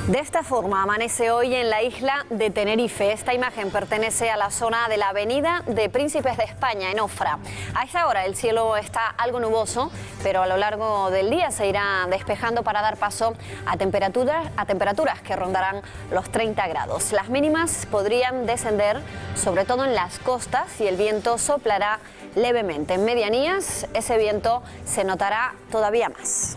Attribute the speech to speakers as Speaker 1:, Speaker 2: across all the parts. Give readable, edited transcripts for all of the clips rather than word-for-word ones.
Speaker 1: De esta forma amanece hoy en la isla de Tenerife. Esta imagen pertenece a la zona de la avenida de Príncipes de España, en Ofra. A esta hora el cielo está algo nuboso, pero a lo largo del día se irá despejando para dar paso a temperaturas que rondarán los 30 grados. Las mínimas podrían descender, sobre todo en las costas, y el viento soplará levemente. En medianías ese viento se notará todavía más.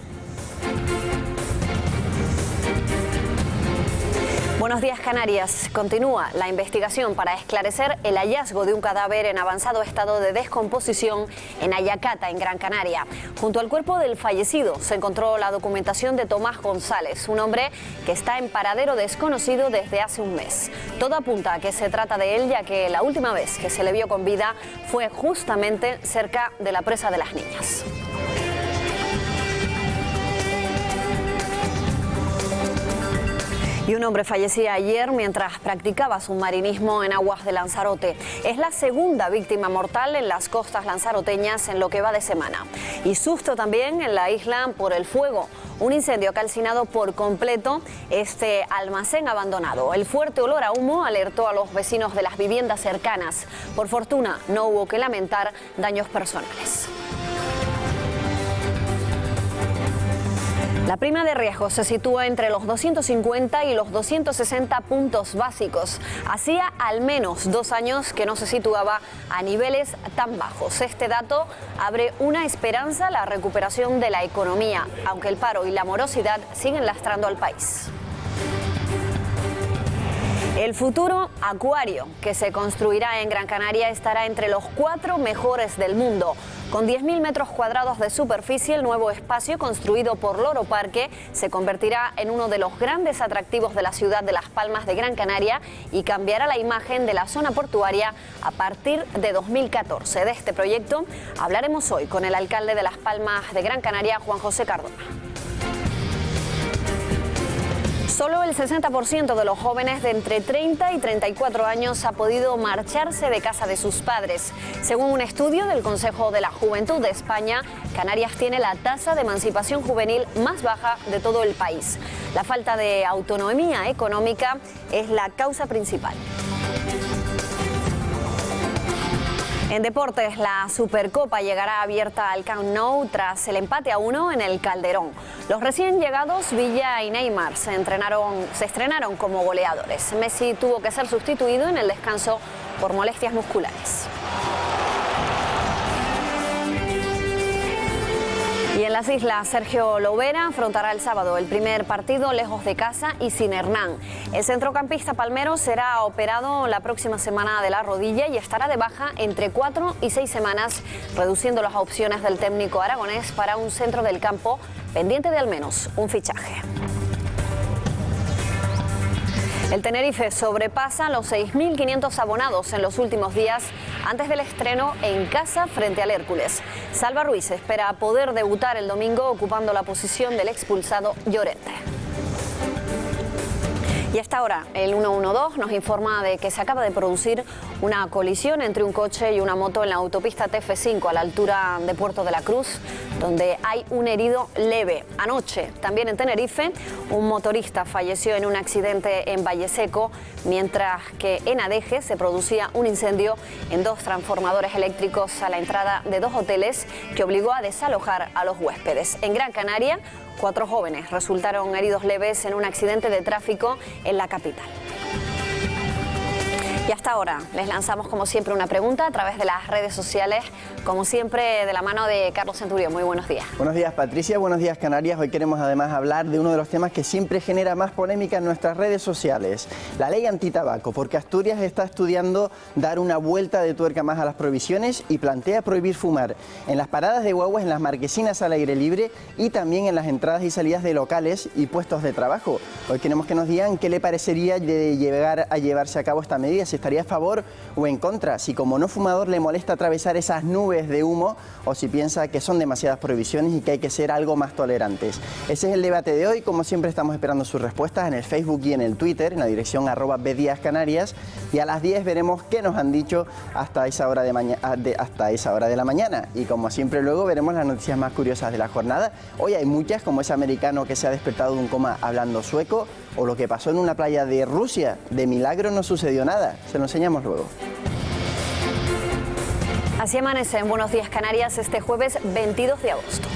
Speaker 1: Buenos días, Canarias. Continúa la investigación para esclarecer el hallazgo de un cadáver en avanzado estado de descomposición en Ayacata, en Gran Canaria. Junto al cuerpo del fallecido se encontró la documentación de Tomás González, un hombre que está en paradero desconocido desde hace un mes. Todo apunta a que se trata de él, ya que la última vez que se le vio con vida fue justamente cerca de la presa de las Niñas. Y un hombre fallecía ayer mientras practicaba submarinismo en aguas de Lanzarote. Es la segunda víctima mortal en las costas lanzaroteñas en lo que va de semana. Y susto también en la isla por el fuego. Un incendio ha calcinado por completo este almacén abandonado. El fuerte olor a humo alertó a los vecinos de las viviendas cercanas. Por fortuna, no hubo que lamentar daños personales. La prima de riesgo se sitúa entre los 250 y los 260 puntos básicos. Hacía al menos 2 años que no se situaba a niveles tan bajos. Este dato abre una esperanza a la recuperación de la economía, aunque el paro y la morosidad siguen lastrando al país. El futuro acuario que se construirá en Gran Canaria estará entre los 4 mejores del mundo. Con 10.000 metros cuadrados de superficie, el nuevo espacio construido por Loro Parque se convertirá en uno de los grandes atractivos de la ciudad de Las Palmas de Gran Canaria y cambiará la imagen de la zona portuaria a partir de 2014. De este proyecto hablaremos hoy con el alcalde de Las Palmas de Gran Canaria, Juan José Cardona. Solo el 60% de los jóvenes de entre 30 y 34 años ha podido marcharse de casa de sus padres. Según un estudio del Consejo de la Juventud de España, Canarias tiene la tasa de emancipación juvenil más baja de todo el país. La falta de autonomía económica es la causa principal. En deportes, la Supercopa llegará abierta al Camp Nou tras el empate a 1 en el Calderón. Los recién llegados Villa y Neymar se estrenaron como goleadores. Messi tuvo que ser sustituido en el descanso por molestias musculares. Y en las islas, Sergio Lovera afrontará el sábado el primer partido lejos de casa y sin Hernán. El centrocampista palmero será operado la próxima semana de la rodilla y estará de baja entre 4 y 6 semanas, reduciendo las opciones del técnico aragonés para un centro del campo pendiente de al menos un fichaje. El Tenerife sobrepasa los 6.500 abonados en los últimos días antes del estreno en casa frente al Hércules. Salva Ruiz espera poder debutar el domingo ocupando la posición del expulsado Llorente. Y hasta ahora el 112 nos informa de que se acaba de producir una colisión entre un coche y una moto en la autopista TF5 a la altura de Puerto de la Cruz, donde hay un herido leve. Anoche, también en Tenerife, un motorista falleció en un accidente en Valleseco, mientras que en Adeje se producía un incendio en 2 transformadores eléctricos a la entrada de 2 hoteles que obligó a desalojar a los huéspedes. En Gran Canaria, 4 jóvenes resultaron heridos leves en un accidente de tráfico en la capital. Y hasta ahora les lanzamos como siempre una pregunta a través de las redes sociales, como siempre de la mano de Carlos Centurión. Muy buenos días.
Speaker 2: Buenos días, Patricia, buenos días, Canarias. Hoy queremos además hablar de uno de los temas que siempre genera más polémica en nuestras redes sociales, la ley antitabaco, porque Asturias está estudiando dar una vuelta de tuerca más a las prohibiciones y plantea prohibir fumar en las paradas de guaguas, en las marquesinas al aire libre y también en las entradas y salidas de locales y puestos de trabajo. Hoy queremos que nos digan qué le parecería de llegar a llevarse a cabo esta medida, si estaría a favor o en contra, si como no fumador le molesta atravesar esas nubes de humo o si piensa que son demasiadas prohibiciones y que hay que ser algo más tolerantes. Ese es el debate de hoy. Como siempre estamos esperando sus respuestas en el Facebook y en el Twitter, en la dirección @bdiascanarias, y a las 10 veremos qué nos han dicho hasta esa hora de la mañana. Y como siempre luego veremos las noticias más curiosas de la jornada. Hoy hay muchas, como ese americano que se ha despertado de un coma hablando sueco, o lo que pasó en una playa de Rusia. De milagro no sucedió nada. Se lo enseñamos luego.
Speaker 1: Así amanece en Buenos Días Canarias este jueves 22 de agosto.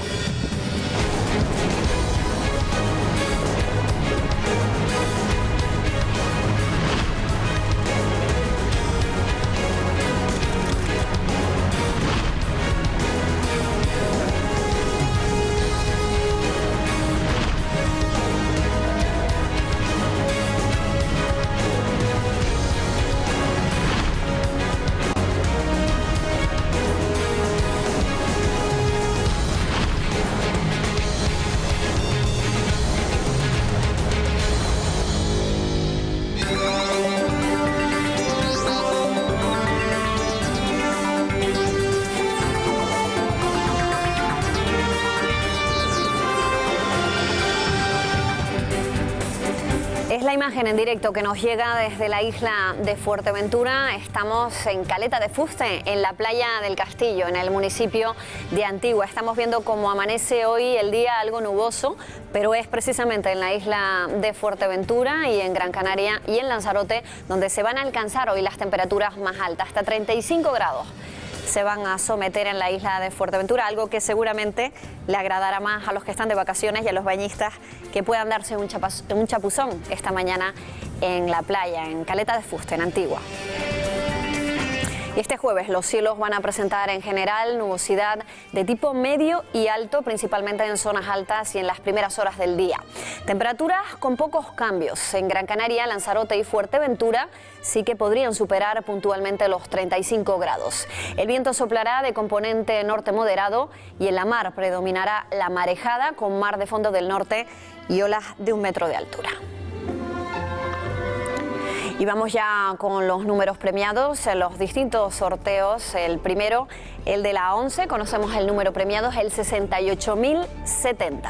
Speaker 1: Es la imagen en directo que nos llega desde la isla de Fuerteventura. Estamos en Caleta de Fuste, en la playa del Castillo, en el municipio de Antigua. Estamos viendo cómo amanece hoy el día algo nuboso, pero es precisamente en la isla de Fuerteventura y en Gran Canaria y en Lanzarote donde se van a alcanzar hoy las temperaturas más altas, hasta 35 grados. Se van a someter en la isla de Fuerteventura, algo que seguramente le agradará más a los que están de vacaciones y a los bañistas que puedan darse un chapuzón esta mañana en la playa, en Caleta de Fuste, en Antigua. Y este jueves los cielos van a presentar en general nubosidad de tipo medio y alto, principalmente en zonas altas y en las primeras horas del día. Temperaturas con pocos cambios. En Gran Canaria, Lanzarote y Fuerteventura sí que podrían superar puntualmente los 35 grados. El viento soplará de componente norte moderado y en la mar predominará la marejada con mar de fondo del norte y olas de 1 metro de altura. Y vamos ya con los números premiados en los distintos sorteos. El primero, el de la 11, conocemos el número premiado, es el 68.070.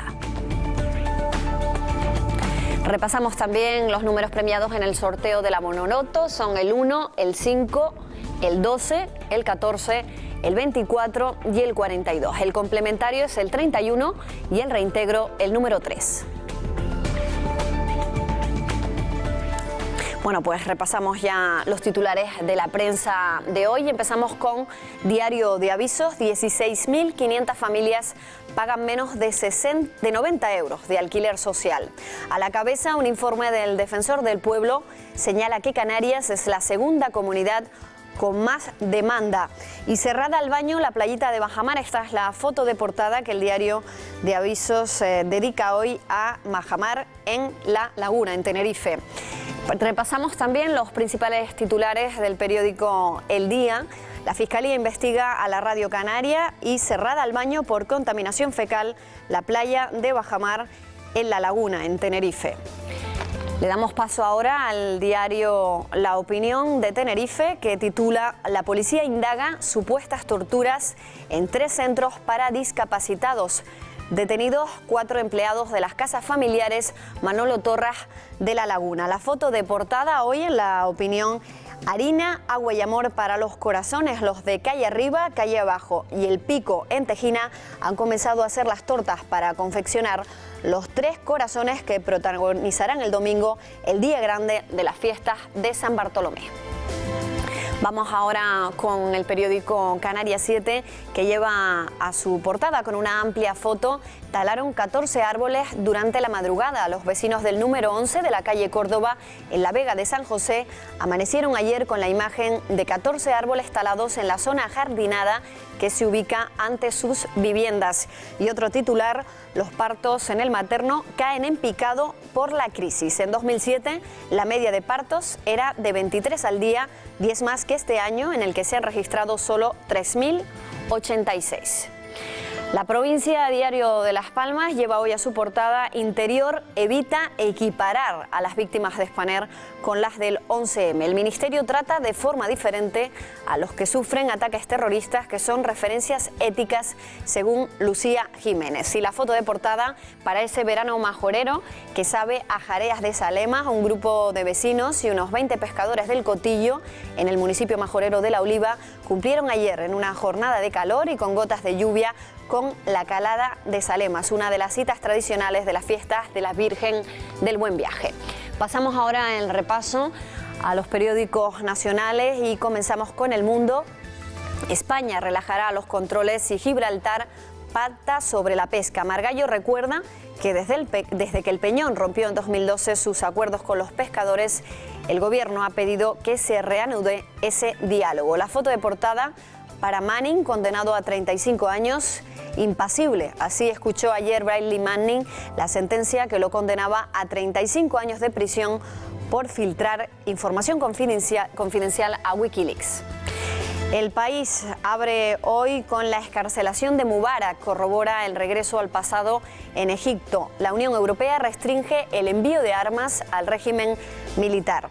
Speaker 1: Repasamos también los números premiados en el sorteo de la Monoloto, son el 1, el 5, el 12, el 14, el 24 y el 42. El complementario es el 31 y el reintegro el número 3. Bueno, pues repasamos ya los titulares de la prensa de hoy. Empezamos con Diario de Avisos. 16.500 familias pagan menos de 90 euros de alquiler social. A la cabeza, un informe del Defensor del Pueblo señala que Canarias es la segunda comunidad con más demanda. Y cerrada al baño la playita de Bajamar. Esta es la foto de portada que el Diario de Avisos dedica hoy a Bajamar en La Laguna, en Tenerife. Repasamos también los principales titulares del periódico El Día. La Fiscalía investiga a la Radio Canaria y cerrada al baño por contaminación fecal la playa de Bajamar en La Laguna, en Tenerife. Le damos paso ahora al diario La Opinión de Tenerife, que titula La policía indaga supuestas torturas en 3 centros para discapacitados. Detenidos 4 empleados de las casas familiares Manolo Torras de La Laguna. La foto de portada hoy en La Opinión: harina, agua y amor para los corazones. Los de calle arriba, calle abajo y El Pico en Tejina han comenzado a hacer las tortas para confeccionar los 3 corazones que protagonizarán el domingo, el día grande de las fiestas de San Bartolomé. Vamos ahora con el periódico Canarias 7, que lleva a su portada con una amplia foto: talaron 14 árboles durante la madrugada. Los vecinos del número 11 de la calle Córdoba, en la Vega de San José, amanecieron ayer con la imagen de 14 árboles talados en la zona jardinada que se ubica ante sus viviendas. Y otro titular: los partos en el materno caen en picado por la crisis. En 2007 la media de partos era de 23 al día, 10 más que este año, en el que se han registrado solo 3.086. La provincia Diario de Las Palmas lleva hoy a su portada: Interior evita equiparar a las víctimas de Spanair con las del 11M. El Ministerio trata de forma diferente a los que sufren ataques terroristas, que son referencias éticas, según Lucía Jiménez. Y la foto de portada para ese verano majorero que sabe a jareas de Salema. Un grupo de vecinos y unos 20 pescadores del Cotillo, en el municipio majorero de La Oliva, cumplieron ayer en una jornada de calor y con gotas de lluvia con la calada de Salemas, una de las citas tradicionales de las fiestas de la Virgen del Buen Viaje. Pasamos ahora el repaso a los periódicos nacionales y comenzamos con El Mundo. España relajará los controles y Gibraltar pacta sobre la pesca. Margallo recuerda que desde que el Peñón rompió en 2012 sus acuerdos con los pescadores, el gobierno ha pedido que se reanude ese diálogo. La foto de portada para Manning, condenado a 35 años, impasible. Así escuchó ayer Bradley Manning la sentencia que lo condenaba a 35 años de prisión por filtrar información confidencial a Wikileaks. El País abre hoy con la excarcelación de Mubarak, corrobora el regreso al pasado en Egipto. La Unión Europea restringe el envío de armas al régimen militar.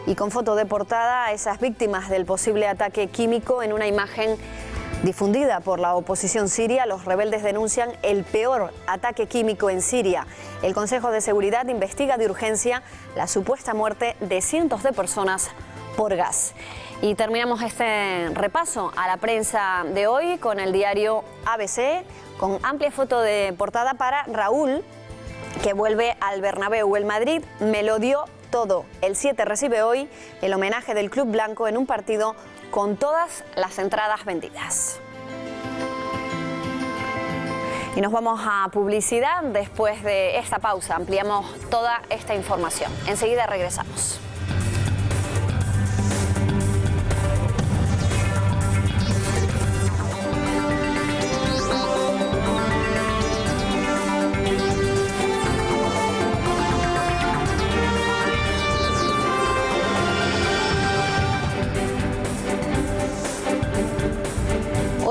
Speaker 1: Y con foto de portada a esas víctimas del posible ataque químico en una imagen difundida por la oposición siria, los rebeldes denuncian el peor ataque químico en Siria. El Consejo de Seguridad investiga de urgencia la supuesta muerte de cientos de personas por gas. Y terminamos este repaso a la prensa de hoy con el diario ABC, con amplia foto de portada para Raúl, que vuelve al Bernabéu. El Madrid me lo dio todo. El 7 recibe hoy el homenaje del Club Blanco en un partido con todas las entradas vendidas. Y nos vamos a publicidad. Después de esta pausa ampliamos toda esta información. Enseguida regresamos.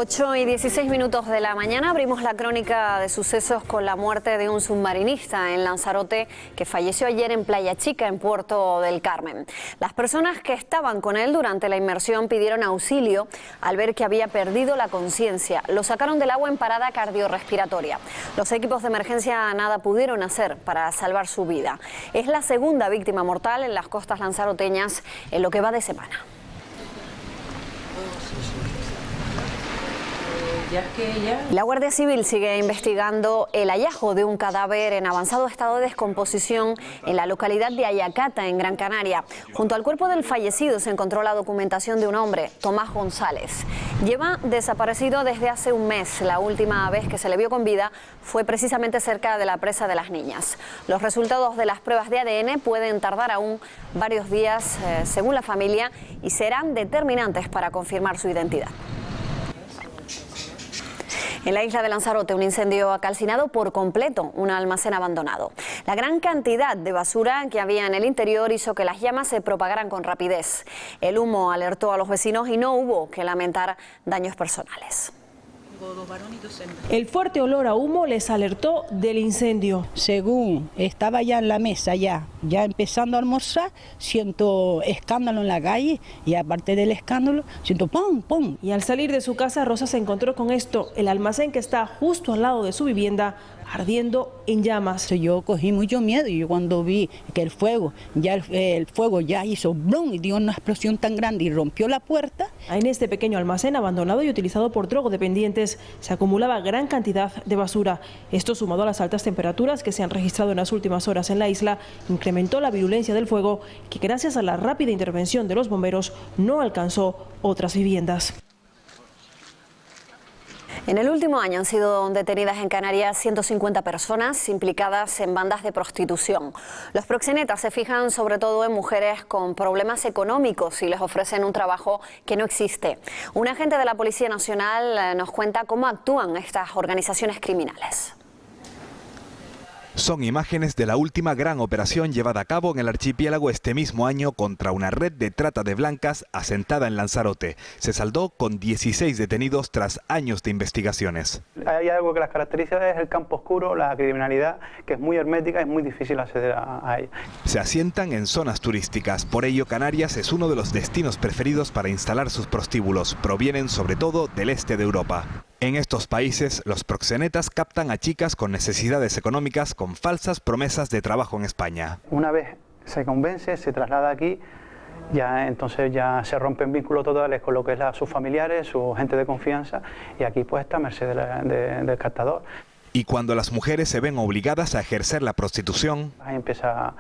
Speaker 1: Ocho y 16 minutos de la mañana abrimos la crónica de sucesos con la muerte de un submarinista en Lanzarote que falleció ayer en Playa Chica, en Puerto del Carmen. Las personas que estaban con él durante la inmersión pidieron auxilio al ver que había perdido la conciencia. Lo sacaron del agua en parada cardiorrespiratoria. Los equipos de emergencia nada pudieron hacer para salvar su vida. Es la segunda víctima mortal en las costas lanzaroteñas en lo que va de semana. La Guardia Civil sigue investigando el hallazgo de un cadáver en avanzado estado de descomposición en la localidad de Ayacata, en Gran Canaria. Junto al cuerpo del fallecido se encontró la documentación de un hombre, Tomás González. Lleva desaparecido desde hace un mes. La última vez que se le vio con vida fue precisamente cerca de la presa de las Niñas. Los resultados de las pruebas de ADN pueden tardar aún varios días, según la familia, y serán determinantes para confirmar su identidad. En la isla de Lanzarote, un incendio ha calcinado por completo un almacén abandonado. La gran cantidad de basura que había en el interior hizo que las llamas se propagaran con rapidez. El humo alertó a los vecinos y no hubo que lamentar daños personales.
Speaker 3: El fuerte olor a humo les alertó del incendio.
Speaker 4: Según estaba ya en la mesa, ya empezando a almorzar, siento escándalo en la calle y aparte del escándalo, siento ¡pum, pum!
Speaker 3: Y al salir de su casa, Rosa se encontró con esto, el almacén que está justo al lado de su vivienda, ardiendo en llamas.
Speaker 4: Yo cogí mucho miedo y yo cuando vi que el fuego ya hizo ¡blum! Y dio una explosión tan grande y rompió la puerta.
Speaker 3: En este pequeño almacén abandonado y utilizado por drogodependientes se acumulaba gran cantidad de basura. Esto, sumado a las altas temperaturas que se han registrado en las últimas horas en la isla, incrementó la virulencia del fuego que, gracias a la rápida intervención de los bomberos, no alcanzó otras viviendas.
Speaker 1: En el último año han sido detenidas en Canarias 150 personas implicadas en bandas de prostitución. Los proxenetas se fijan sobre todo en mujeres con problemas económicos y les ofrecen un trabajo que no existe. Un agente de la Policía Nacional nos cuenta cómo actúan estas organizaciones criminales.
Speaker 5: Son imágenes de la última gran operación llevada a cabo en el archipiélago este mismo año contra una red de trata de blancas asentada en Lanzarote. Se saldó con 16 detenidos tras años de investigaciones.
Speaker 6: Hay algo que las caracteriza, es el campo oscuro, la criminalidad, que es muy hermética, es muy difícil acceder a ella.
Speaker 5: Se asientan en zonas turísticas, por ello Canarias es uno de los destinos preferidos para instalar sus prostíbulos. Provienen sobre todo del este de Europa. En estos países, los proxenetas captan a chicas con necesidades económicas con falsas promesas de trabajo en España.
Speaker 6: Una vez se convence, se traslada aquí, entonces ya se rompen vínculos totales con lo que es sus familiares, su gente de confianza, y aquí pues está a merced del captador.
Speaker 5: Y cuando las mujeres se ven obligadas a ejercer la prostitución,
Speaker 6: ahí empieza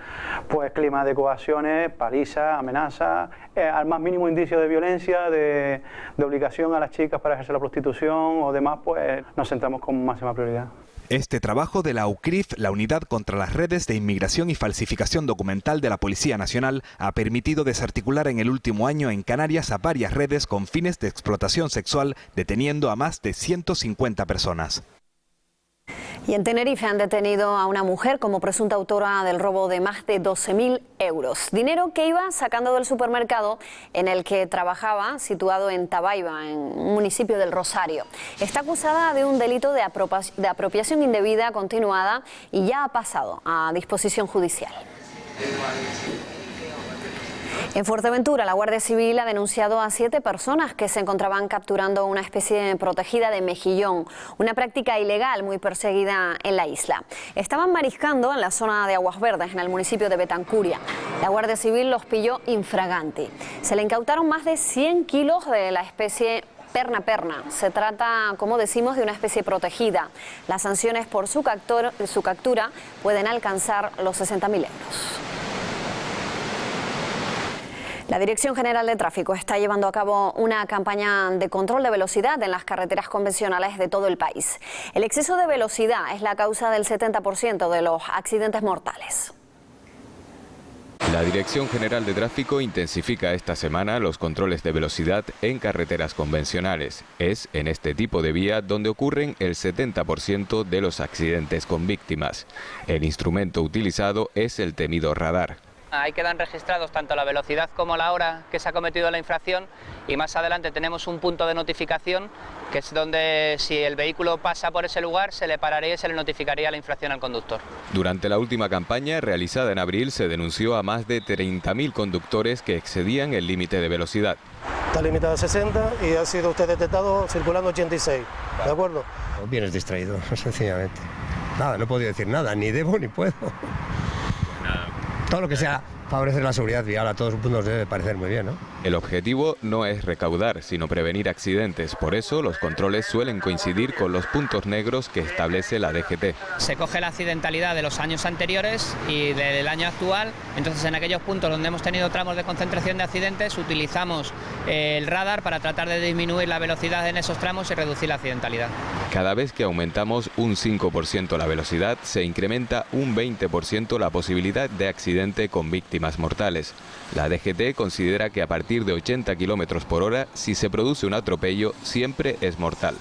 Speaker 6: pues clima de coacciones, palizas, amenazas, al más mínimo indicio de violencia, de obligación a las chicas para ejercer la prostitución o demás, pues nos centramos con máxima prioridad.
Speaker 5: este trabajo de la UCRIF, la Unidad contra las Redes de Inmigración y Falsificación Documental de la Policía Nacional, ha permitido desarticular en el último año en Canarias a varias redes con fines de explotación sexual, deteniendo a más de 150 personas.
Speaker 1: Y en Tenerife han detenido a una mujer como presunta autora del robo de más de 12.000 euros. Dinero que iba sacando del supermercado en el que trabajaba, situado en Tabaiba, en un municipio del Rosario. Está acusada de un delito de apropiación indebida continuada y ya ha pasado a disposición judicial. En Fuerteventura, la Guardia Civil ha denunciado a 7 personas que se encontraban capturando una especie protegida de mejillón, una práctica ilegal muy perseguida en la isla. Estaban mariscando en la zona de Aguas Verdes, en el municipio de Betancuria. La Guardia Civil los pilló infraganti. Se le incautaron más de 100 kilos de la especie perna. Se trata, como decimos, de una especie protegida. Las sanciones por su captura pueden alcanzar los 60.000 euros. La Dirección General de Tráfico está llevando a cabo una campaña de control de velocidad en las carreteras convencionales de todo el país. El exceso de velocidad es la causa del 70% de los accidentes mortales.
Speaker 7: La Dirección General de Tráfico intensifica esta semana los controles de velocidad en carreteras convencionales. Es en este tipo de vía donde ocurren el 70% de los accidentes con víctimas. El instrumento utilizado es el temido radar.
Speaker 8: Ahí quedan registrados tanto la velocidad como la hora que se ha cometido la infracción y más adelante tenemos un punto de notificación que es donde si el vehículo pasa por ese lugar se le pararía y se le notificaría la infracción al conductor.
Speaker 7: Durante la última campaña realizada en abril se denunció a más de 30.000 conductores que excedían el límite de velocidad.
Speaker 9: Está limitado a 60 y ha sido usted detectado circulando 86, ¿de acuerdo?
Speaker 10: Vienes distraído, sencillamente. Nada, no he podido decir nada, ni debo ni puedo. Todo lo que sea favorecer la seguridad vial a todos nos debe parecer muy bien, ¿no?
Speaker 7: El objetivo no es recaudar, sino prevenir accidentes. Por eso los controles suelen coincidir con los puntos negros que establece la DGT.
Speaker 8: Se coge la accidentalidad de los años anteriores y del año actual. Entonces en aquellos puntos donde hemos tenido tramos de concentración de accidentes utilizamos el radar para tratar de disminuir la velocidad en esos tramos y reducir la accidentalidad.
Speaker 7: Cada vez que aumentamos un 5% la velocidad, se incrementa un 20% la posibilidad de accidente con víctimas mortales. La DGT considera que a partir de 80 km por hora, si se produce un atropello, siempre es mortal.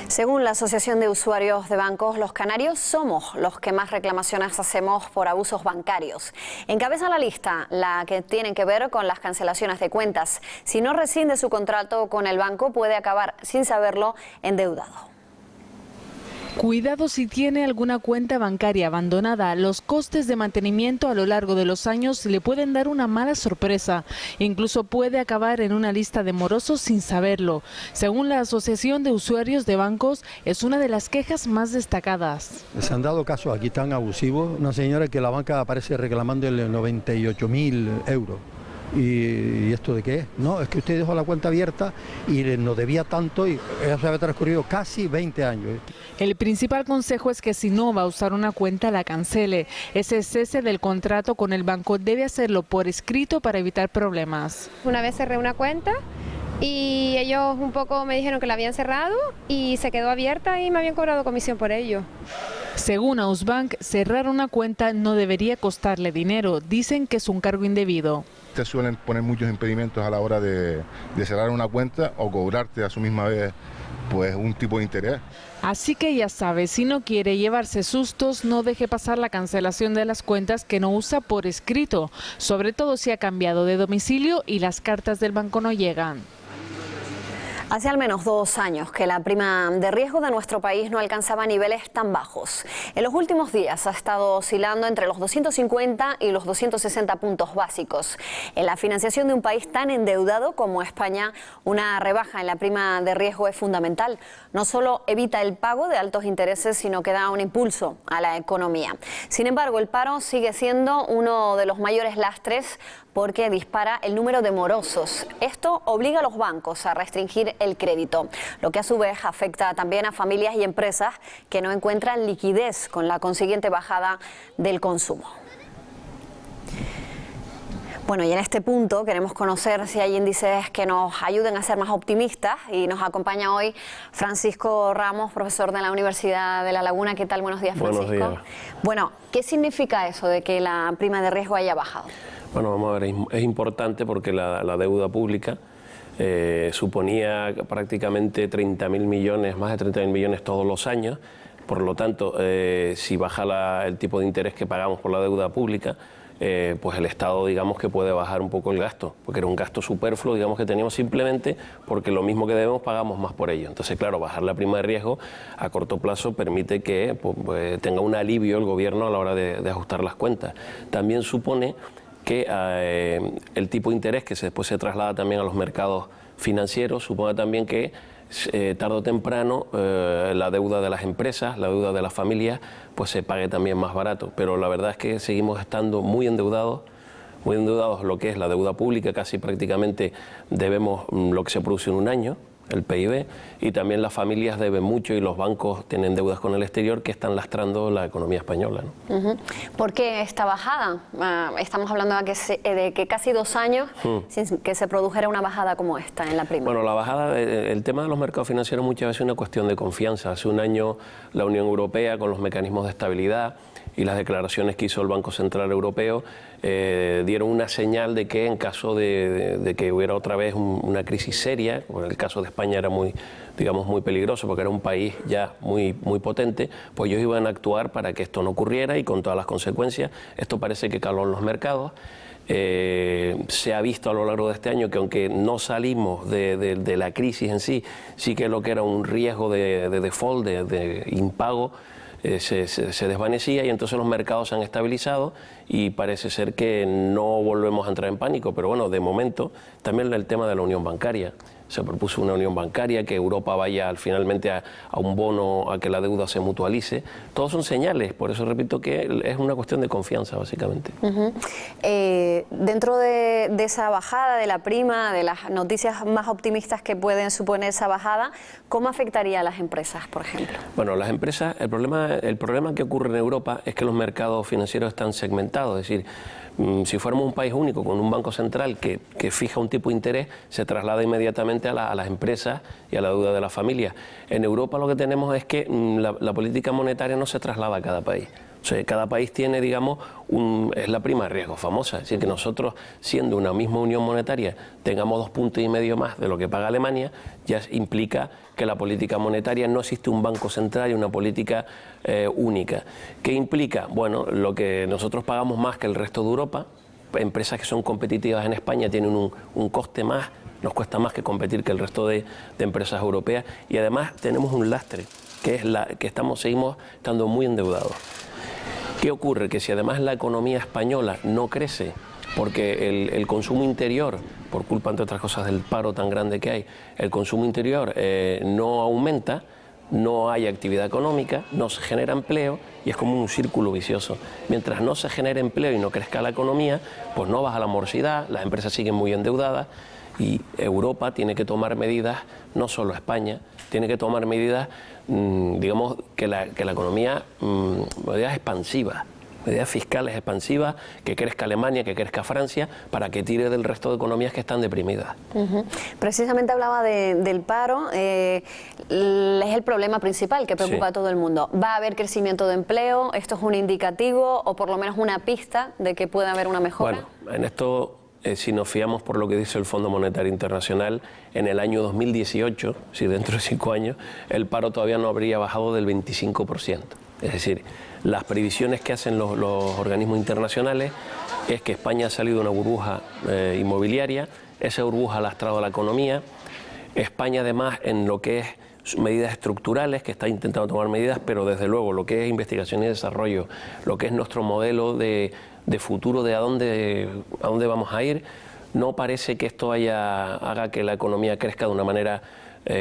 Speaker 1: Según la Asociación de Usuarios de Bancos, los canarios somos los que más reclamaciones hacemos por abusos bancarios. Encabeza la lista la que tienen que ver con las cancelaciones de cuentas. Si no rescinde su contrato con el banco, puede acabar, sin saberlo, endeudado.
Speaker 11: Cuidado si tiene alguna cuenta bancaria abandonada. Los costes de mantenimiento a lo largo de los años le pueden dar una mala sorpresa. Incluso puede acabar en una lista de morosos sin saberlo. Según la Asociación de Usuarios de Bancos, es una de las quejas más destacadas.
Speaker 12: Se han dado casos aquí tan abusivos. Una señora que la banca aparece reclamando 98.000 euros. ¿Y esto de qué es? No, es que usted dejó la cuenta abierta y nos debía tanto y eso había transcurrido casi 20 años.
Speaker 11: El principal consejo es que si no va a usar una cuenta, la cancele. Ese cese del contrato con el banco debe hacerlo por escrito para evitar problemas.
Speaker 13: Una vez cerré una cuenta y ellos un poco me dijeron que la habían cerrado y se quedó abierta y me habían cobrado comisión por ello.
Speaker 11: Según Ausbank, cerrar una cuenta no debería costarle dinero. Dicen que es un cargo indebido.
Speaker 14: Te suelen poner muchos impedimentos a la hora de cerrar una cuenta o cobrarte a su misma vez pues un tipo de interés.
Speaker 11: Así que ya sabe, si no quiere llevarse sustos, no deje pasar la cancelación de las cuentas que no usa por escrito, sobre todo si ha cambiado de domicilio y las cartas del banco no llegan.
Speaker 1: Hace al menos 2 años que la prima de riesgo de nuestro país no alcanzaba niveles tan bajos. En los últimos días ha estado oscilando entre los 250 y los 260 puntos básicos. En la financiación de un país tan endeudado como España, una rebaja en la prima de riesgo es fundamental. No solo evita el pago de altos intereses, sino que da un impulso a la economía. Sin embargo, el paro sigue siendo uno de los mayores lastres porque dispara el número de morosos. Esto obliga a los bancos a restringir el crédito, lo que a su vez afecta también a familias y empresas que no encuentran liquidez, con la consiguiente bajada del consumo. Bueno, y en este punto queremos conocer si hay índices que nos ayuden a ser más optimistas, y nos acompaña hoy Francisco Ramos, profesor de la Universidad de La Laguna. ¿Qué tal? Buenos días, Francisco.
Speaker 15: Buenos días.
Speaker 1: Bueno, ¿qué significa eso de que la prima de riesgo haya bajado?
Speaker 15: Bueno, vamos a ver, es importante porque la deuda pública suponía prácticamente 30.000 millones, más de 30.000 millones todos los años. Por lo tanto, si baja el tipo de interés que pagamos por la deuda pública, pues el Estado, digamos, que puede bajar un poco el gasto, porque era un gasto superfluo, digamos, que teníamos simplemente porque lo mismo que debemos pagamos más por ello. Entonces, claro, bajar la prima de riesgo a corto plazo permite que pues, tenga un alivio el gobierno a la hora de ajustar las cuentas. También supone que el tipo de interés que después se traslada también a los mercados financieros, supone también que tarde o temprano la deuda de las empresas, la deuda de las familias, pues se pague también más barato. Pero la verdad es que seguimos estando muy endeudados lo que es la deuda pública, casi prácticamente debemos lo que se produce en un año, el PIB, y también las familias deben mucho y los bancos tienen deudas con el exterior que están lastrando la economía española, ¿no?
Speaker 1: ¿Por qué esta bajada? Estamos hablando de que casi 2 años sin que se produjera una bajada como esta en la prima.
Speaker 15: Bueno, la bajada, el tema de los mercados financieros muchas veces es una cuestión de confianza. Hace un año la Unión Europea, con los mecanismos de estabilidad y las declaraciones que hizo el Banco Central Europeo, dieron una señal de que en caso de que hubiera otra vez una crisis seria, como en el caso de España era muy peligroso porque era un país ya muy potente, pues ellos iban a actuar para que esto no ocurriera, y con todas las consecuencias. Esto parece que caló en los mercados. Se ha visto a lo largo de este año que aunque no salimos de la crisis en sí, sí que lo que era un riesgo de default, de impago, se desvanecía, y entonces los mercados se han estabilizado y parece ser que no volvemos a entrar en pánico. Pero bueno, de momento también el tema de la unión bancaria. Se propuso una unión bancaria, que Europa vaya finalmente a un bono, a que la deuda se mutualice. Todos son señales, por eso repito que es una cuestión de confianza, básicamente.
Speaker 1: Dentro de esa bajada de la prima, de las noticias más optimistas que pueden suponer esa bajada, ¿cómo afectaría a las empresas, por ejemplo?
Speaker 15: Bueno, las empresas, el problema que ocurre en Europa es que los mercados financieros están segmentados, es decir, si fuéramos un país único con un banco central que fija un tipo de interés, se traslada inmediatamente a las empresas y a la deuda de las familias. En Europa lo que tenemos es que la política monetaria no se traslada a cada país. O sea, cada país tiene, digamos, es la prima de riesgo famosa. Es decir, que nosotros, siendo una misma unión monetaria, tengamos 2,5 puntos más de lo que paga Alemania, ya implica que la política monetaria no existe un banco central y una política única. ¿Qué implica? Bueno, lo que nosotros pagamos más que el resto de Europa. Empresas que son competitivas en España tienen un coste más, nos cuesta más que competir que el resto de empresas europeas, y además tenemos un lastre, que es que seguimos estando muy endeudados. ¿Qué ocurre? Que si además la economía española no crece, porque el consumo interior, por culpa, entre otras cosas, del paro tan grande que hay, el consumo interior no aumenta, no hay actividad económica, no se genera empleo, y es como un círculo vicioso. Mientras no se genere empleo y no crezca la economía, pues no baja la morosidad, las empresas siguen muy endeudadas, y Europa tiene que tomar medidas, no solo España, tiene que tomar medidas, digamos, que la economía, medidas expansivas, medidas fiscales expansivas, que crezca Alemania, que crezca Francia, para que tire del resto de economías que están deprimidas.
Speaker 1: Precisamente hablaba del paro, es el problema principal que preocupa a todo el mundo. ¿Va a haber crecimiento de empleo? ¿Esto es un indicativo o por lo menos una pista de que puede haber una mejora?
Speaker 15: Bueno, en esto, si nos fiamos por lo que dice el Fondo Monetario Internacional, en el año 2018, si dentro de 5 años, el paro todavía no habría bajado del 25%. Es decir, las previsiones que hacen los organismos internacionales es que España ha salido de una burbuja inmobiliaria, esa burbuja ha lastrado a la economía. España, además, en lo que es medidas estructurales, que está intentando tomar medidas, pero desde luego lo que es investigación y desarrollo, lo que es nuestro modelo de futuro de a dónde vamos a ir, no parece que esto haga que la economía crezca de una manera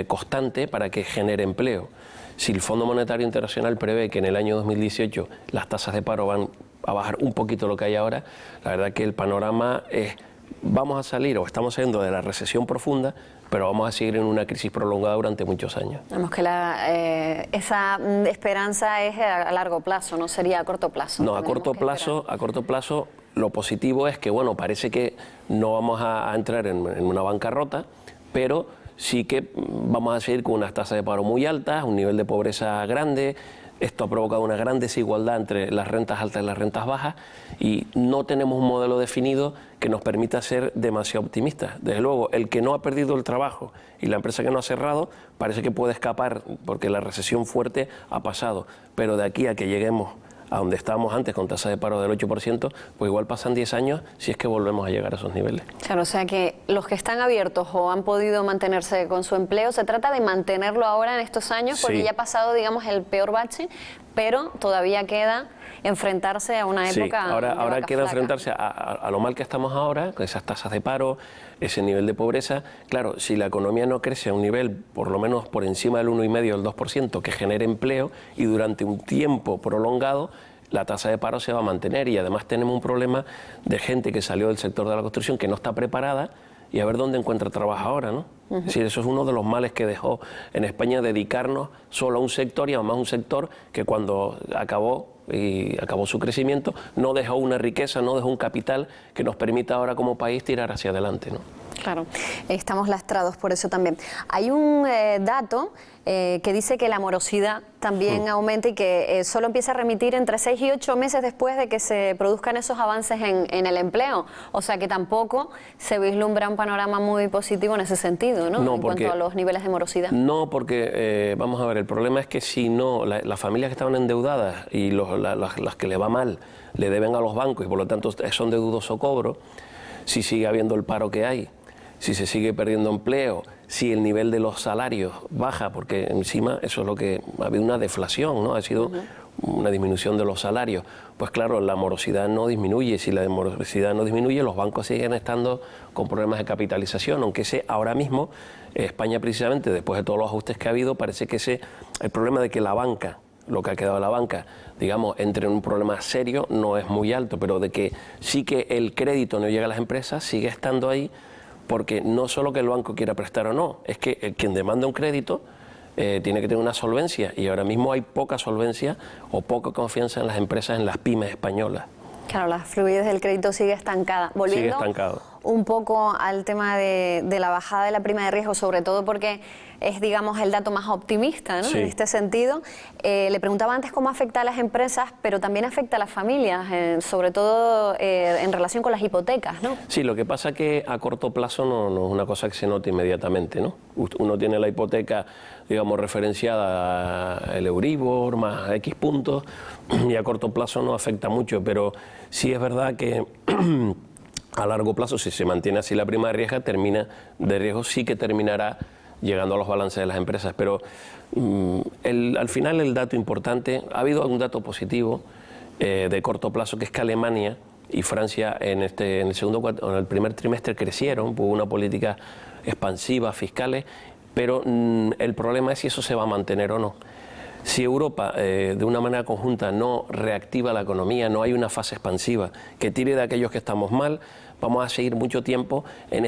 Speaker 15: constante para que genere empleo. Si el Fondo Monetario Internacional prevé que en el año 2018 las tasas de paro van bajar un poquito lo que hay ahora. La verdad que el panorama es, vamos a salir o estamos saliendo de la recesión profunda, pero vamos a seguir en una crisis prolongada durante muchos años.
Speaker 1: Vemos que esa esperanza es a largo plazo, no sería a corto plazo.
Speaker 15: No, a corto plazo lo positivo es que, bueno, parece que no vamos a entrar en una bancarrota, pero sí que vamos a seguir con unas tasas de paro muy altas, un nivel de pobreza grande. Esto ha provocado una gran desigualdad entre las rentas altas y las rentas bajas y no tenemos un modelo definido que nos permita ser demasiado optimistas. Desde luego, el que no ha perdido el trabajo y la empresa que no ha cerrado parece que puede escapar porque la recesión fuerte ha pasado, pero de aquí a que lleguemos a donde estábamos antes con tasa de paro del 8%, pues igual pasan 10 años si es que volvemos a llegar a esos niveles.
Speaker 1: Claro, o sea que los que están abiertos o han podido mantenerse con su empleo, se trata de mantenerlo ahora en estos años, porque ya ha pasado, digamos, el peor bache, pero todavía queda enfrentarse a una época.
Speaker 15: Ahora queda enfrentarse a lo mal que estamos ahora, con esas tasas de paro, ese nivel de pobreza. Claro, si la economía no crece a un nivel por lo menos por encima del 1,5 o del 2%, que genere empleo, y durante un tiempo prolongado, la tasa de paro se va a mantener. Y además tenemos un problema de gente que salió del sector de la construcción que no está preparada, y a ver dónde encuentra trabajo ahora, ¿no? Es decir, eso es uno de los males que dejó en España, dedicarnos solo a un sector, y además un sector que cuando acabó su crecimiento no dejó una riqueza, no dejó un capital que nos permita ahora como país tirar hacia adelante, ¿no?
Speaker 1: Claro, estamos lastrados por eso también. Hay un dato que dice que la morosidad también aumenta y que solo empieza a remitir entre 6 y 8 meses después de que se produzcan esos avances en el empleo. O sea que tampoco se vislumbra un panorama muy positivo en ese sentido, ¿no? En cuanto a los niveles de morosidad.
Speaker 15: No, porque, vamos a ver, el problema es que si no, las familias que estaban endeudadas y las que le va mal le deben a los bancos y por lo tanto son de dudoso cobro, si sigue habiendo el paro que hay, si se sigue perdiendo empleo, si el nivel de los salarios baja, porque encima eso es lo que ha habido una deflación, ¿no? Ha sido una disminución de los salarios. Pues claro, la morosidad no disminuye. Si la morosidad no disminuye, los bancos siguen estando con problemas de capitalización, aunque ahora mismo España, precisamente después de todos los ajustes que ha habido, parece que el problema de que la banca, lo que ha quedado de la banca, digamos, entre en un problema serio, no es muy alto, pero de que sí que el crédito no llega a las empresas, sigue estando ahí, porque no solo que el banco quiera prestar o no, es que quien demanda un crédito tiene que tener una solvencia, y ahora mismo hay poca solvencia o poca confianza en las empresas, en las pymes españolas.
Speaker 1: Claro, la fluidez del crédito sigue estancada. Volviendo un poco al tema de la bajada de la prima de riesgo, sobre todo porque es, digamos, el dato más optimista, ¿no? En este sentido. Le preguntaba antes cómo afecta a las empresas, pero también afecta a las familias, sobre todo en relación con las hipotecas, ¿no?
Speaker 15: Sí, lo que pasa es que a corto plazo no es una cosa que se note inmediatamente, ¿no? Uno tiene la hipoteca, digamos, referenciada al Euribor más X puntos, y a corto plazo no afecta mucho, pero sí es verdad que a largo plazo, si se mantiene así la prima de riesgo, sí que terminará llegando a los balances de las empresas. Pero al final el dato importante, ha habido un dato positivo de corto plazo, que es que Alemania y Francia en el primer trimestre crecieron, hubo una política expansiva, fiscales, pero el problema es si eso se va a mantener o no. Si Europa de una manera conjunta no reactiva la economía, no hay una fase expansiva que tire de aquellos que estamos mal, vamos a seguir mucho tiempo en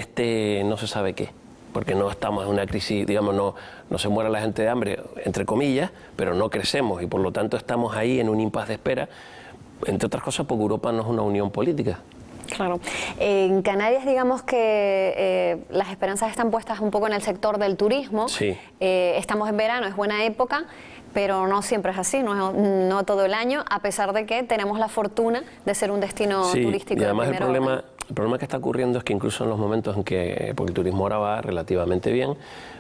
Speaker 15: no se sabe qué, porque no estamos en una crisis, digamos, no se muere la gente de hambre, entre comillas, pero no crecemos y por lo tanto estamos ahí en un impasse de espera, entre otras cosas porque Europa no es una unión política.
Speaker 1: Claro. En Canarias, digamos que las esperanzas están puestas un poco en el sector del turismo.
Speaker 15: Sí.
Speaker 1: Estamos en verano, es buena época, pero no siempre es así, no todo el año, a pesar de que tenemos la fortuna de ser un destino turístico.
Speaker 15: Y además
Speaker 1: de primera hora.
Speaker 15: El problema que está ocurriendo es que incluso en los momentos en que, porque el turismo ahora va relativamente bien,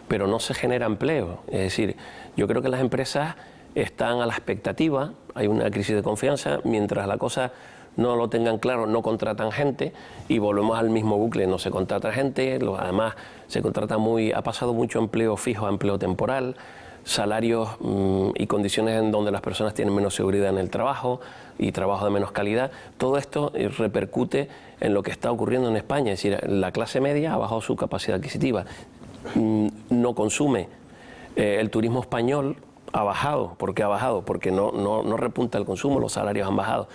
Speaker 15: pero no se genera empleo. Es decir, yo creo que las empresas están a la expectativa, hay una crisis de confianza, mientras la cosa no lo tengan claro, no contratan gente y volvemos al mismo bucle, no se contrata gente, además se contrata ha pasado mucho empleo fijo a empleo temporal, salarios y condiciones en donde las personas tienen menos seguridad en el trabajo y trabajo de menos calidad. Todo esto repercute en lo que está ocurriendo en España, es decir, la clase media ha bajado su capacidad adquisitiva, no consume. El turismo español ha bajado. ¿Por qué ha bajado? Porque no repunta el consumo, los salarios han bajado.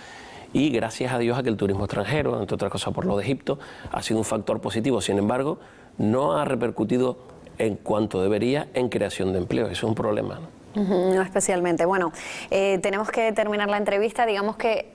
Speaker 15: y gracias a Dios a que el turismo extranjero, entre otras cosas por lo de Egipto, ha sido un factor positivo. Sin embargo, no ha repercutido en cuanto debería en creación de empleo. Eso es un problema, ¿no?
Speaker 1: No especialmente. Bueno, tenemos que terminar la entrevista. Digamos que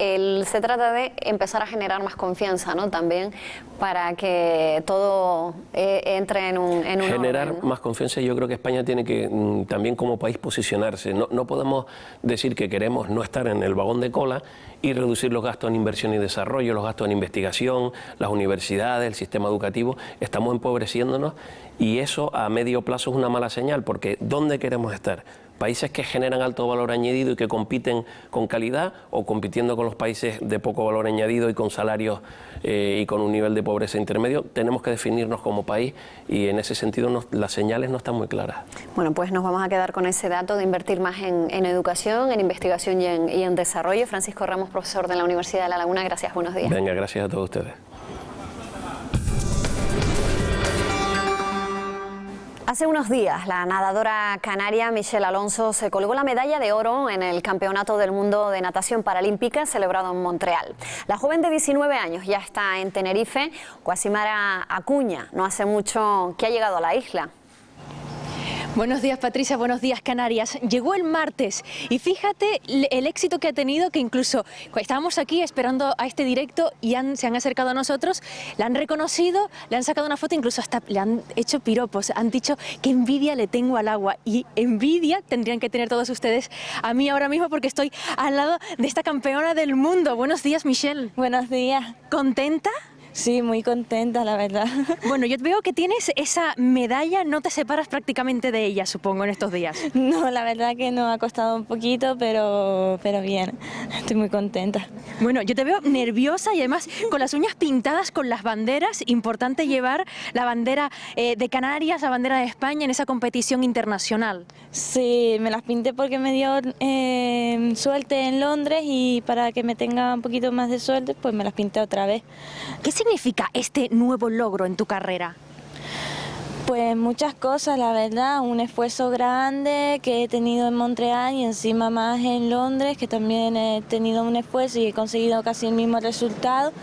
Speaker 1: se trata de empezar a generar más confianza, ¿no? También para que todo entre en un
Speaker 15: generar
Speaker 1: orden, ¿no?
Speaker 15: más confianza. Yo creo que España tiene que también como país posicionarse. No podemos decir que queremos no estar en el vagón de cola y reducir los gastos en inversión y desarrollo, los gastos en investigación, las universidades, el sistema educativo. Estamos empobreciéndonos y eso a medio plazo es una mala señal, porque ¿dónde queremos estar? ¿Países que generan alto valor añadido y que compiten con calidad, o compitiendo con los países de poco valor añadido y con salarios y con un nivel de pobreza intermedio? Tenemos que definirnos como país y en ese sentido las señales no están muy claras.
Speaker 1: Bueno, pues nos vamos a quedar con ese dato de invertir más en educación, en investigación y en desarrollo. Francisco Ramos, profesor de la Universidad de La Laguna, gracias, buenos días.
Speaker 15: Venga, gracias a todos ustedes.
Speaker 1: Hace unos días, la nadadora canaria Michelle Alonso se colgó la medalla de oro en el Campeonato del Mundo de Natación Paralímpica celebrado en Montreal. La joven de 19 años ya está en Tenerife. Guasimara Acuña no hace mucho que ha llegado a la isla.
Speaker 16: Buenos días, Patricia, buenos días, Canarias. Llegó el martes y fíjate el éxito que ha tenido, que incluso estábamos aquí esperando a este directo y se han acercado a nosotros, la han reconocido, le han sacado una foto, incluso hasta le han hecho piropos, han dicho qué envidia le tengo al agua, y envidia tendrían que tener todos ustedes a mí ahora mismo, porque estoy al lado de esta campeona del mundo. Buenos días, Michelle.
Speaker 17: Buenos días.
Speaker 16: ¿Contenta?
Speaker 17: Sí, muy contenta, la verdad.
Speaker 16: Bueno, yo veo que tienes esa medalla, no te separas prácticamente de ella, supongo, en estos días.
Speaker 17: No, la verdad que no, ha costado un poquito, pero bien, estoy muy contenta.
Speaker 16: Bueno, yo te veo nerviosa y además con las uñas pintadas con las banderas. Importante llevar la bandera de Canarias, la bandera de España en esa competición internacional.
Speaker 17: Sí, me las pinté porque me dio suerte en Londres, y para que me tenga un poquito más de suerte, pues me las pinté otra vez.
Speaker 16: ¿Qué significa este nuevo logro en tu carrera?
Speaker 17: Pues muchas cosas, la verdad, un esfuerzo grande que he tenido en Montreal y encima más en Londres, que también he tenido un esfuerzo y he conseguido casi el mismo resultado,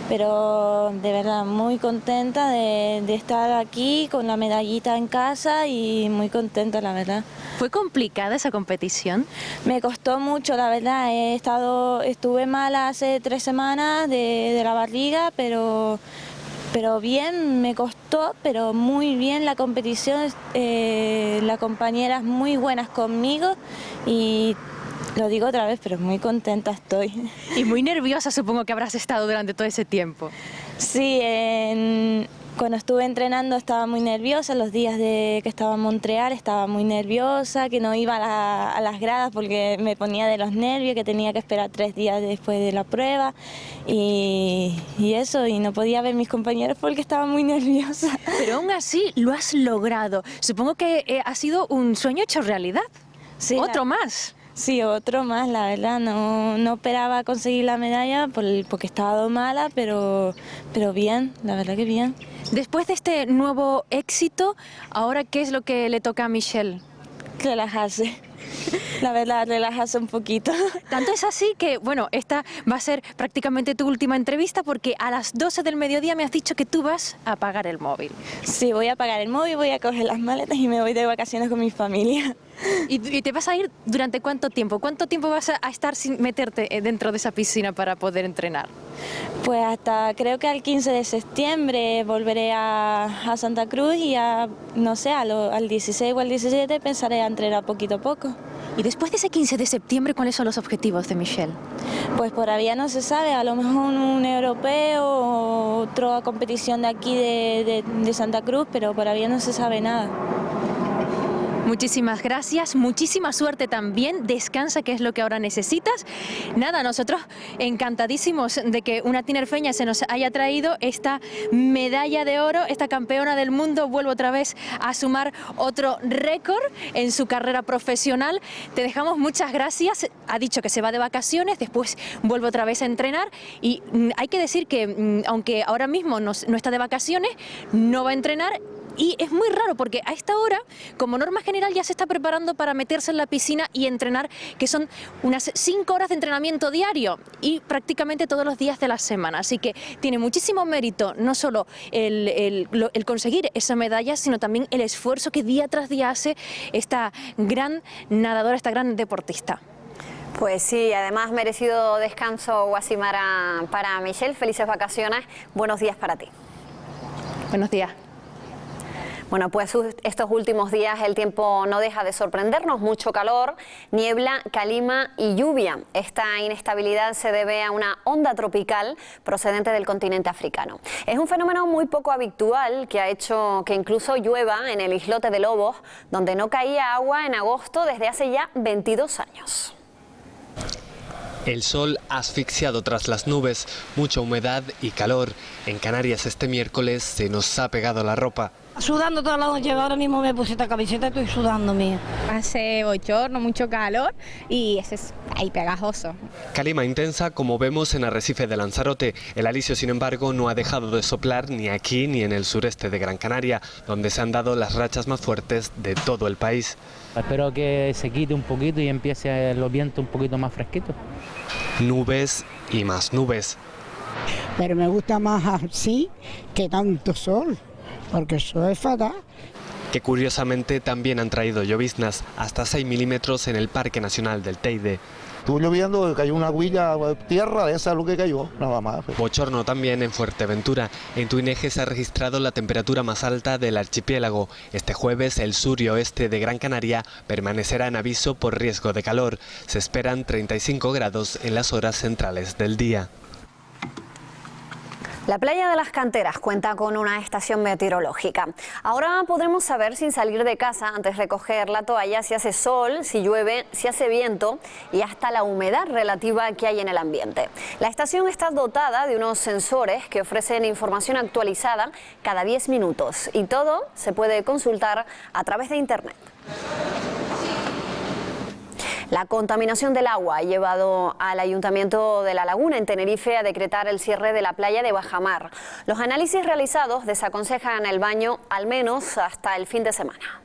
Speaker 17: pero de verdad muy contenta de estar aquí con la medallita en casa y muy contenta, la verdad.
Speaker 16: ¿Fue complicada esa competición?
Speaker 17: Me costó mucho, la verdad, estuve mala hace 3 semanas de la barriga, pero bien, me costó, pero muy bien la competición, las compañeras muy buenas conmigo y lo digo otra vez, pero muy contenta estoy.
Speaker 16: Y muy nerviosa supongo que habrás estado durante todo ese tiempo.
Speaker 17: Sí, cuando estuve entrenando estaba muy nerviosa, los días que estaba en Montreal estaba muy nerviosa, que no iba a las gradas porque me ponía de los nervios, que tenía que esperar 3 días después de la prueba y eso, y no podía ver a mis compañeros porque estaba muy nerviosa.
Speaker 16: Pero aún así lo has logrado. Supongo que ha sido un sueño hecho realidad.
Speaker 17: Sí,
Speaker 16: ¿Otro más?
Speaker 17: Sí, otro más, la verdad. No esperaba conseguir la medalla porque estaba mala, pero bien, la verdad que bien.
Speaker 16: Después de este nuevo éxito, ¿ahora qué es lo que le toca a Michelle?
Speaker 17: Relajarse. La verdad, relajarse un poquito.
Speaker 16: Tanto es así que, bueno, esta va a ser prácticamente tu última entrevista, porque a las 12 del mediodía me has dicho que tú vas a apagar el móvil.
Speaker 17: Sí, voy a apagar el móvil, voy a coger las maletas y me voy de vacaciones con mi familia.
Speaker 16: ¿Y te vas a ir durante cuánto tiempo? ¿Cuánto tiempo vas a estar sin meterte dentro de esa piscina para poder entrenar?
Speaker 17: Pues hasta creo que al 15 de septiembre volveré a Santa Cruz y no sé, al 16 o al 17 pensaré a entrenar poquito a poco.
Speaker 16: ¿Y después de ese 15 de septiembre cuáles son los objetivos de Michelle?
Speaker 17: Pues por todavía no se sabe, a lo mejor un europeo o otra competición de aquí de Santa Cruz, pero por todavía no se sabe nada.
Speaker 16: Muchísimas gracias, muchísima suerte también, descansa, que es lo que ahora necesitas. Nada, nosotros encantadísimos de que una tinerfeña se nos haya traído esta medalla de oro, esta campeona del mundo vuelve otra vez a sumar otro récord en su carrera profesional. Te dejamos, muchas gracias, ha dicho que se va de vacaciones, después vuelve otra vez a entrenar y hay que decir que aunque ahora mismo no está de vacaciones, no va a entrenar. y es muy raro porque a esta hora, como norma general, ya se está preparando para meterse en la piscina y entrenar, que son unas 5 horas de entrenamiento diario y prácticamente todos los días de la semana. Así que tiene muchísimo mérito no solo el conseguir esa medalla, sino también el esfuerzo que día tras día hace esta gran nadadora, esta gran deportista.
Speaker 1: Pues sí, además merecido descanso, Guasimara, para Michelle. Felices vacaciones. Buenos días para ti.
Speaker 16: Buenos días.
Speaker 1: Bueno, pues estos últimos días el tiempo no deja de sorprendernos, mucho calor, niebla, calima y lluvia. Esta inestabilidad se debe a una onda tropical procedente del continente africano. Es un fenómeno muy poco habitual que ha hecho que incluso llueva en el islote de Lobos, donde no caía agua en agosto desde hace ya 22 años.
Speaker 18: El sol asfixiado tras las nubes, mucha humedad y calor. En Canarias este miércoles se nos ha pegado la ropa.
Speaker 19: Sudando toda la noche, ahora mismo me puse esta camiseta y estoy sudando, mía.
Speaker 20: Hace bochorno, mucho calor y ese es ahí pegajoso.
Speaker 18: Calima intensa como vemos en Arrecife de Lanzarote. El alisio, sin embargo, no ha dejado de soplar ni aquí ni en el sureste de Gran Canaria, donde se han dado las rachas más fuertes de todo el país.
Speaker 21: Espero que se quite un poquito y empiece los vientos un poquito más fresquitos.
Speaker 18: Nubes y más nubes.
Speaker 19: Pero me gusta más así que tanto sol, porque eso es fatal.
Speaker 18: Que curiosamente también han traído lloviznas, hasta 6 milímetros en el Parque Nacional del Teide.
Speaker 22: Estuvo lloviendo, cayó una huilla de tierra, esa es lo que cayó, nada más.
Speaker 18: Bochorno también en Fuerteventura. En Tuineje se ha registrado la temperatura más alta del archipiélago. Este jueves el sur y oeste de Gran Canaria permanecerá en aviso por riesgo de calor. Se esperan 35 grados en las horas centrales del día.
Speaker 1: La playa de las Canteras cuenta con una estación meteorológica. Ahora podremos saber sin salir de casa antes de coger la toalla si hace sol, si llueve, si hace viento y hasta la humedad relativa que hay en el ambiente. La estación está dotada de unos sensores que ofrecen información actualizada cada 10 minutos y todo se puede consultar a través de internet. La contaminación del agua ha llevado al Ayuntamiento de La Laguna, en Tenerife, a decretar el cierre de la playa de Bajamar. Los análisis realizados desaconsejan el baño al menos hasta el fin de semana.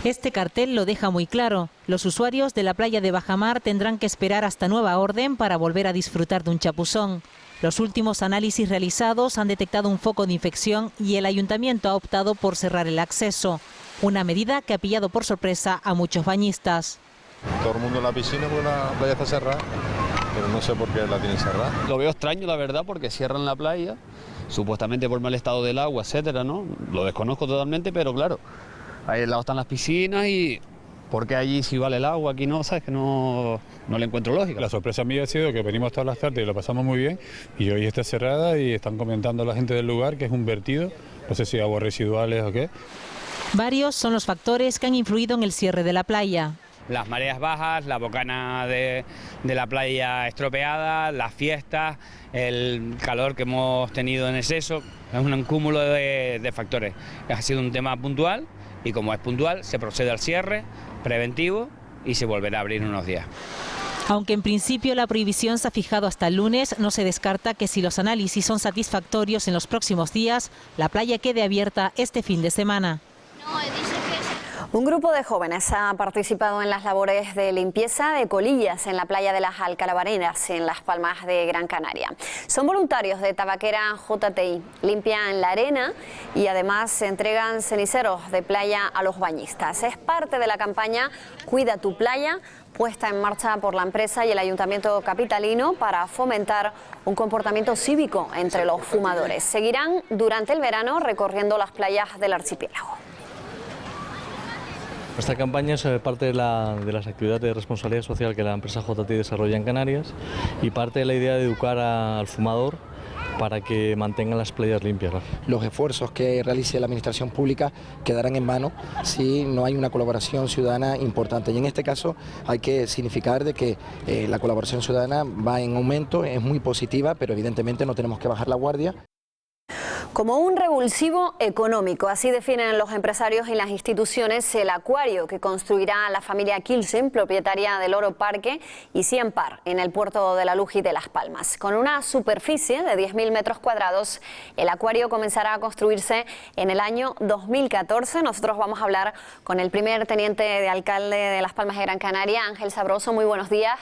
Speaker 23: Este cartel lo deja muy claro. Los usuarios de la playa de Bajamar tendrán que esperar hasta nueva orden para volver a disfrutar de un chapuzón. Los últimos análisis realizados han detectado un foco de infección y el Ayuntamiento ha optado por cerrar el acceso. Una medida que ha pillado por sorpresa a muchos bañistas.
Speaker 24: Todo el mundo en la piscina porque la playa está cerrada, pero no sé por qué la tienen cerrada.
Speaker 25: Lo veo extraño, la verdad, porque cierran la playa, supuestamente por mal estado del agua, etcétera, ¿no? Lo desconozco totalmente, pero claro, ahí al lado están las piscinas y ¿por qué allí sí vale el agua? Aquí no, ¿sabes? Que no le encuentro lógica.
Speaker 26: La sorpresa mía ha sido que venimos todas las tardes y lo pasamos muy bien y hoy está cerrada y están comentando a la gente del lugar que es un vertido, no sé si aguas residuales o qué.
Speaker 23: Varios son los factores que han influido en el cierre de la playa.
Speaker 25: Las mareas bajas, la bocana de la playa estropeada, las fiestas, el calor que hemos tenido en exceso, es un cúmulo de factores. Ha sido un tema puntual y como es puntual se procede al cierre preventivo y se volverá a abrir en unos días.
Speaker 23: Aunque en principio la prohibición se ha fijado hasta el lunes, no se descarta que si los análisis son satisfactorios en los próximos días, la playa quede abierta este fin de semana.
Speaker 1: Un grupo de jóvenes ha participado en las labores de limpieza de colillas en la playa de las Alcalabarenas, en Las Palmas de Gran Canaria. Son voluntarios de Tabaquera JTI, limpian la arena y además se entregan ceniceros de playa a los bañistas. Es parte de la campaña Cuida tu playa, puesta en marcha por la empresa y el Ayuntamiento capitalino para fomentar un comportamiento cívico entre los fumadores. Seguirán durante el verano recorriendo las playas del archipiélago.
Speaker 27: Esta campaña es parte de las actividades de responsabilidad social que la empresa JTI desarrolla en Canarias y parte de la idea de educar al fumador para que mantengan las playas limpias.
Speaker 28: Los esfuerzos que realice la administración pública quedarán en vano si no hay una colaboración ciudadana importante. Y en este caso hay que significar de que la colaboración ciudadana va en aumento, es muy positiva, pero evidentemente no tenemos que bajar la guardia.
Speaker 1: Como un revulsivo económico, así definen los empresarios y las instituciones el acuario que construirá la familia Kilsen, propietaria del Loro Parque y Sea Par, en el puerto de La Luz y de Las Palmas. Con una superficie de 10.000 metros cuadrados, el acuario comenzará a construirse en el año 2014. Nosotros vamos a hablar con el primer teniente de alcalde de Las Palmas de Gran Canaria, Ángel Sabroso. Muy buenos días.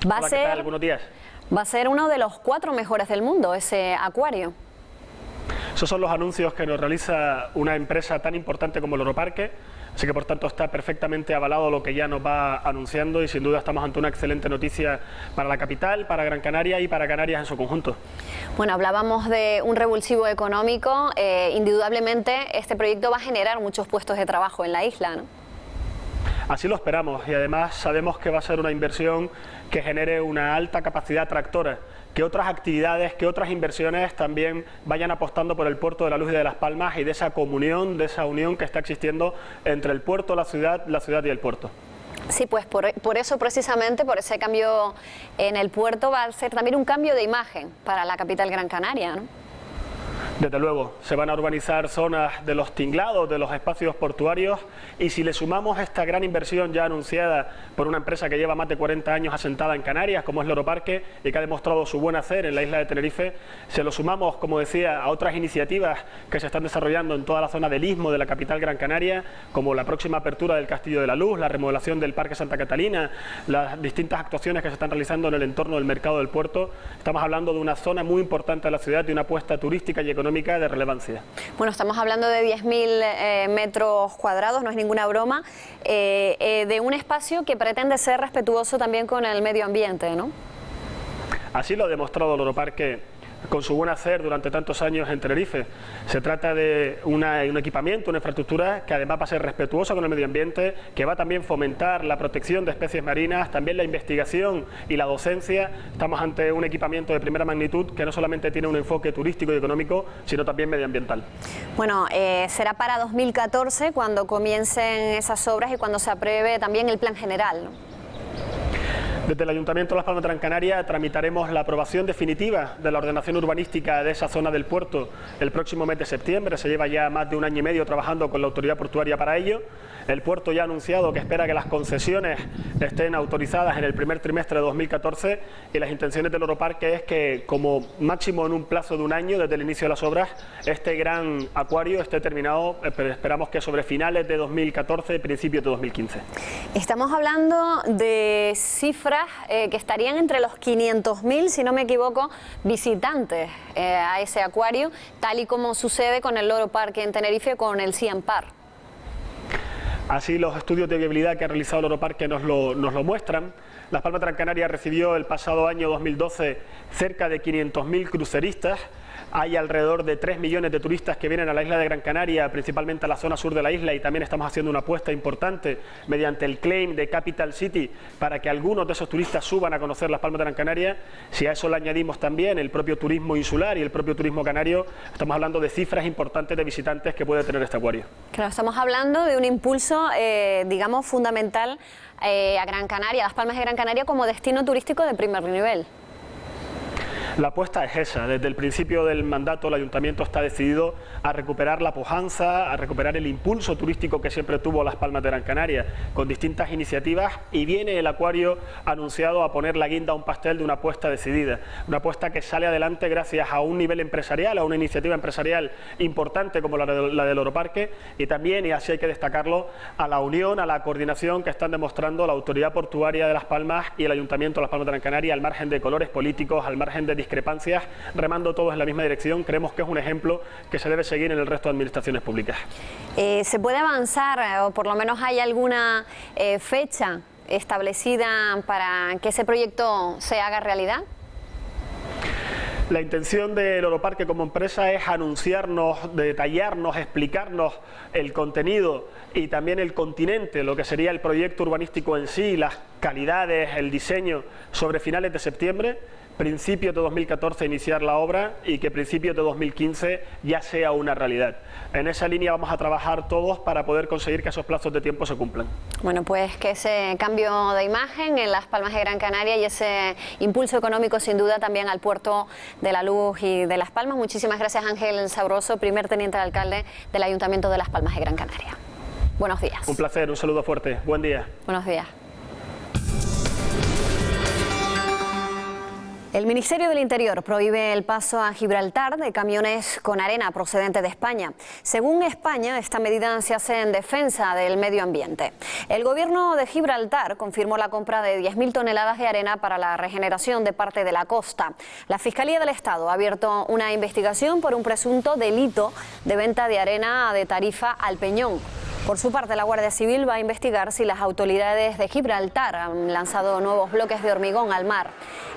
Speaker 2: Hola, ¿qué tal? Buenos días.
Speaker 1: Va a ser uno de los 4 mejores del mundo ese acuario.
Speaker 2: Esos son los anuncios que nos realiza una empresa tan importante como el Loro Parque, así que por tanto está perfectamente avalado lo que ya nos va anunciando y sin duda estamos ante una excelente noticia para la capital, para Gran Canaria y para Canarias en su conjunto.
Speaker 1: Bueno, hablábamos de un revulsivo económico, indudablemente este proyecto va a generar muchos puestos de trabajo en la isla, ¿no?
Speaker 2: Así lo esperamos y además sabemos que va a ser una inversión que genere una alta capacidad tractora, que otras actividades, que otras inversiones también vayan apostando por el puerto de La Luz y de Las Palmas y de esa comunión, de esa unión que está existiendo entre el puerto, la ciudad y el puerto.
Speaker 1: Sí, pues por eso precisamente, por ese cambio en el puerto, va a ser también un cambio de imagen para la capital Gran Canaria, ¿no?
Speaker 2: Desde luego, se van a urbanizar zonas de los tinglados, de los espacios portuarios, y si le sumamos esta gran inversión ya anunciada por una empresa que lleva más de 40 años asentada en Canarias, como es Loro Parque, y que ha demostrado su buen hacer en la isla de Tenerife, se lo sumamos, como decía, a otras iniciativas que se están desarrollando en toda la zona del Istmo de la capital Gran Canaria, como la próxima apertura del Castillo de la Luz, la remodelación del Parque Santa Catalina, las distintas actuaciones que se están realizando en el entorno del mercado del puerto. Estamos hablando de una zona muy importante de la ciudad, de una apuesta turística y económica de relevancia.
Speaker 1: Bueno, estamos hablando de 10.000 metros cuadrados, no es ninguna broma, de un espacio que pretende ser respetuoso también con el medio ambiente, ¿no?
Speaker 2: Así lo ha demostrado Loro Parque con su buen hacer durante tantos años en Tenerife. Se trata de un equipamiento, una infraestructura que además va a ser respetuosa con el medio ambiente, que va a también fomentar la protección de especies marinas, también la investigación y la docencia. Estamos ante un equipamiento de primera magnitud que no solamente tiene un enfoque turístico y económico, sino también medioambiental.
Speaker 1: Bueno, será para 2014 cuando comiencen esas obras y cuando se apruebe también el plan general, ¿no?
Speaker 2: Desde el Ayuntamiento de Las Palmas de Gran Canaria tramitaremos la aprobación definitiva de la ordenación urbanística de esa zona del puerto el próximo mes de septiembre. Se lleva ya más de 1 año y medio trabajando con la autoridad portuaria para ello. El puerto ya ha anunciado que espera que las concesiones estén autorizadas en el primer trimestre de 2014 y las intenciones del Loro Parque es que como máximo en un plazo de 1 año desde el inicio de las obras este gran acuario esté terminado, esperamos que sobre finales de 2014 y principios de 2015.
Speaker 1: Estamos hablando de cifras que estarían entre los 500.000, si no me equivoco, visitantes a ese acuario, tal y como sucede con el Loro Parque en Tenerife con el Sea Par.
Speaker 2: Así los estudios de viabilidad que ha realizado el Loro Parque nos lo muestran. Las Palmas de Gran Canaria recibió el pasado año 2012 cerca de 500.000 cruceristas. Hay alrededor de 3 millones de turistas que vienen a la isla de Gran Canaria, principalmente a la zona sur de la isla, y también estamos haciendo una apuesta importante mediante el claim de Capital City para que algunos de esos turistas suban a conocer Las Palmas de Gran Canaria. Si a eso le añadimos también el propio turismo insular y el propio turismo canario, estamos hablando de cifras importantes de visitantes que puede tener este acuario.
Speaker 1: Claro, estamos hablando de un impulso, digamos, fundamental a Gran Canaria, a Las Palmas de Gran Canaria como destino turístico de primer nivel.
Speaker 2: La apuesta es esa. Desde el principio del mandato el Ayuntamiento está decidido a recuperar la pujanza, a recuperar el impulso turístico que siempre tuvo Las Palmas de Gran Canaria, con distintas iniciativas, y viene el acuario anunciado a poner la guinda a un pastel de una apuesta decidida. Una apuesta que sale adelante gracias a un nivel empresarial, a una iniciativa empresarial importante como la del Loro Parque, y también, y así hay que destacarlo, a la unión, a la coordinación que están demostrando la Autoridad Portuaria de Las Palmas y el Ayuntamiento de Las Palmas de Gran Canaria, al margen de colores políticos, al margen de discrepancias, remando todos en la misma dirección. Creemos que es un ejemplo que se debe seguir en el resto de administraciones públicas.
Speaker 1: ¿Se puede avanzar o por lo menos hay alguna fecha establecida para que ese proyecto se haga realidad?
Speaker 2: La intención de Loro Parque como empresa es anunciarnos, detallarnos, explicarnos el contenido y también el continente, lo que sería el proyecto urbanístico en sí, las calidades, el diseño, sobre finales de septiembre, principios de 2014 iniciar la obra y que principios de 2015 ya sea una realidad. En esa línea vamos a trabajar todos para poder conseguir que esos plazos de tiempo se cumplan.
Speaker 1: Bueno, pues que ese cambio de imagen en Las Palmas de Gran Canaria y ese impulso económico sin duda también al puerto de La Luz y de Las Palmas. Muchísimas gracias, Ángel Sabroso, primer teniente de alcalde del Ayuntamiento de Las Palmas de Gran Canaria. Buenos días.
Speaker 2: Un placer, un saludo fuerte. Buen día.
Speaker 1: Buenos días. El Ministerio del Interior prohíbe el paso a Gibraltar de camiones con arena procedente de España. Según España, esta medida se hace en defensa del medio ambiente. El gobierno de Gibraltar confirmó la compra de 10.000 toneladas de arena para la regeneración de parte de la costa. La Fiscalía del Estado ha abierto una investigación por un presunto delito de venta de arena de tarifa al peñón. Por su parte, la Guardia Civil va a investigar si las autoridades de Gibraltar han lanzado nuevos bloques de hormigón al mar.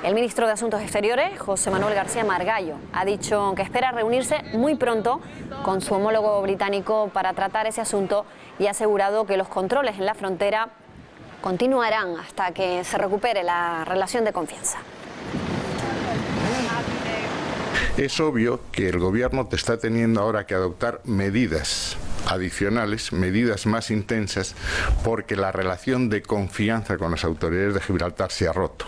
Speaker 1: El ministro de Asuntos Exteriores, José Manuel García Margallo, ha dicho que espera reunirse muy pronto con su homólogo británico para tratar ese asunto y ha asegurado que los controles en la frontera continuarán hasta que se recupere la relación de confianza.
Speaker 3: Es obvio que el gobierno está teniendo ahora que adoptar medidas adicionales, medidas más intensas, porque la relación de confianza con las autoridades de Gibraltar se ha roto.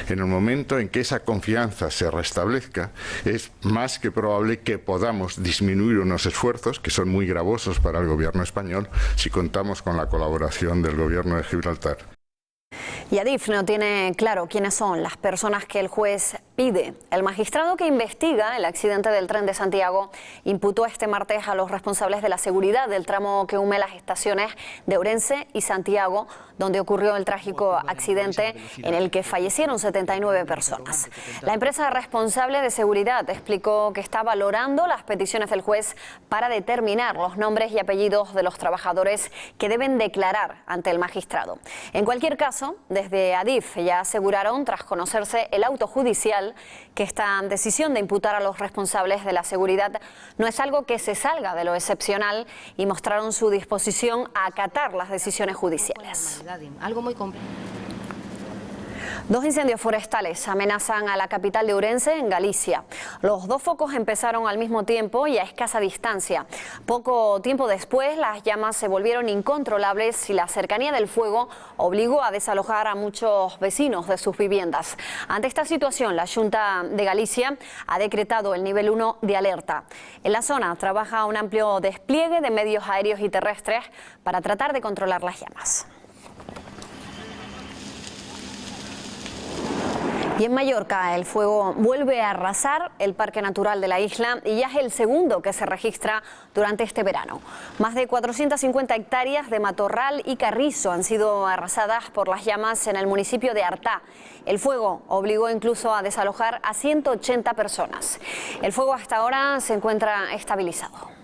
Speaker 3: En el momento en que esa confianza se restablezca, es más que probable que podamos disminuir unos esfuerzos que son muy gravosos para el gobierno español si contamos con la colaboración del gobierno de Gibraltar.
Speaker 1: Y Adif no tiene claro quiénes son las personas que el juez pide. El magistrado que investiga el accidente del tren de Santiago imputó este martes a los responsables de la seguridad del tramo que une las estaciones de Ourense y Santiago, donde ocurrió el trágico accidente en el que fallecieron 79 personas. La empresa responsable de seguridad explicó que está valorando las peticiones del juez para determinar los nombres y apellidos de los trabajadores que deben declarar ante el magistrado. En cualquier caso, desde Adif ya aseguraron, tras conocerse el auto judicial, que esta decisión de imputar a los responsables de la seguridad no es algo que se salga de lo excepcional y mostraron su disposición a acatar las decisiones judiciales.
Speaker 4: Algo muy complejo.
Speaker 1: Dos incendios forestales amenazan a la capital de Ourense, en Galicia. Los dos focos empezaron al mismo tiempo y a escasa distancia. Poco tiempo después, las llamas se volvieron incontrolables y la cercanía del fuego obligó a desalojar a muchos vecinos de sus viviendas. Ante esta situación, la Xunta de Galicia ha decretado el nivel 1 de alerta. En la zona trabaja un amplio despliegue de medios aéreos y terrestres para tratar de controlar las llamas. Y en Mallorca el fuego vuelve a arrasar el Parque Natural de la isla y ya es el segundo que se registra durante este verano. Más de 450 hectáreas de matorral y carrizo han sido arrasadas por las llamas en el municipio de Artá. El fuego obligó incluso a desalojar a 180 personas. El fuego hasta ahora se encuentra estabilizado.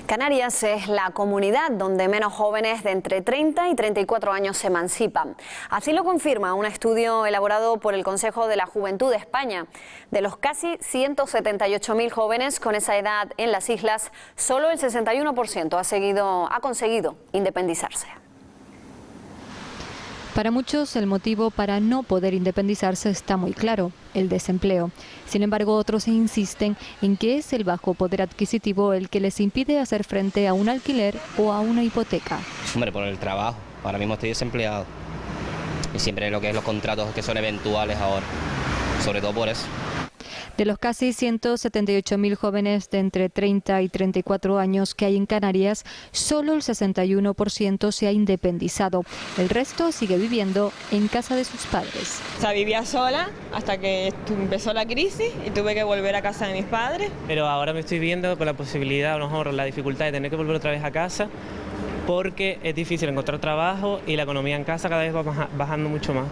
Speaker 1: Canarias es la comunidad donde menos jóvenes de entre 30 y 34 años se emancipan. Así lo confirma un estudio elaborado por el Consejo de la Juventud de España. De los casi 178.000 jóvenes con esa edad en las islas, solo el 61% ha conseguido independizarse.
Speaker 5: Para muchos el motivo para no poder independizarse está muy claro, el desempleo. Sin embargo, otros insisten en que es el bajo poder adquisitivo el que les impide hacer frente a un alquiler o a una hipoteca.
Speaker 6: Hombre, por el trabajo. Ahora mismo estoy desempleado. Y siempre lo que es los contratos que son eventuales ahora. Sobre todo por eso.
Speaker 5: De los casi 178.000 jóvenes de entre 30 y 34 años que hay en Canarias, solo el 61% se ha independizado. El resto sigue viviendo en casa de sus padres.
Speaker 7: O sea, vivía sola hasta que empezó la crisis y tuve que volver a casa de mis padres.
Speaker 8: Pero ahora me estoy viendo con la posibilidad, a lo mejor la dificultad de tener que volver otra vez a casa, porque es difícil encontrar trabajo y la economía en casa cada vez va bajando mucho más.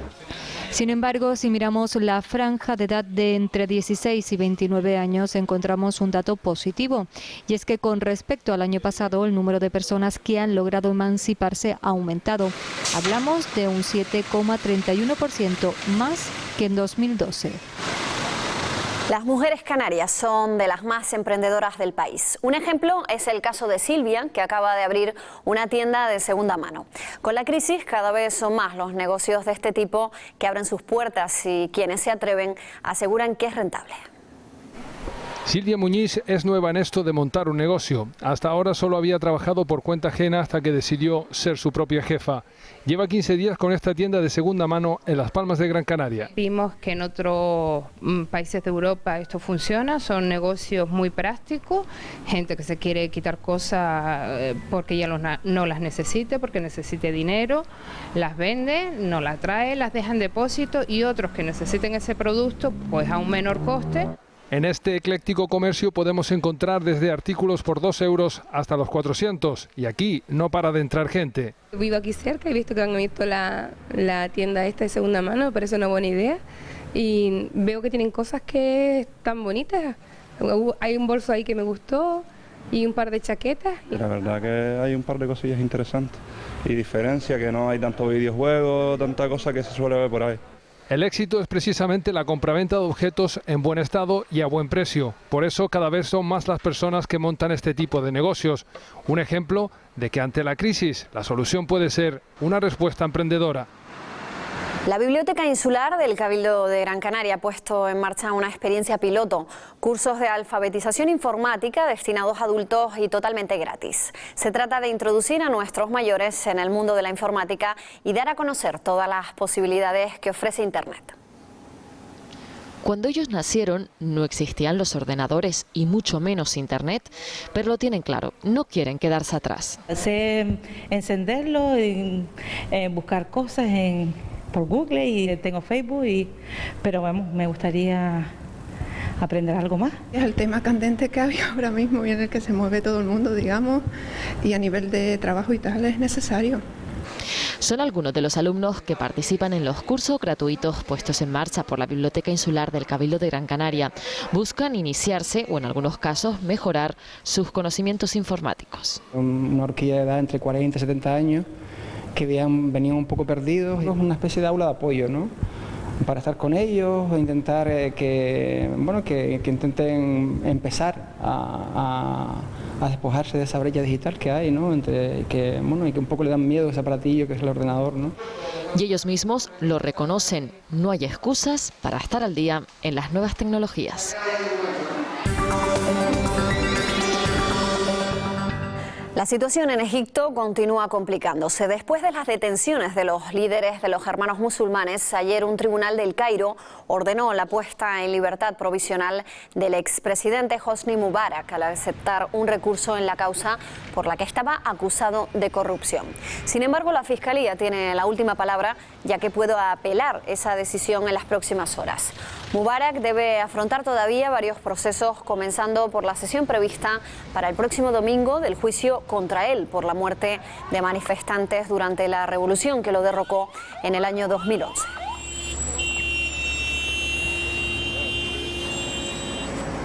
Speaker 5: Sin embargo, si miramos la franja de edad de entre 16 y 29 años, encontramos un dato positivo. Y es que con respecto al año pasado, el número de personas que han logrado emanciparse ha aumentado. Hablamos de un 7,31% más que en 2012.
Speaker 1: Las mujeres canarias son de las más emprendedoras del país. Un ejemplo es el caso de Silvia, que acaba de abrir una tienda de segunda mano. Con la crisis cada vez son más los negocios de este tipo que abren sus puertas y quienes se atreven aseguran que es rentable.
Speaker 4: Silvia Muñiz es nueva en esto de montar un negocio. Hasta ahora solo había trabajado por cuenta ajena hasta que decidió ser su propia jefa. Lleva 15 días con esta tienda de segunda mano en Las Palmas de Gran Canaria.
Speaker 9: Vimos que en otros países de Europa esto funciona, son negocios muy prácticos, gente que se quiere quitar cosas porque ya no las necesite, porque necesite dinero, las vende, no las trae, las deja en depósito, y otros que necesiten ese producto pues a un menor coste.
Speaker 4: En este ecléctico comercio podemos encontrar desde artículos por 2 euros hasta los 400, y aquí no para de entrar gente.
Speaker 10: Vivo aquí cerca, he visto que han visto la tienda esta de segunda mano, me parece una buena idea, y veo que tienen cosas que están bonitas. Hay un bolso ahí que me gustó y un par de chaquetas.
Speaker 11: La verdad que hay un par de cosillas interesantes y diferencia, que no hay tanto videojuego, tanta cosa que se suele ver por ahí.
Speaker 4: El éxito es precisamente la compraventa de objetos en buen estado y a buen precio. Por eso cada vez son más las personas que montan este tipo de negocios. Un ejemplo de que ante la crisis la solución puede ser una respuesta emprendedora.
Speaker 1: La Biblioteca Insular del Cabildo de Gran Canaria ha puesto en marcha una experiencia piloto, cursos de alfabetización informática destinados a adultos y totalmente gratis. Se trata de introducir a nuestros mayores en el mundo de la informática y dar a conocer todas las posibilidades que ofrece Internet.
Speaker 12: Cuando ellos nacieron no existían los ordenadores y mucho menos Internet, pero lo tienen claro, no quieren quedarse atrás.
Speaker 13: Sé encenderlo, y, buscar cosas por Google, y tengo Facebook, pero vamos, me gustaría aprender algo más.
Speaker 14: Es el tema candente que había ahora mismo y en el que se mueve todo el mundo, digamos, y a nivel de trabajo y tal es necesario.
Speaker 12: Son algunos de los alumnos que participan en los cursos gratuitos puestos en marcha por la Biblioteca Insular del Cabildo de Gran Canaria. Buscan iniciarse o en algunos casos mejorar sus conocimientos informáticos.
Speaker 15: Una horquilla de edad entre 40 y 70 años que venían un poco perdidos. Es una especie de aula de apoyo, ¿no?, para estar con ellos, e intentar que intenten empezar a despojarse de esa brecha digital que hay, ¿no?, y que un poco le dan miedo a ese aparatillo que es el ordenador, ¿no?
Speaker 12: Y ellos mismos lo reconocen, no hay excusas para estar al día en las nuevas tecnologías.
Speaker 1: La situación en Egipto continúa complicándose. Después de las detenciones de los líderes de los hermanos musulmanes, ayer un tribunal del Cairo ordenó la puesta en libertad provisional del expresidente Hosni Mubarak al aceptar un recurso en la causa por la que estaba acusado de corrupción. Sin embargo, la Fiscalía tiene la última palabra, ya que puede apelar esa decisión en las próximas horas. Mubarak debe afrontar todavía varios procesos, comenzando por la sesión prevista para el próximo domingo del juicio contra él por la muerte de manifestantes durante la revolución que lo derrocó en el año 2011.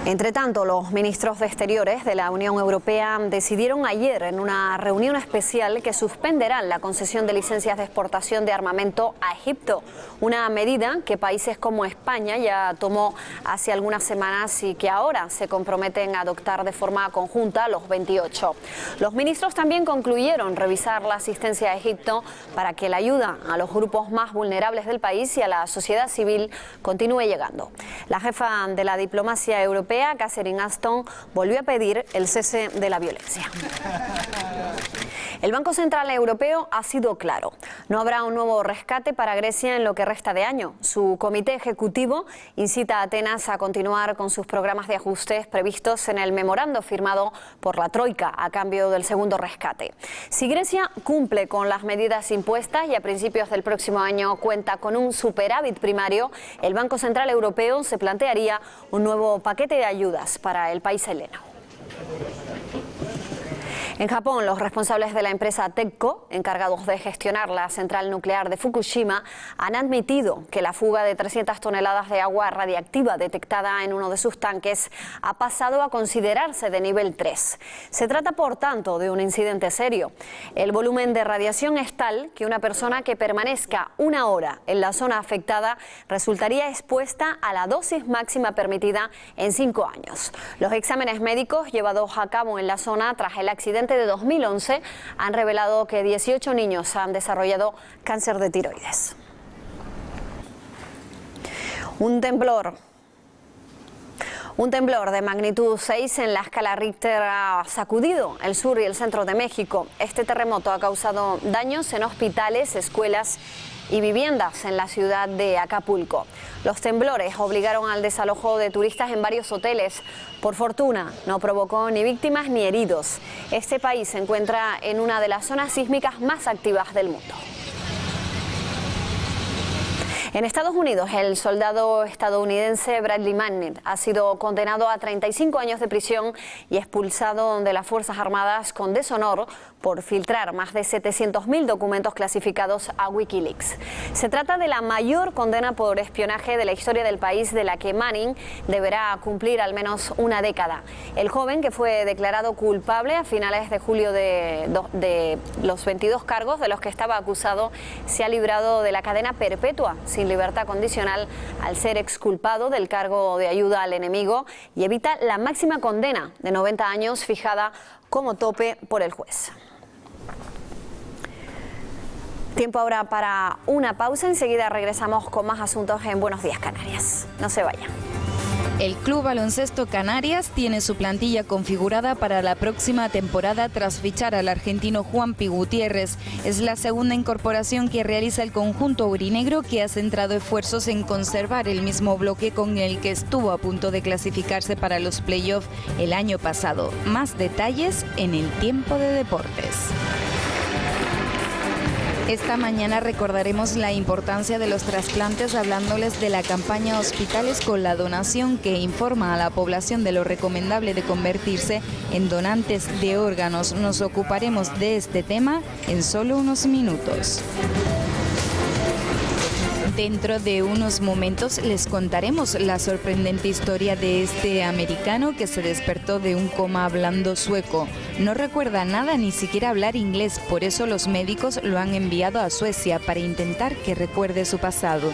Speaker 1: Entre tanto, los ministros de Exteriores de la Unión Europea decidieron ayer en una reunión especial que suspenderán la concesión de licencias de exportación de armamento a Egipto, una medida que países como España ya tomó hace algunas semanas y que ahora se comprometen a adoptar de forma conjunta los 28. Los ministros también concluyeron revisar la asistencia a Egipto para que la ayuda a los grupos más vulnerables del país y a la sociedad civil continúe llegando. La jefa de la diplomacia europea, Catherine Ashton, volvió a pedir el cese de la violencia. El Banco Central Europeo ha sido claro. No habrá un nuevo rescate para Grecia en lo que resta de año. Su comité ejecutivo incita a Atenas a continuar con sus programas de ajustes previstos en el memorando firmado por la Troika a cambio del segundo rescate. Si Grecia cumple con las medidas impuestas y a principios del próximo año cuenta con un superávit primario, el Banco Central Europeo se plantearía un nuevo paquete de ayudas para el país heleno. En Japón, los responsables de la empresa TEPCO, encargados de gestionar la central nuclear de Fukushima, han admitido que la fuga de 300 toneladas de agua radiactiva detectada en uno de sus tanques ha pasado a considerarse de nivel 3. Se trata, por tanto, de un incidente serio. El volumen de radiación es tal que una persona que permanezca 1 hora en la zona afectada resultaría expuesta a la dosis máxima permitida en 5 años. Los exámenes médicos llevados a cabo en la zona tras el accidente de 2011 han revelado que 18 niños han desarrollado cáncer de tiroides. Un temblor de magnitud 6 en la escala Richter ha sacudido el sur y el centro de México. Este terremoto ha causado daños en hospitales, escuelas y viviendas en la ciudad de Acapulco. Los temblores obligaron al desalojo de turistas en varios hoteles. Por fortuna, no provocó ni víctimas ni heridos. Este país se encuentra en una de las zonas sísmicas más activas del mundo. En Estados Unidos, el soldado estadounidense Bradley Manning ha sido condenado a 35 años de prisión y expulsado de las Fuerzas Armadas con deshonor por filtrar más de 700.000 documentos clasificados a Wikileaks. Se trata de la mayor condena por espionaje de la historia del país, de la que Manning deberá cumplir al menos una década. El joven, que fue declarado culpable a finales de julio de los 22 cargos de los que estaba acusado, se ha librado de la cadena perpetua sin libertad condicional al ser exculpado del cargo de ayuda al enemigo y evita la máxima condena de 90 años fijada como tope por el juez. Tiempo ahora para una pausa. Enseguida regresamos con más asuntos en Buenos Días Canarias. No se vayan.
Speaker 16: El Club Baloncesto Canarias tiene su plantilla configurada para la próxima temporada tras fichar al argentino Juanpi Gutiérrez. Es la segunda incorporación que realiza el conjunto aurinegro, que ha centrado esfuerzos en conservar el mismo bloque con el que estuvo a punto de clasificarse para los playoffs el año pasado. Más detalles en el Tiempo de Deportes. Esta mañana recordaremos la importancia de los trasplantes hablándoles de la campaña Hospitales con la Donación, que informa a la población de lo recomendable de convertirse en donantes de órganos. Nos ocuparemos de este tema en solo unos minutos. Dentro de unos momentos les contaremos la sorprendente historia de este americano que se despertó de un coma hablando sueco. No recuerda nada, ni siquiera hablar inglés, por eso los médicos lo han enviado a Suecia para intentar que recuerde su pasado.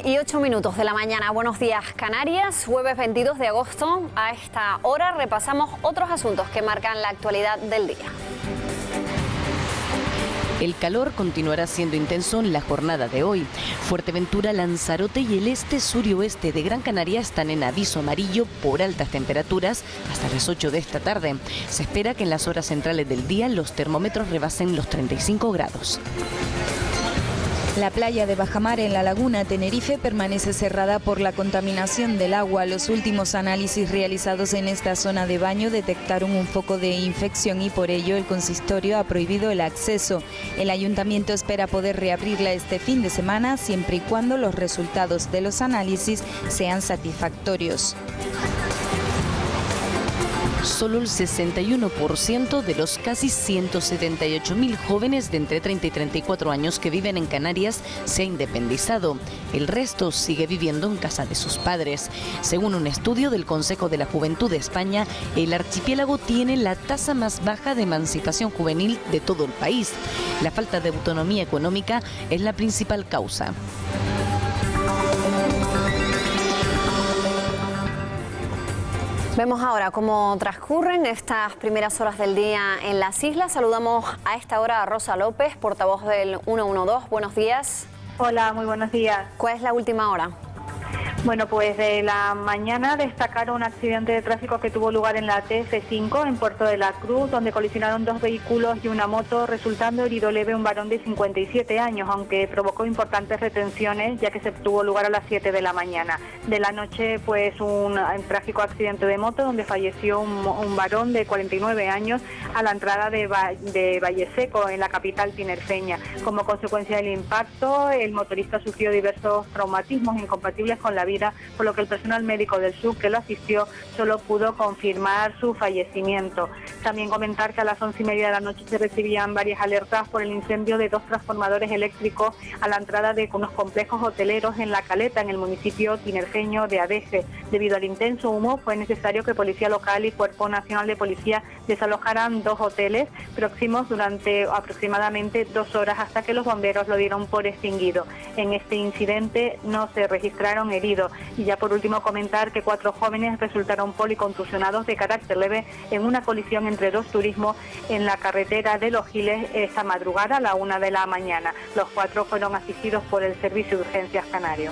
Speaker 1: Y 8 minutos de la mañana. Buenos días, Canarias. Jueves 22 de agosto. A esta hora repasamos otros asuntos que marcan la actualidad del día.
Speaker 17: El calor continuará siendo intenso en la jornada de hoy. Fuerteventura, Lanzarote y el este, sur y oeste de Gran Canaria están en aviso amarillo por altas temperaturas hasta las 8 de esta tarde. Se espera que en las horas centrales del día los termómetros rebasen los 35 grados.
Speaker 16: La playa de Bajamar en la laguna Tenerife permanece cerrada por la contaminación del agua. Los últimos análisis realizados en esta zona de baño detectaron un foco de infección y por ello el consistorio ha prohibido el acceso. El ayuntamiento espera poder reabrirla este fin de semana siempre y cuando los resultados de los análisis sean satisfactorios.
Speaker 17: Solo el 61% de los casi 178.000 jóvenes de entre 30 y 34 años que viven en Canarias se ha independizado. El resto sigue viviendo en casa de sus padres. Según un estudio del Consejo de la Juventud de España, el archipiélago tiene la tasa más baja de emancipación juvenil de todo el país. La falta de autonomía económica es la principal causa.
Speaker 1: Vemos ahora cómo transcurren estas primeras horas del día en las islas. Saludamos a esta hora a Rosa López, portavoz del 112. Buenos días.
Speaker 18: Hola, muy buenos días.
Speaker 1: ¿Cuál es la última hora?
Speaker 18: Bueno, pues de la mañana destacaron un accidente de tráfico que tuvo lugar en la TF5 en Puerto de la Cruz, donde colisionaron 2 vehículos y una moto, resultando herido leve un varón de 57 años, aunque provocó importantes retenciones, ya que se tuvo lugar a las 7 de la mañana. De la noche, pues un trágico accidente de moto, donde falleció un varón de 49 años a la entrada de Valleseco, en la capital tinerfeña. Como consecuencia del impacto, el motorista sufrió diversos traumatismos incompatibles con la vida, por lo que el personal médico del SUB que lo asistió solo pudo confirmar su fallecimiento. También comentar que a las 11:30 de la noche se recibían varias alertas por el incendio de 2 transformadores eléctricos a la entrada de unos complejos hoteleros en La Caleta, en el municipio tinerfeño de Adeje. Debido al intenso humo, fue necesario que Policía Local y Cuerpo Nacional de Policía desalojaran 2 hoteles próximos durante aproximadamente 2 horas, hasta que los bomberos lo dieron por extinguido. En este incidente no se registraron heridos. Y ya por último comentar que 4 jóvenes resultaron policontusionados de carácter leve en una colisión entre 2 turismos en la carretera de Los Giles esta madrugada a la 1 de la mañana. Los 4 fueron asistidos por el Servicio de Urgencias Canario.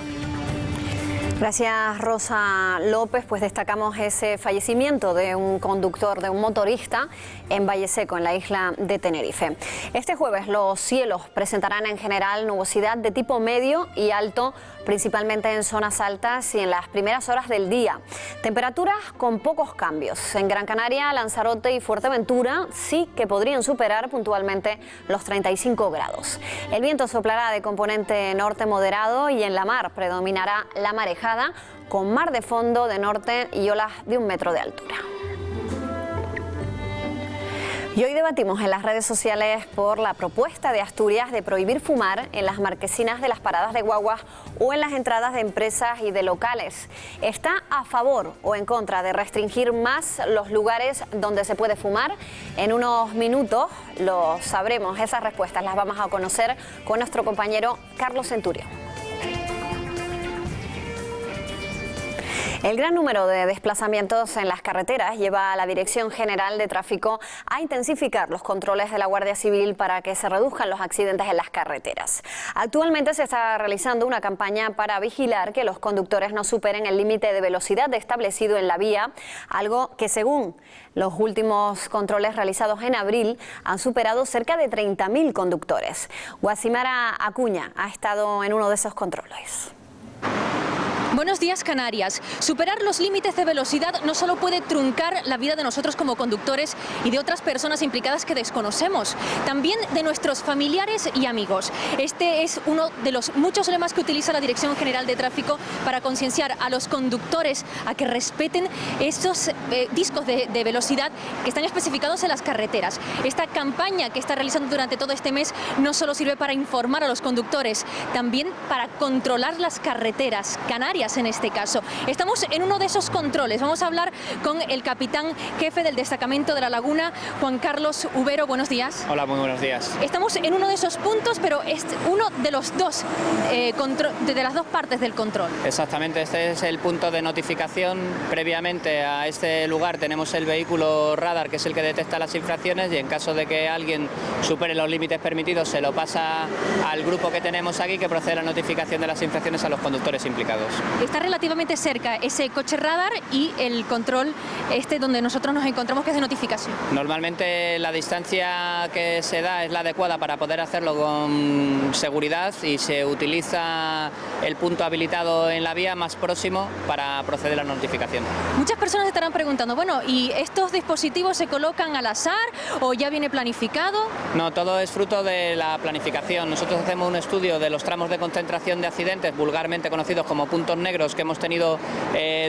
Speaker 1: Gracias, Rosa López. Pues destacamos ese fallecimiento de un conductor, de un motorista en Valleseco, en la isla de Tenerife. Este jueves los cielos presentarán en general nubosidad de tipo medio y alto, principalmente en zonas altas y en las primeras horas del día. Temperaturas con pocos cambios. En Gran Canaria, Lanzarote y Fuerteventura sí que podrían superar puntualmente los 35 grados. El viento soplará de componente norte moderado y en la mar predominará la marejada, con mar de fondo de norte y olas de 1 metro de altura. Y hoy debatimos en las redes sociales por la propuesta de Asturias de prohibir fumar en las marquesinas de las paradas de guaguas o en las entradas de empresas y de locales. ¿Está a favor o en contra de restringir más los lugares donde se puede fumar? En unos minutos lo sabremos. Esas respuestas las vamos a conocer con nuestro compañero Carlos Centurión. El gran número de desplazamientos en las carreteras lleva a la Dirección General de Tráfico a intensificar los controles de la Guardia Civil para que se reduzcan los accidentes en las carreteras. Actualmente se está realizando una campaña para vigilar que los conductores no superen el límite de velocidad establecido en la vía, algo que según los últimos controles realizados en abril han superado cerca de 30.000 conductores. Guasimara Acuña ha estado en uno de esos controles.
Speaker 19: Buenos días, Canarias. Superar los límites de velocidad no solo puede truncar la vida de nosotros como conductores y de otras personas implicadas que desconocemos, también de nuestros familiares y amigos. Este es uno de los muchos lemas que utiliza la Dirección General de Tráfico para concienciar a los conductores a que respeten estos discos de velocidad que están especificados en las carreteras. Esta campaña que está realizando durante todo este mes no solo sirve para informar a los conductores, también para controlar las carreteras canarias. En este caso, estamos en uno de esos controles. Vamos a hablar con el capitán jefe del destacamento de La Laguna, Juan Carlos Ubero. Buenos días.
Speaker 20: Hola, muy buenos días.
Speaker 19: Estamos en uno de esos puntos, pero es uno de los dos de las dos partes del control.
Speaker 20: Exactamente, este es el punto de notificación. Previamente a este lugar tenemos el vehículo radar, que es el que detecta las infracciones, y en caso de que alguien supere los límites permitidos se lo pasa al grupo que tenemos aquí, que procede a la notificación de las infracciones a los conductores implicados.
Speaker 19: Está relativamente cerca ese coche radar y el control donde nosotros nos encontramos, que es de notificación.
Speaker 20: Normalmente la distancia que se da es la adecuada para poder hacerlo con seguridad y se utiliza el punto habilitado en la vía más próximo para proceder a la notificación.
Speaker 19: Muchas personas estarán preguntando, bueno, ¿y estos dispositivos se colocan al azar o ya viene planificado?
Speaker 20: No, todo es fruto de la planificación. Nosotros hacemos un estudio de los tramos de concentración de accidentes, vulgarmente conocidos como puntos negros, que hemos tenido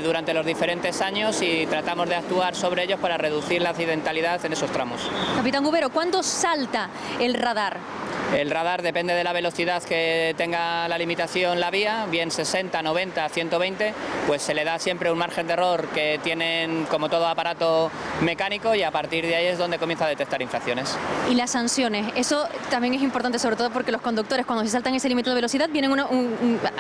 Speaker 20: durante los diferentes años, y tratamos de actuar sobre ellos para reducir la accidentalidad en esos tramos.
Speaker 19: Capitán Ubero, ¿cuándo salta el radar?
Speaker 20: El radar depende de la velocidad que tenga la limitación la vía, bien 60, 90, 120, pues se le da siempre un margen de error que tienen como todo aparato mecánico, y a partir de ahí es donde comienza a detectar infracciones.
Speaker 19: Y las sanciones, eso también es importante, sobre todo porque los conductores, cuando se saltan ese límite de velocidad, vienen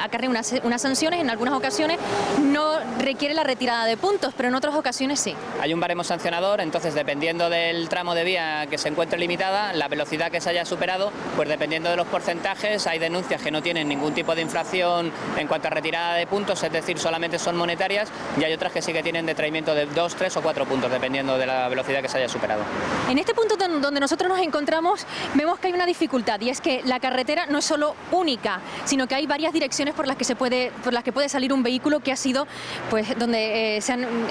Speaker 19: acarrean unas sanciones. En algunas ocasiones no requiere la retirada de puntos, pero en otras ocasiones sí.
Speaker 20: Hay un baremo sancionador, entonces dependiendo del tramo de vía que se encuentre limitada, la velocidad que se haya superado, pues pues dependiendo de los porcentajes hay denuncias que no tienen ningún tipo de infracción en cuanto a retirada de puntos, es decir, solamente son monetarias, y hay otras que sí que tienen detraimiento de 2, 3 o 4 puntos, dependiendo de la velocidad que se haya superado.
Speaker 19: En este punto donde nosotros nos encontramos vemos que hay una dificultad, y es que la carretera no es solo única, sino que hay varias direcciones por las que puede salir un vehículo que ha sido, pues, donde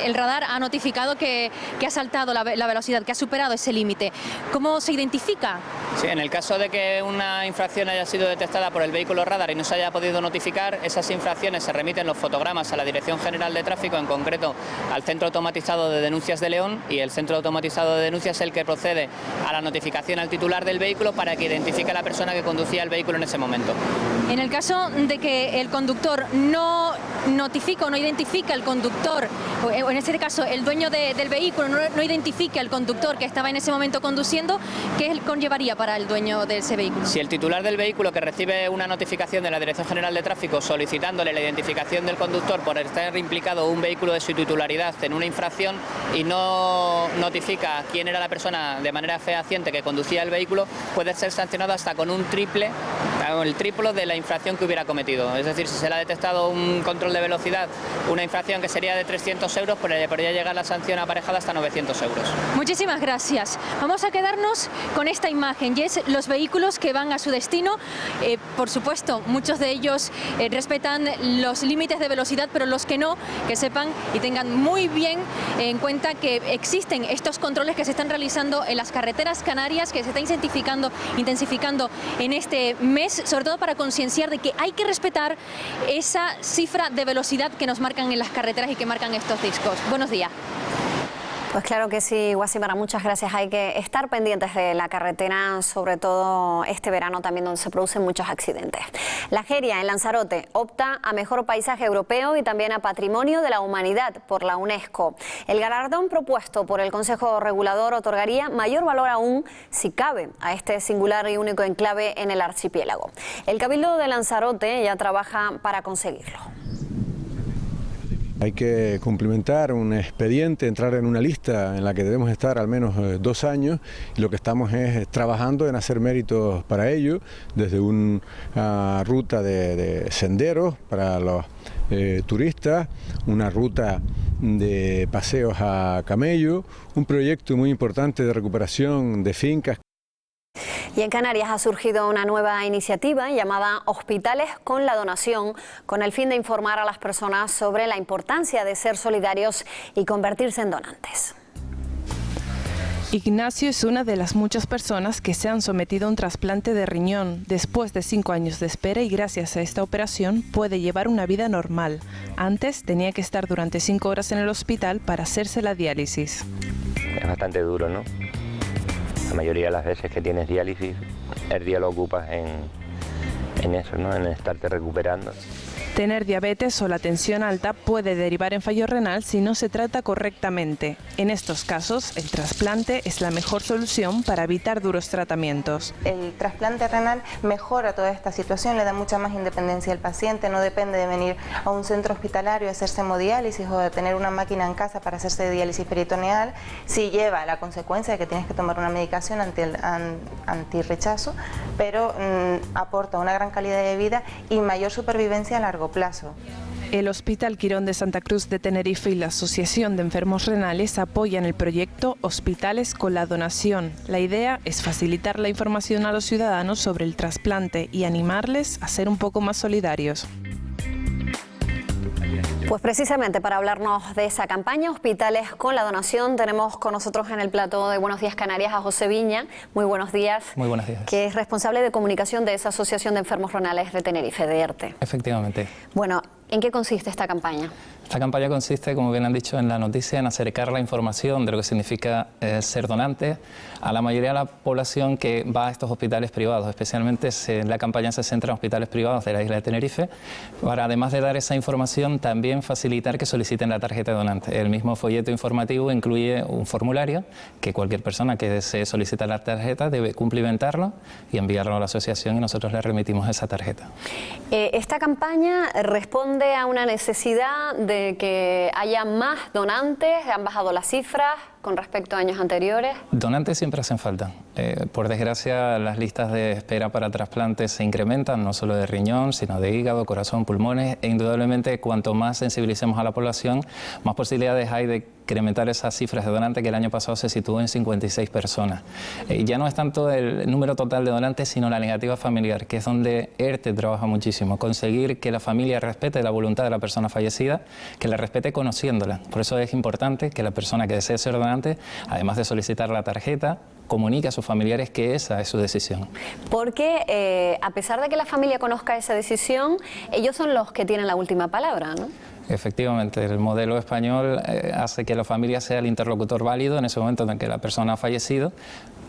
Speaker 19: el radar ha notificado que ha saltado la velocidad, que ha superado ese límite. ¿Cómo se identifica?
Speaker 20: Sí, en el caso de que una infracción haya sido detectada por el vehículo radar y no se haya podido notificar, esas infracciones se remiten los fotogramas a la Dirección General de Tráfico, en concreto al Centro Automatizado de Denuncias de León, y el Centro Automatizado de Denuncias es el que procede a la notificación al titular del vehículo para que identifique a la persona que conducía el vehículo en ese momento.
Speaker 19: En el caso de que el conductor no notifica o no identifica al conductor, o en este caso el dueño del vehículo no identifica al conductor que estaba en ese momento conduciendo, ¿qué conllevaría para el dueño de ese vehículo?
Speaker 20: Si el titular del vehículo, que recibe una notificación de la Dirección General de Tráfico solicitándole la identificación del conductor por estar implicado un vehículo de su titularidad en una infracción y no notifica quién era la persona de manera fehaciente que conducía el vehículo, puede ser sancionado hasta con el triplo de la infracción que hubiera cometido. Es decir, si se le ha detectado un control de velocidad, una infracción que sería de 300 euros, pues le podría llegar la sanción aparejada hasta 900 euros.
Speaker 19: Muchísimas gracias. Vamos a quedarnos con esta imagen, y es los vehículos que van a su destino. Por supuesto, muchos de ellos respetan los límites de velocidad, pero los que no, que sepan y tengan muy bien en cuenta que existen estos controles que se están realizando en las carreteras canarias, que se está intensificando en este mes, sobre todo para concienciar de que hay que respetar esa cifra de velocidad que nos marcan en las carreteras y que marcan estos discos. Buenos días.
Speaker 1: Pues claro que sí, Guasimara, muchas gracias. Hay que estar pendientes de la carretera, sobre todo este verano también, donde se producen muchos accidentes. La Jeria, en Lanzarote, opta a Mejor Paisaje Europeo y también a Patrimonio de la Humanidad por la UNESCO. El galardón propuesto por el Consejo Regulador otorgaría mayor valor aún, si cabe, a este singular y único enclave en el archipiélago. El Cabildo de Lanzarote ya trabaja para conseguirlo.
Speaker 21: Hay que cumplimentar un expediente, entrar en una lista en la que debemos estar al menos 2 años, y lo que estamos es trabajando en hacer méritos para ello, desde una ruta de senderos para los turistas, una ruta de paseos a camello, un proyecto muy importante de recuperación de fincas.
Speaker 1: Y en Canarias ha surgido una nueva iniciativa llamada Hospitales con la Donación, con el fin de informar a las personas sobre la importancia de ser solidarios y convertirse en donantes.
Speaker 22: Ignacio es una de las muchas personas que se han sometido a un trasplante de riñón. Después de 5 años de espera y gracias a esta operación puede llevar una vida normal. Antes tenía que estar durante 5 horas en el hospital para hacerse la diálisis.
Speaker 23: Es bastante duro, ¿no? La mayoría de las veces que tienes diálisis, el día lo ocupas en eso, ¿no? En estarte recuperando.
Speaker 22: Tener diabetes o la tensión alta puede derivar en fallo renal si no se trata correctamente. En estos casos, el trasplante es la mejor solución para evitar duros tratamientos.
Speaker 24: El trasplante renal mejora toda esta situación, le da mucha más independencia al paciente, no depende de venir a un centro hospitalario a hacerse hemodiálisis o de tener una máquina en casa para hacerse diálisis peritoneal. Sí lleva la consecuencia de que tienes que tomar una medicación antirrechazo, pero aporta una gran calidad de vida y mayor supervivencia a largo plazo.
Speaker 22: El Hospital Quirón de Santa Cruz de Tenerife y la Asociación de Enfermos Renales apoyan el proyecto Hospitales con la Donación. La idea es facilitar la información a los ciudadanos sobre el trasplante y animarles a ser un poco más solidarios.
Speaker 1: Pues precisamente para hablarnos de esa campaña Hospitales con la Donación, tenemos con nosotros en el plató de Buenos Días Canarias a José Viña. Muy buenos días.
Speaker 25: Muy buenos días.
Speaker 1: Que es responsable de comunicación de esa Asociación de Enfermos Renales de Tenerife, de ERTE.
Speaker 25: Efectivamente.
Speaker 1: Bueno, ¿en qué consiste esta campaña?
Speaker 25: Esta campaña consiste, como bien han dicho en la noticia, en acercar la información de lo que significa ser donante a la mayoría de la población que va a estos hospitales privados. Especialmente la campaña se centra en hospitales privados de la isla de Tenerife, para además de dar esa información también facilitar que soliciten la tarjeta de donante. El mismo folleto informativo incluye un formulario que cualquier persona que desee solicitar la tarjeta debe cumplimentarlo y enviarlo a la asociación y nosotros le remitimos esa tarjeta.
Speaker 1: Esta campaña responde a una necesidad de que haya más donantes, han bajado las cifras. con respecto a años anteriores?
Speaker 25: Donantes siempre hacen falta. Por desgracia, las listas de espera para trasplantes se incrementan, no solo de riñón, sino de hígado, corazón, pulmones, e indudablemente cuanto más sensibilicemos a la población, más posibilidades hay de incrementar esas cifras de donantes, que el año pasado se situó en 56 personas. Ya no es tanto el número total de donantes, sino la negativa familiar, que es donde ERTE trabaja muchísimo. Conseguir que la familia respete la voluntad de la persona fallecida, que la respete conociéndola. Por eso es importante que la persona que desee ser donante, además de solicitar la tarjeta, comunique a sus familiares que esa es su decisión.
Speaker 1: Porque a pesar de que la familia conozca esa decisión, ellos son los que tienen la última palabra, ¿no?
Speaker 25: Efectivamente, el modelo español hace que la familia sea el interlocutor válido en ese momento en que la persona ha fallecido,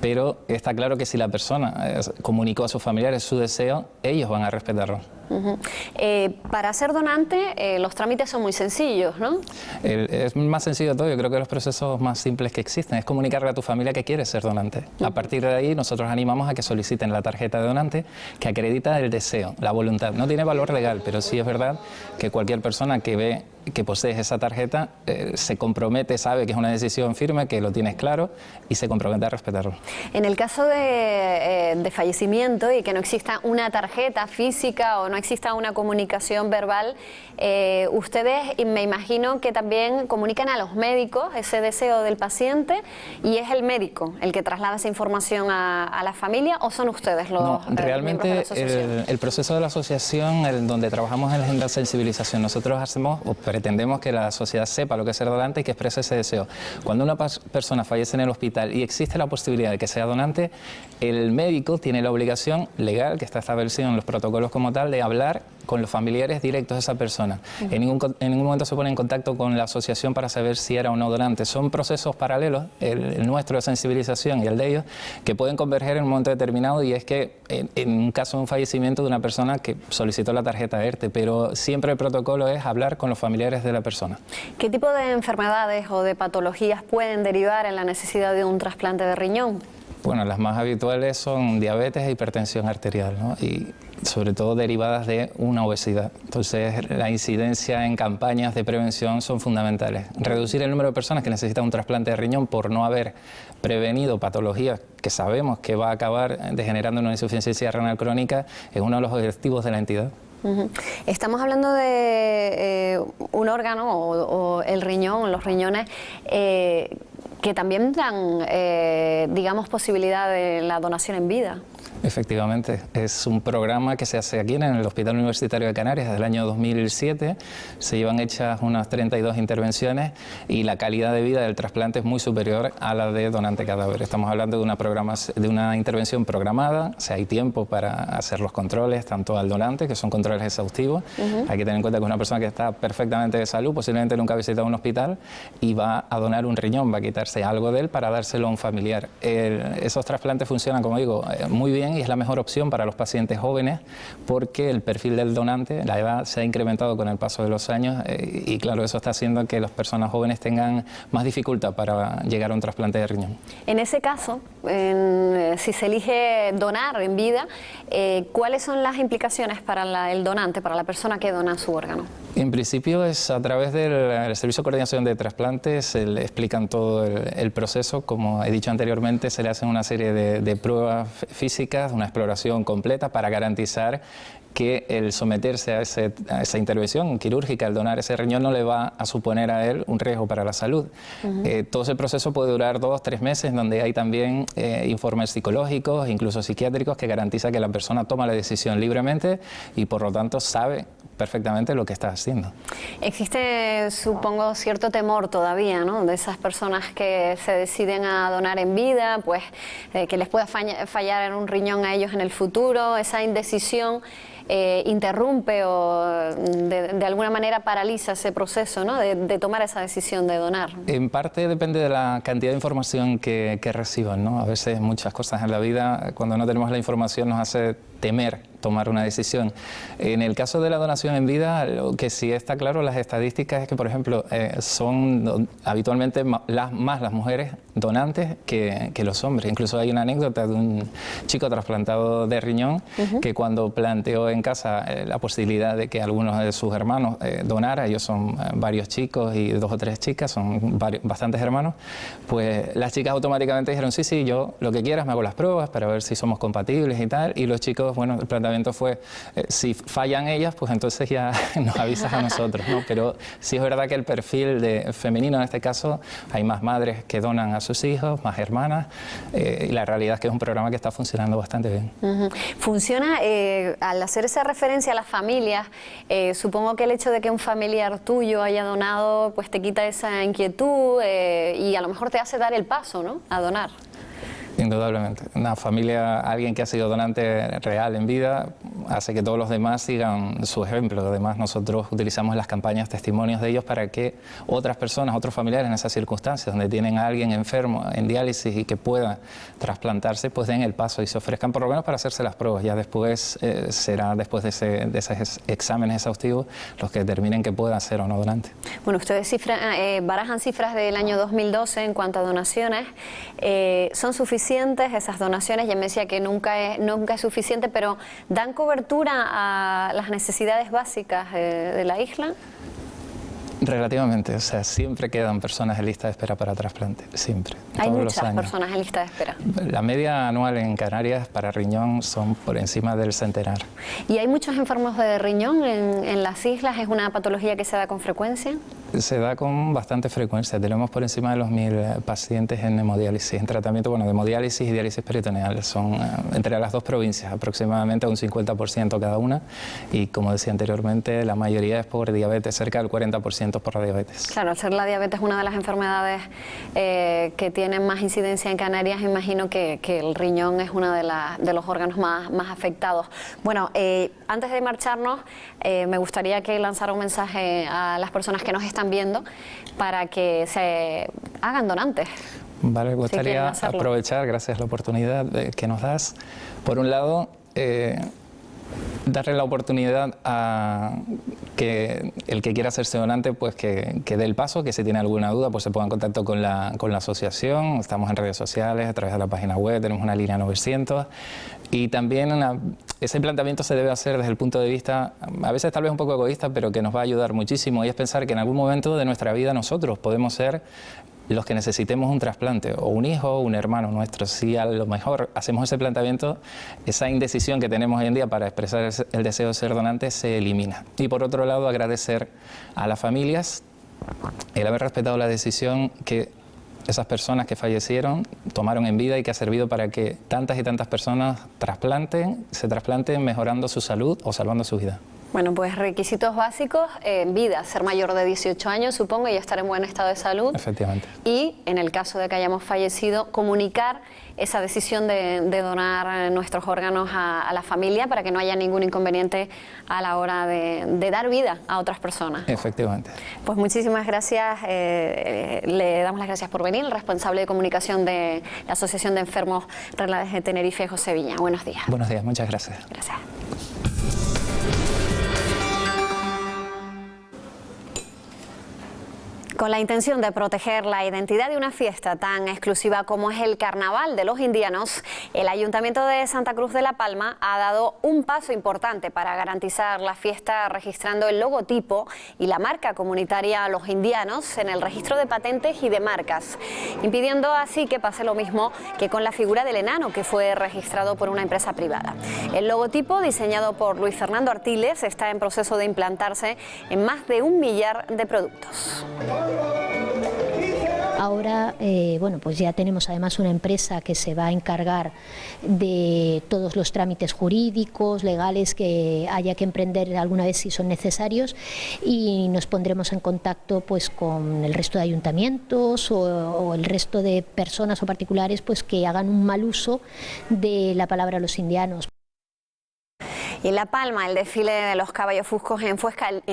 Speaker 25: pero está claro que si la persona comunicó a sus familiares su deseo, ellos van a respetarlo.
Speaker 1: Para ser donante, los trámites son muy sencillos, ¿no?
Speaker 25: Es más sencillo de todo. Yo creo que los procesos más simples que existen es comunicarle a tu familia que quieres ser donante. A partir de ahí, nosotros animamos a que soliciten la tarjeta de donante que acredita el deseo, la voluntad. No tiene valor legal, pero sí es verdad que cualquier persona que ve que posees esa tarjeta se compromete, sabe que es una decisión firme, que lo tienes claro y se compromete a respetarlo.
Speaker 1: En el caso de fallecimiento y que no exista una tarjeta física o no exista una comunicación verbal, ustedes me imagino que también comunican a los médicos ese deseo del paciente y es el médico el que traslada esa información a la familia, ¿o son ustedes los
Speaker 25: No, realmente
Speaker 1: miembros de la asociación?
Speaker 25: El proceso de la asociación, donde trabajamos en la sensibilización, nosotros hacemos o pretendemos que la sociedad sepa lo que es ser donante y que exprese ese deseo. Cuando una persona fallece en el hospital y existe la posibilidad de que sea donante, el médico tiene la obligación legal, que está establecido en los protocolos como tal, de hablar con los familiares directos de esa persona. En ningún momento se pone en contacto con la asociación para saber si era o no donante. Son procesos paralelos, el nuestro de sensibilización y el de ellos, que pueden converger en un momento determinado, y es que en un caso de un fallecimiento de una persona que solicitó la tarjeta ERTE, pero siempre el protocolo es hablar con los familiares de la persona.
Speaker 1: ¿Qué tipo de enfermedades o de patologías pueden derivar en la necesidad de un trasplante de riñón?
Speaker 25: Bueno, las más habituales son diabetes e hipertensión arterial, ¿no? Y sobre todo derivadas de una obesidad. Entonces, la incidencia en campañas de prevención son fundamentales. Reducir el número de personas que necesitan un trasplante de riñón por no haber prevenido patologías que sabemos que va a acabar degenerando en una insuficiencia renal crónica es uno de los objetivos de la entidad.
Speaker 1: Estamos hablando de un órgano o el riñón, los riñones, que también dan, digamos, posibilidad de la donación en vida.
Speaker 25: Efectivamente, es un programa que se hace aquí en el Hospital Universitario de Canarias desde el año 2007. Se llevan hechas unas 32 intervenciones y la calidad de vida del trasplante es muy superior a la de donante cadáver. Estamos hablando de una intervención programada, o sea, hay tiempo para hacer los controles, tanto al donante, que son controles exhaustivos. Hay que tener en cuenta que es una persona que está perfectamente de salud, posiblemente nunca ha visitado un hospital y va a donar un riñón, va a quitarse algo de él para dárselo a un familiar. Esos trasplantes funcionan, como digo, muy bien, y es la mejor opción para los pacientes jóvenes porque el perfil del donante, la edad se ha incrementado con el paso de los años y claro, eso está haciendo que las personas jóvenes tengan más dificultad para llegar a un trasplante de riñón.
Speaker 1: En ese caso, si se elige donar en vida, ¿cuáles son las implicaciones para el donante, para la persona que dona su órgano?
Speaker 25: En principio es a través del Servicio de Coordinación de Trasplantes, se le explican todo el proceso. Como he dicho anteriormente, se le hacen una serie de pruebas físicas, una exploración completa para garantizar que el someterse a esa intervención quirúrgica, el donar ese riñón, no le va a suponer a él un riesgo para la salud. Todo ese proceso puede durar 2 o 3 meses, donde hay también informes psicológicos, incluso psiquiátricos, que garantiza que la persona toma la decisión libremente y por lo tanto sabe perfectamente lo que está haciendo.
Speaker 1: Existe, supongo, cierto temor todavía, ¿no?, de esas personas que se deciden a donar en vida, pues que les pueda fallar en un riñón a ellos en el futuro. Esa indecisión interrumpe o de alguna manera paraliza ese proceso, ¿no?, de tomar esa decisión de donar.
Speaker 25: En parte depende de la cantidad de información que reciban, ¿no? A veces muchas cosas en la vida, cuando no tenemos la información, nos hace temer tomar una decisión. En el caso de la donación en vida, lo que sí está claro, las estadísticas es que, por ejemplo, son habitualmente más las mujeres donantes que los hombres. Incluso hay una anécdota de un chico trasplantado de riñón que cuando planteó en casa la posibilidad de que algunos de sus hermanos donara, ellos son varios chicos y 2 o 3 chicas, son bastantes hermanos, pues las chicas automáticamente dijeron, sí, yo lo que quieras, me hago las pruebas para ver si somos compatibles y tal, y los chicos, bueno, el planteamiento fue, si fallan ellas, pues entonces ya nos avisas a nosotros, ¿no? Pero sí es verdad que el perfil femenino en este caso, hay más madres que donan a sus hijos, más hermanas, y la realidad es que es un programa que está funcionando bastante bien.
Speaker 1: Funciona, al hacer esa referencia a las familias, supongo que el hecho de que un familiar tuyo haya donado, pues te quita esa inquietud y a lo mejor te hace dar el paso, ¿no?, a donar.
Speaker 25: Indudablemente. Una familia, alguien que ha sido donante real en vida, hace que todos los demás sigan su ejemplo. Además, nosotros utilizamos las campañas testimonios de ellos para que otras personas, otros familiares en esas circunstancias, donde tienen a alguien enfermo en diálisis y que pueda trasplantarse, pues den el paso y se ofrezcan por lo menos para hacerse las pruebas. Ya después será, después de esos exámenes exhaustivos, los que determinen que puedan ser o no donantes.
Speaker 1: Bueno, ustedes barajan cifras del año 2012 en cuanto a donaciones. ¿Son suficientes esas donaciones? Ya me decía que nunca es suficiente, pero ¿dan cobertura a las necesidades básicas de la isla?
Speaker 25: Relativamente, o sea, siempre quedan personas en lista de espera para trasplante, siempre.
Speaker 1: Hay muchas personas en lista de espera.
Speaker 25: La media anual en Canarias para riñón son por encima del centenar.
Speaker 1: ¿Y hay muchos enfermos de riñón en las islas? ¿Es una patología que se da con frecuencia?
Speaker 25: Se da con bastante frecuencia. Tenemos por encima de los 1000 pacientes en hemodiálisis, en tratamiento, bueno, de hemodiálisis y diálisis peritoneal. Son entre las 2 provincias, aproximadamente un 50% cada una. Y como decía anteriormente, la mayoría es por diabetes, cerca del 40% por la diabetes.
Speaker 1: Claro, al ser la diabetes una de las enfermedades que tienen más incidencia en Canarias, imagino que el riñón es uno de los órganos más afectados. Bueno, antes de marcharnos, me gustaría que lanzara un mensaje a las personas que nos están viendo para que se hagan donantes.
Speaker 25: Vale, me gustaría aprovechar, gracias a la oportunidad que nos das. Por un lado, darle la oportunidad a que el que quiera hacerse donante, pues que dé el paso, que si tiene alguna duda, pues se ponga en contacto con la asociación. Estamos en redes sociales, a través de la página web, tenemos una línea 900. Y también ese planteamiento se debe hacer desde el punto de vista, a veces tal vez un poco egoísta, pero que nos va a ayudar muchísimo, y es pensar que en algún momento de nuestra vida nosotros podemos ser los que necesitemos un trasplante, o un hijo o un hermano nuestro. Si a lo mejor hacemos ese planteamiento, esa indecisión que tenemos hoy en día para expresar el deseo de ser donante se elimina. Y por otro lado, agradecer a las familias el haber respetado la decisión que esas personas que fallecieron tomaron en vida y que ha servido para que tantas y tantas personas se trasplanten mejorando su salud o salvando su vida.
Speaker 1: Bueno, pues requisitos básicos en vida: ser mayor de 18 años, supongo, y estar en buen estado de salud.
Speaker 25: Efectivamente.
Speaker 1: Y en el caso de que hayamos fallecido, comunicar esa decisión de donar nuestros órganos a la familia para que no haya ningún inconveniente a la hora de dar vida a otras personas.
Speaker 25: Efectivamente.
Speaker 1: Pues muchísimas gracias. Le damos las gracias por venir. El responsable de comunicación de la Asociación de Enfermos Renales de Tenerife, José Viña. Buenos días.
Speaker 25: Buenos días, muchas gracias.
Speaker 1: Gracias. Con la intención de proteger la identidad de una fiesta tan exclusiva como es el Carnaval de los Indianos, el Ayuntamiento de Santa Cruz de la Palma ha dado un paso importante para garantizar la fiesta, registrando el logotipo y la marca comunitaria Los Indianos en el registro de patentes y de marcas, impidiendo así que pase lo mismo que con la figura del enano, que fue registrado por una empresa privada. El logotipo, diseñado por Luis Fernando Artiles, está en proceso de implantarse en más de 1 millar de productos.
Speaker 2: Ahora, bueno, pues ya tenemos además una empresa que se va a encargar de todos los trámites jurídicos, legales que haya que emprender alguna vez si son necesarios, y nos pondremos en contacto pues con el resto de ayuntamientos o el resto de personas o particulares pues que hagan un mal uso de la palabra Los Indianos.
Speaker 1: Y en La Palma, el desfile de los caballos fuscos en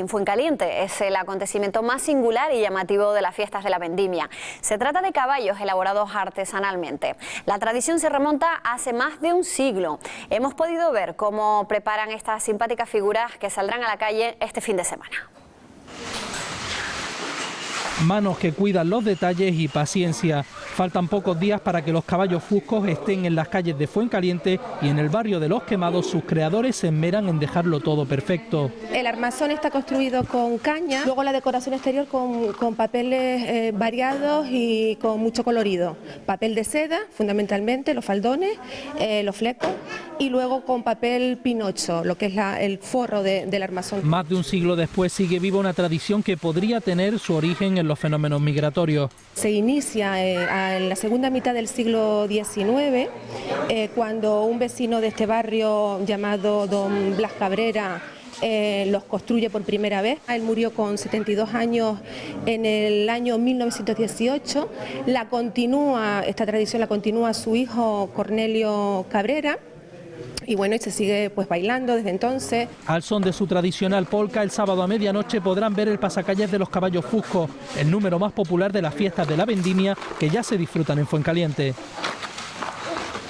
Speaker 1: Fuencaliente es el acontecimiento más singular y llamativo de las fiestas de la vendimia. Se trata de caballos elaborados artesanalmente. La tradición se remonta hace más de un siglo. Hemos podido ver cómo preparan estas simpáticas figuras que saldrán a la calle este fin de semana.
Speaker 3: Manos que cuidan los detalles y paciencia. Faltan pocos días para que los caballos fuscos estén en las calles de Fuencaliente y en el barrio de Los Quemados sus creadores se esmeran en dejarlo todo perfecto.
Speaker 5: El armazón está construido con caña, luego la decoración exterior con papeles variados y con mucho colorido. Papel de seda, fundamentalmente, los faldones, los flecos, y luego con papel pinocho, lo que es el forro del armazón.
Speaker 3: Más de un siglo después sigue viva una tradición que podría tener su origen en los fenómenos migratorios.
Speaker 5: Se inicia en la segunda mitad del siglo XIX, cuando un vecino de este barrio llamado don Blas Cabrera los construye por primera vez. Él murió con 72 años en el año 1918. Esta tradición la continúa su hijo Cornelio Cabrera. Y bueno, y se sigue pues bailando desde entonces.
Speaker 3: Al son de su tradicional polca, el sábado a medianoche podrán ver el pasacalles de los caballos fuscos, el número más popular de las fiestas de la vendimia que ya se disfrutan en Fuencaliente.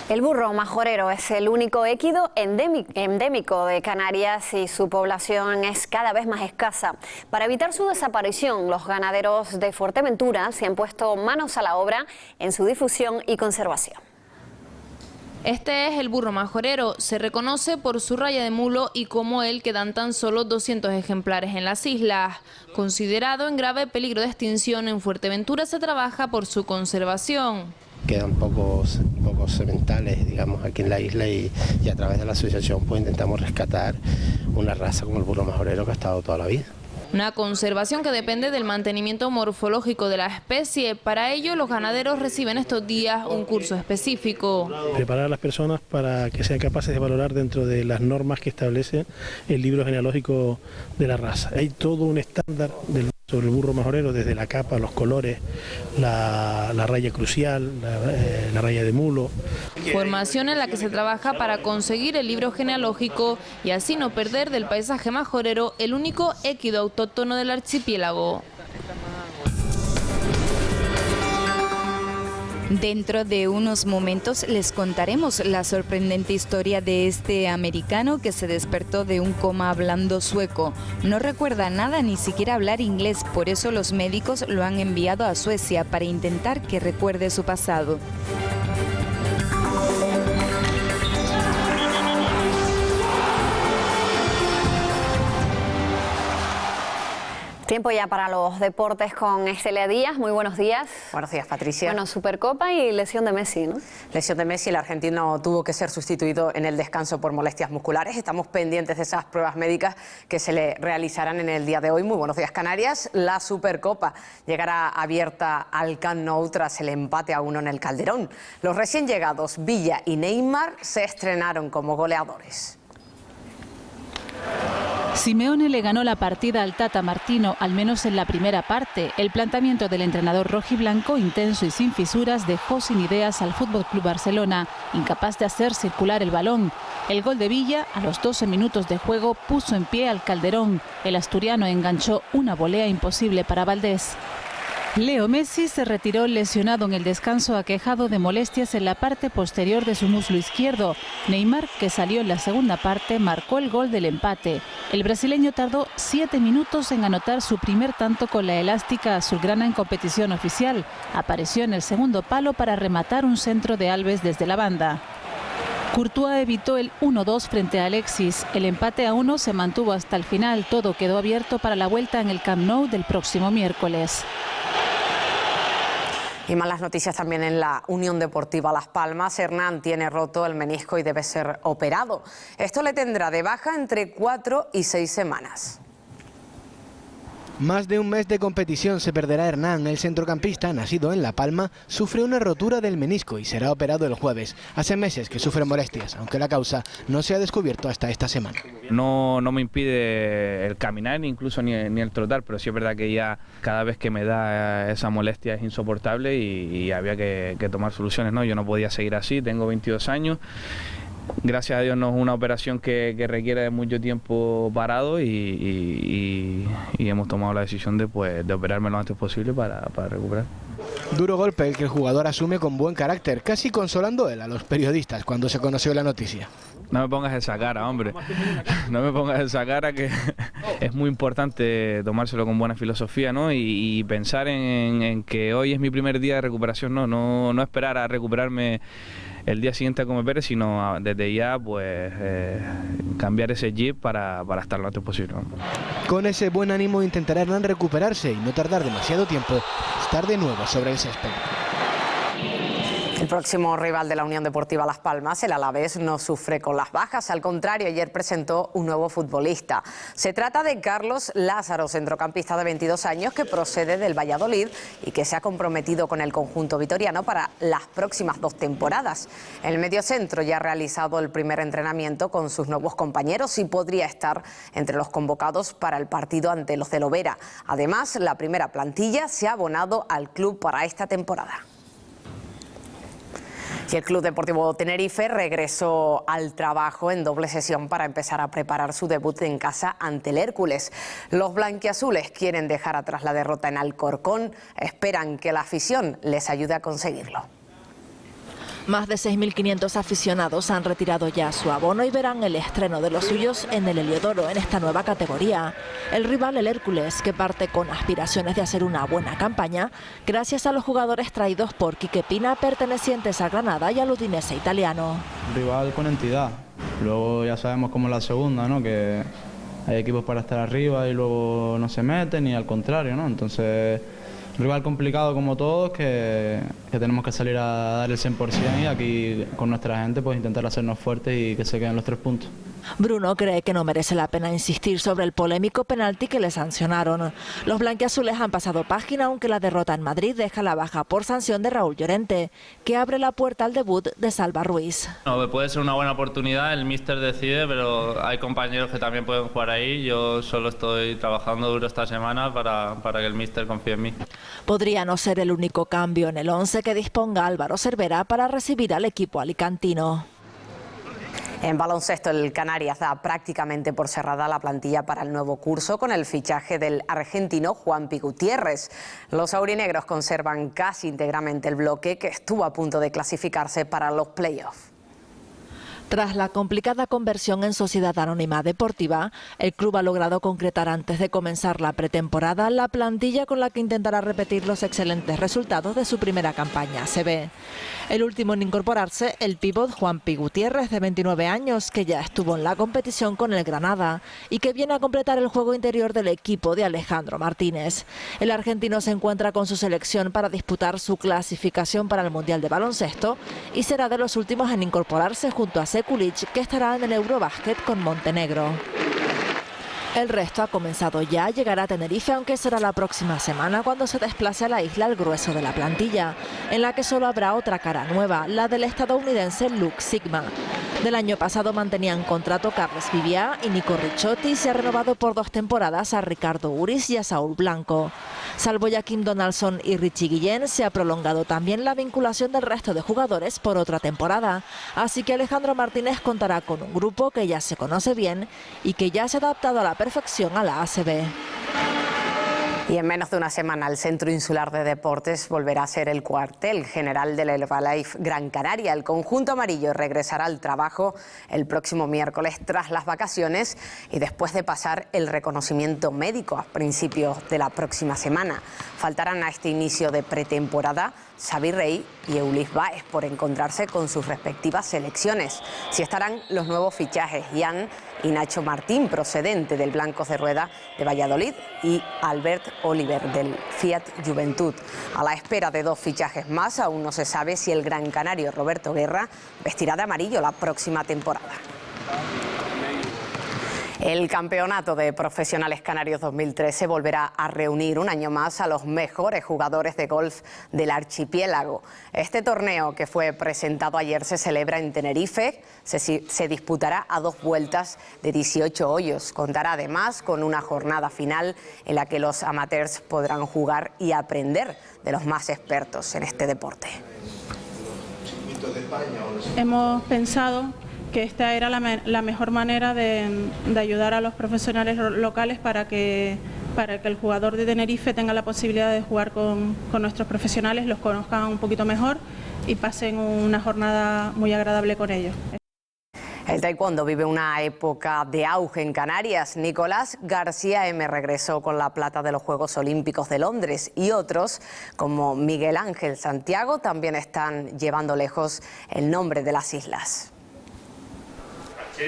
Speaker 1: El burro majorero es el único équido endémico de Canarias y su población es cada vez más escasa. Para evitar su desaparición, los ganaderos de Fuerteventura se han puesto manos a la obra en su difusión y conservación.
Speaker 6: Este es el burro majorero, se reconoce por su raya de mulo y como él quedan tan solo 200 ejemplares en las islas. Considerado en grave peligro de extinción, en Fuerteventura se trabaja por su conservación.
Speaker 7: Quedan pocos sementales, digamos, aquí en la isla y a través de la asociación pues intentamos rescatar una raza como el burro majorero que ha estado toda la vida.
Speaker 6: Una conservación que depende del mantenimiento morfológico de la especie. Para ello, los ganaderos reciben estos días un curso específico.
Speaker 8: Preparar a las personas para que sean capaces de valorar dentro de las normas que establece el libro genealógico de la raza. Hay todo un estándar sobre el burro majorero, desde la capa, los colores, la raya crucial, la raya de mulo.
Speaker 6: Formación en la que se trabaja para conseguir el libro genealógico y así no perder del paisaje majorero el único équido autóctono del archipiélago.
Speaker 16: Dentro de unos momentos les contaremos la sorprendente historia de este americano que se despertó de un coma hablando sueco. No recuerda nada, ni siquiera hablar inglés, por eso los médicos lo han enviado a Suecia para intentar que recuerde su pasado.
Speaker 1: Tiempo ya para los deportes con Estelia Díaz. Muy buenos días.
Speaker 26: Buenos días, Patricia.
Speaker 1: Bueno, Supercopa y lesión de Messi, ¿no?
Speaker 26: Lesión de Messi, el argentino tuvo que ser sustituido en el descanso por molestias musculares. Estamos pendientes de esas pruebas médicas que se le realizarán en el día de hoy. Muy buenos días, Canarias. La Supercopa llegará abierta al Camp Nou tras el empate a 1 en el Calderón. Los recién llegados Villa y Neymar se estrenaron como goleadores.
Speaker 27: Simeone le ganó la partida al Tata Martino, al menos en la primera parte. El planteamiento del entrenador rojiblanco, intenso y sin fisuras, dejó sin ideas al FC Barcelona, incapaz de hacer circular el balón. El gol de Villa, a los 12 minutos de juego, puso en pie al Calderón. El asturiano enganchó una volea imposible para Valdés. Leo Messi se retiró lesionado en el descanso, aquejado de molestias en la parte posterior de su muslo izquierdo. Neymar, que salió en la segunda parte, marcó el gol del empate. El brasileño tardó 7 minutos en anotar su primer tanto con la elástica azulgrana en competición oficial. Apareció en el segundo palo para rematar un centro de Alves desde la banda. Courtois evitó el 1-2 frente a Alexis. El empate a 1 se mantuvo hasta el final. Todo quedó abierto para la vuelta en el Camp Nou del próximo miércoles.
Speaker 26: Y malas noticias también en la Unión Deportiva Las Palmas. Hernán tiene roto el menisco y debe ser operado. Esto le tendrá de baja entre 4 y 6 semanas.
Speaker 28: Más de un mes de competición se perderá Hernán. El centrocampista, nacido en La Palma, sufre una rotura del menisco y será operado el jueves. Hace meses que sufre molestias, aunque la causa no se ha descubierto hasta esta semana.
Speaker 29: No me impide el caminar, incluso ni el trotar, pero sí es verdad que ya cada vez que me da esa molestia es insoportable y había que tomar soluciones, ¿no? Yo no podía seguir así, tengo 22 años. gracias a Dios no es una operación que requiere de mucho tiempo parado y hemos tomado la decisión de operarme lo antes posible para recuperar.
Speaker 28: Duro golpe el que el jugador asume con buen carácter, casi consolando él a los periodistas cuando se conoció la noticia.
Speaker 29: No me pongas esa cara, hombre. No me pongas esa cara, que es muy importante tomárselo con buena filosofía, ¿no? Y pensar en que hoy es mi primer día de recuperación, no esperar a recuperarme el día siguiente como Pérez, sino desde ya pues cambiar ese chip para estar lo antes posible, ¿no?
Speaker 28: Con ese buen ánimo intentará Hernán recuperarse y no tardar demasiado tiempo, estar de nuevo sobre el césped.
Speaker 26: El próximo rival de la Unión Deportiva Las Palmas, el Alavés, no sufre con las bajas. Al contrario, ayer presentó un nuevo futbolista. Se trata de Carlos Lázaro, centrocampista de 22 años que procede del Valladolid y que se ha comprometido con el conjunto vitoriano para las próximas 2 temporadas. El mediocentro ya ha realizado el primer entrenamiento con sus nuevos compañeros y podría estar entre los convocados para el partido ante los de Lovera. Además, la primera plantilla se ha abonado al club para esta temporada. Y el Club Deportivo Tenerife regresó al trabajo en doble sesión para empezar a preparar su debut en casa ante el Hércules. Los blanquiazules quieren dejar atrás la derrota en Alcorcón, esperan que la afición les ayude a conseguirlo.
Speaker 4: Más de 6.500 aficionados han retirado ya su abono y verán el estreno de los suyos en el Heliodoro, en esta nueva categoría. El rival, el Hércules, que parte con aspiraciones de hacer una buena campaña, gracias a los jugadores traídos por Quique Pina, pertenecientes a Granada y al Udinese italiano.
Speaker 9: Rival con entidad. Luego ya sabemos cómo es la segunda, ¿no? Que hay equipos para estar arriba y luego no se meten, y al contrario, ¿no? Entonces, rival complicado como todos, que tenemos que salir a dar el 100% y aquí con nuestra gente pues intentar hacernos fuertes y que se queden los 3 puntos.
Speaker 4: Bruno cree que no merece la pena insistir sobre el polémico penalti que le sancionaron. Los blanquiazules han pasado página, aunque la derrota en Madrid deja la baja por sanción de Raúl Llorente, que abre la puerta al debut de Salva Ruiz.
Speaker 10: No, puede ser una buena oportunidad, el míster decide, pero hay compañeros que también pueden jugar ahí. Yo solo estoy trabajando duro esta semana para que el míster confíe en mí.
Speaker 4: Podría no ser el único cambio en el 11 que disponga Álvaro Cervera para recibir al equipo alicantino.
Speaker 26: En baloncesto, el Canarias da prácticamente por cerrada la plantilla para el nuevo curso con el fichaje del argentino Juanpi Gutiérrez. Los aurinegros conservan casi íntegramente el bloque que estuvo a punto de clasificarse para los playoffs.
Speaker 4: Tras la complicada conversión en sociedad anónima deportiva, el club ha logrado concretar antes de comenzar la pretemporada la plantilla con la que intentará repetir los excelentes resultados de su primera campaña ACB. El último en incorporarse, el pívot Juanpi Gutiérrez, de 29 años, que ya estuvo en la competición con el Granada y que viene a completar el juego interior del equipo de Alejandro Martínez. El argentino se encuentra con su selección para disputar su clasificación para el Mundial de Baloncesto y será de los últimos en incorporarse junto a Sekulic, que estará en el Eurobásquet con Montenegro. El resto ha comenzado ya, llegará a Tenerife, aunque será la próxima semana cuando se desplace a la isla el grueso de la plantilla, en la que solo habrá otra cara nueva, la del estadounidense Luke Sigma. Del año pasado mantenían contrato Carles Vivià y Nico Ricciotti, se ha renovado por 2 temporadas a Ricardo Uris y a Saúl Blanco. Salvo Joaquim Donaldson y Richie Guillén, se ha prolongado también la vinculación del resto de jugadores por otra temporada, así que Alejandro Martínez contará con un grupo que ya se conoce bien y que ya se ha adaptado a la perfección a la ACB.
Speaker 26: Y en menos de una semana el Centro Insular de Deportes volverá a ser el cuartel general del Herbalife Gran Canaria. El conjunto amarillo regresará al trabajo el próximo miércoles tras las vacaciones y después de pasar el reconocimiento médico a principios de la próxima semana. Faltarán a este inicio de pretemporada Xavi Rey y Eulis Baez por encontrarse con sus respectivas selecciones. Sí estarán los nuevos fichajes Ian y Nacho Martín, procedente del Blancos de Rueda de Valladolid, y Albert Oliver del Fiat Juventud. A la espera de 2 fichajes más, aún no se sabe si el gran canario Roberto Guerra vestirá de amarillo la próxima temporada. El Campeonato de Profesionales Canarios 2013 volverá a reunir un año más a los mejores jugadores de golf del archipiélago. Este torneo, que fue presentado ayer, se celebra en Tenerife. Se disputará a 2 vueltas de 18 hoyos. Contará además con una jornada final en la que los amateurs podrán jugar y aprender de los más expertos en este deporte.
Speaker 11: Hemos pensado que esta era la mejor manera de ayudar a los profesionales locales para que el jugador de Tenerife tenga la posibilidad de jugar con nuestros profesionales, los conozcan un poquito mejor y pasen una jornada muy agradable con ellos.
Speaker 26: El taekwondo vive una época de auge en Canarias. Nicolás García M. regresó con la plata de los Juegos Olímpicos de Londres y otros, como Miguel Ángel Santiago, también están llevando lejos el nombre de las islas.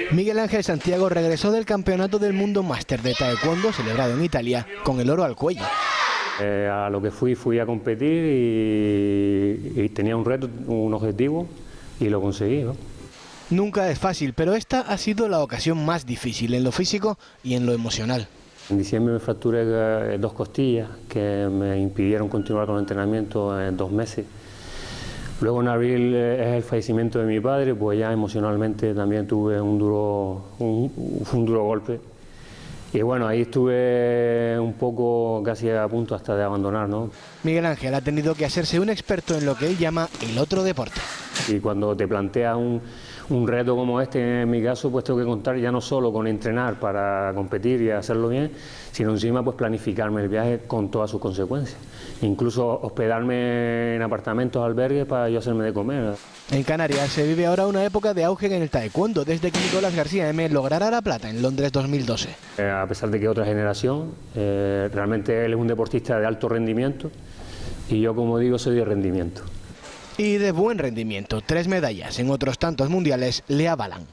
Speaker 28: Miguel Ángel Santiago regresó del Campeonato del Mundo Máster de Taekwondo celebrado en Italia con el oro al cuello.
Speaker 12: A lo que fui a competir y tenía un reto, un objetivo y lo conseguí, ¿no?
Speaker 28: Nunca es fácil, pero esta ha sido la ocasión más difícil en lo físico y en lo emocional.
Speaker 12: En diciembre me fracturé 2 costillas que me impidieron continuar con el entrenamiento en 2 meses. Luego en abril es el fallecimiento de mi padre, pues ya emocionalmente también tuve un duro golpe. Y bueno, ahí estuve un poco casi a punto hasta de abandonar, ¿no?
Speaker 28: Miguel Ángel ha tenido que hacerse un experto en lo que él llama el otro deporte.
Speaker 12: Y cuando te planteas un reto como este, en mi caso, pues tengo que contar ya no solo con entrenar para competir y hacerlo bien, sino encima pues planificarme el viaje con todas sus consecuencias. Incluso hospedarme en apartamentos, albergues para yo hacerme de comer.
Speaker 28: En Canarias se vive ahora una época de auge en el taekwondo, desde que Nicolás García M. logrará la plata en Londres 2012.
Speaker 12: A pesar de que otra generación, realmente él es un deportista de alto rendimiento y yo, como digo, soy de rendimiento.
Speaker 28: Y de buen rendimiento, 3 medallas en otros tantos mundiales le avalan.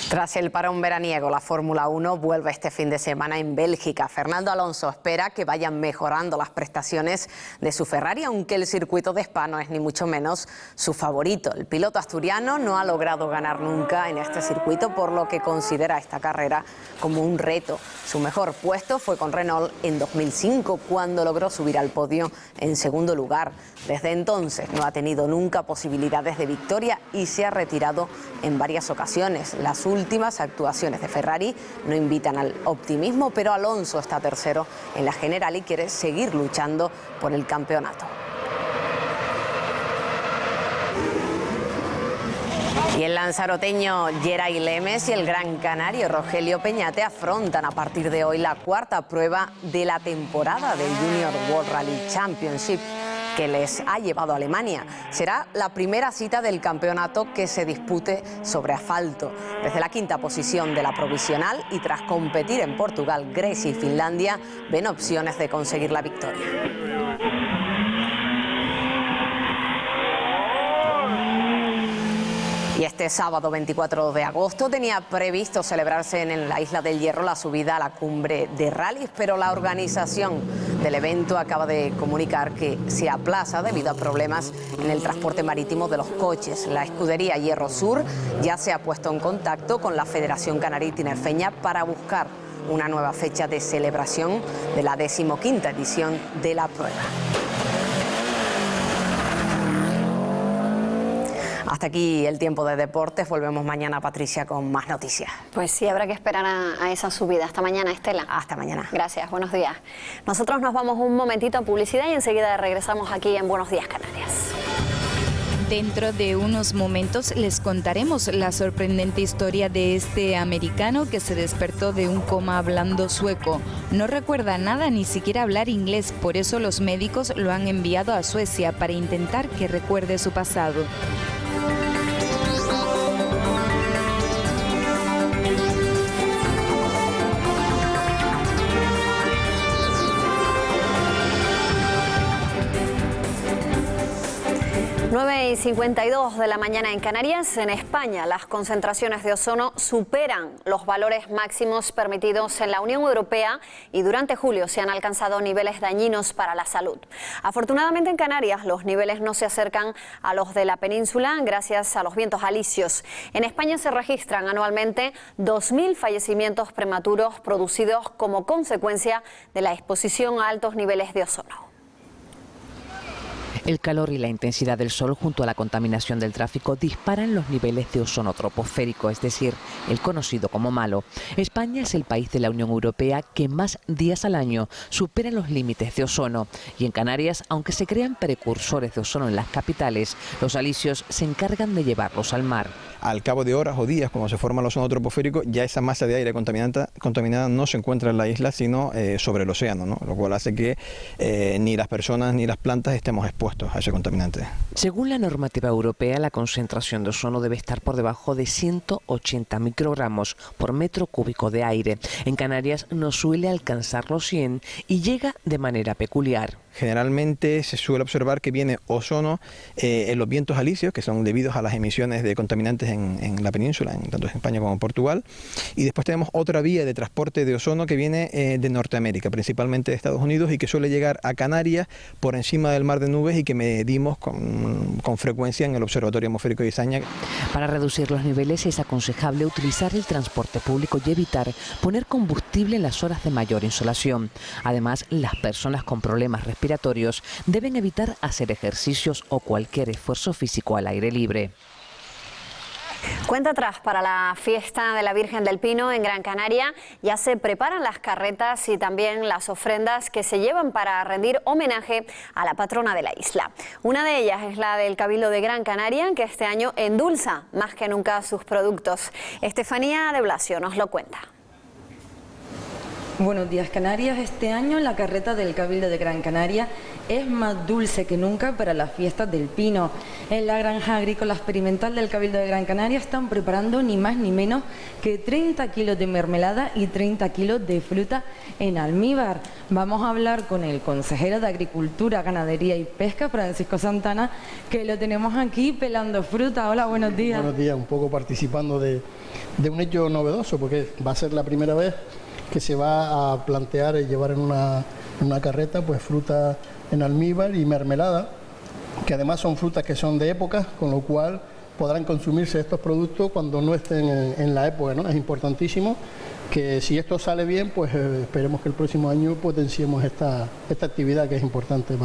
Speaker 26: Tras el parón veraniego, la Fórmula 1 vuelve este fin de semana en Bélgica. Fernando Alonso espera que vayan mejorando las prestaciones de su Ferrari, aunque el circuito de Spa no es ni mucho menos su favorito. El piloto asturiano no ha logrado ganar nunca en este circuito, por lo que considera esta carrera como un reto. Su mejor puesto fue con Renault en 2005, cuando logró subir al podio en segundo lugar. Desde entonces no ha tenido nunca posibilidades de victoria y se ha retirado en varias ocasiones. Las últimas actuaciones de Ferrari no invitan al optimismo, pero Alonso está tercero en la general y quiere seguir luchando por el campeonato. Y el lanzaroteño Geray Lemes y el gran canario Rogelio Peñate afrontan a partir de hoy la 4ª prueba de la temporada del Junior World Rally Championship, que les ha llevado a Alemania. Será la primera cita del campeonato que se dispute sobre asfalto. Desde la 5ª posición de la provisional y tras competir en Portugal, Grecia y Finlandia, ven opciones de conseguir la victoria. Y este sábado 24 de agosto tenía previsto celebrarse en la Isla del Hierro la subida a la cumbre de rallies, pero la organización del evento acaba de comunicar que se aplaza debido a problemas en el transporte marítimo de los coches. La escudería Hierro Sur ya se ha puesto en contacto con la Federación Canaria y Tinerfeña para buscar una nueva fecha de celebración de la 15ª edición de la prueba. Hasta aquí el tiempo de deportes. Volvemos mañana, Patricia, con más noticias.
Speaker 1: Pues sí, habrá que esperar a esa subida. Hasta mañana, Estela.
Speaker 26: Hasta mañana.
Speaker 1: Gracias, buenos días. Nosotros nos vamos un momentito a publicidad y enseguida regresamos aquí en Buenos Días, Canarias.
Speaker 16: Dentro de unos momentos les contaremos la sorprendente historia de este americano que se despertó de un coma hablando sueco. No recuerda nada, ni siquiera hablar inglés, por eso los médicos lo han enviado a Suecia para intentar que recuerde su pasado.
Speaker 1: Y 52 de la mañana en Canarias. En España, las concentraciones de ozono superan los valores máximos permitidos en la Unión Europea y durante julio se han alcanzado niveles dañinos para la salud. Afortunadamente en Canarias los niveles no se acercan a los de la península gracias a los vientos alisios. En España se registran anualmente 2.000 fallecimientos prematuros producidos como consecuencia de la exposición a altos niveles de ozono.
Speaker 13: El calor y la intensidad del sol junto a la contaminación del tráfico disparan los niveles de ozono troposférico, es decir, el conocido como malo. España es el país de la Unión Europea que más días al año supera los límites de ozono. Y en Canarias, aunque se crean precursores de ozono en las capitales, los alisios se encargan de llevarlos al mar.
Speaker 14: al cabo de horas o días, cuando se forma el ozono troposférico, ya esa masa de aire contaminada no se encuentra en la isla, sino sobre el océano, ¿no? Lo cual hace que ni las personas ni las plantas estemos expuestos a ese contaminante.
Speaker 13: Según la normativa europea, la concentración de ozono debe estar por debajo de 180 microgramos por metro cúbico de aire. En Canarias no suele alcanzar los 100 y llega de manera peculiar.
Speaker 14: Generalmente se suele observar que viene ozono en los vientos alisios, que son debidos a las emisiones de contaminantes en la península, tanto en España como en Portugal. Y después tenemos otra vía de transporte de ozono que viene de Norteamérica, principalmente de Estados Unidos, y que suele llegar a Canarias por encima del mar de nubes y que medimos con frecuencia en el Observatorio Atmosférico de Izaña.
Speaker 13: Para reducir los niveles es aconsejable utilizar el transporte público y evitar poner combustible en las horas de mayor insolación. Además, las personas con problemas respiratorios deben evitar hacer ejercicios o cualquier esfuerzo físico al aire libre.
Speaker 1: Cuenta atrás para la fiesta de la Virgen del Pino en Gran Canaria. Ya se preparan las carretas y también las ofrendas que se llevan para rendir homenaje a la patrona de la isla. Una de ellas es la del Cabildo de Gran Canaria, que este año endulza más que nunca sus productos. Estefanía de Blasio nos lo cuenta.
Speaker 15: Buenos días, Canarias. Este año la carreta del Cabildo de Gran Canaria es más dulce que nunca para las fiestas del Pino. En la granja agrícola experimental del Cabildo de Gran Canaria están preparando ni más ni menos que 30 kilos de mermelada y 30 kilos de fruta en almíbar. Vamos a hablar con el consejero de Agricultura, Ganadería y Pesca, Francisco Santana, que lo tenemos aquí pelando fruta. Hola, buenos días.
Speaker 17: Buenos días, un poco participando de un hecho novedoso, porque va a ser la primera vez que se va a plantear llevar en una carreta pues fruta en almíbar y mermelada, que además son frutas que son de época, con lo cual podrán consumirse estos productos cuando no estén en la época, ¿no? Es importantísimo que si esto sale bien, pues esperemos que el próximo año potenciemos esta actividad que es importante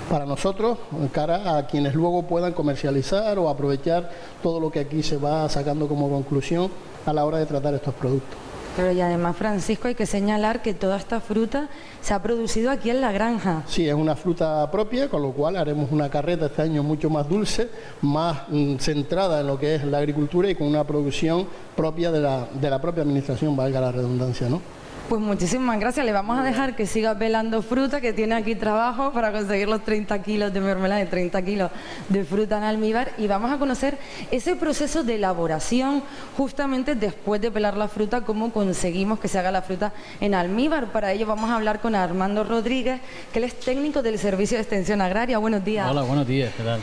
Speaker 17: para nosotros, cara a quienes luego puedan comercializar o aprovechar todo lo que aquí se va sacando como conclusión a la hora de tratar estos productos.
Speaker 15: Pero y además, Francisco, hay que señalar que toda esta fruta se ha producido aquí en la granja.
Speaker 17: Sí, es una fruta propia, con lo cual haremos una carreta este año mucho más dulce, más centrada en lo que es la agricultura y con una producción propia de la propia administración, valga la redundancia, ¿no?
Speaker 15: Pues muchísimas gracias, le vamos a dejar que siga pelando fruta, que tiene aquí trabajo para conseguir los 30 kilos de mermelada y 30 kilos de fruta en almíbar, y vamos a conocer ese proceso de elaboración justamente después de pelar la fruta, cómo conseguimos que se haga la fruta en almíbar. Para ello vamos a hablar con Armando Rodríguez, que él es técnico del Servicio de Extensión Agraria. Buenos días.
Speaker 18: Hola, buenos días, ¿qué tal?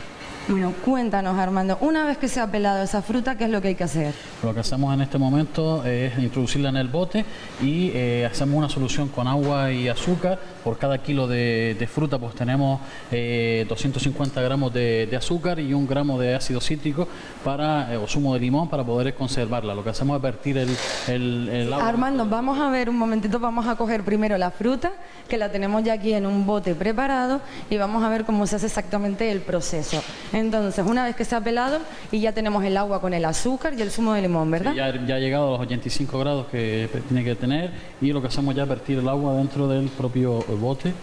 Speaker 15: Bueno, cuéntanos, Armando, una vez que se ha pelado esa fruta, ¿qué es lo que hay que hacer?
Speaker 18: Lo que hacemos en este momento es introducirla en el bote y hacemos una solución con agua y azúcar. Por cada kilo de fruta pues tenemos 250 gramos de azúcar y 1 gramo de ácido cítrico o zumo de limón para poder conservarla. Lo que hacemos es vertir el agua.
Speaker 15: Armando, vamos a ver un momentito, vamos a coger primero la fruta, que la tenemos ya aquí en un bote preparado, y vamos a ver cómo se hace exactamente el proceso. Entonces, una vez que se ha pelado y ya tenemos el agua con el azúcar y el zumo de limón, ¿verdad?
Speaker 18: Sí, ya ha llegado a los 85 grados que tiene que tener, y lo que hacemos ya es vertir el agua dentro del propio bote.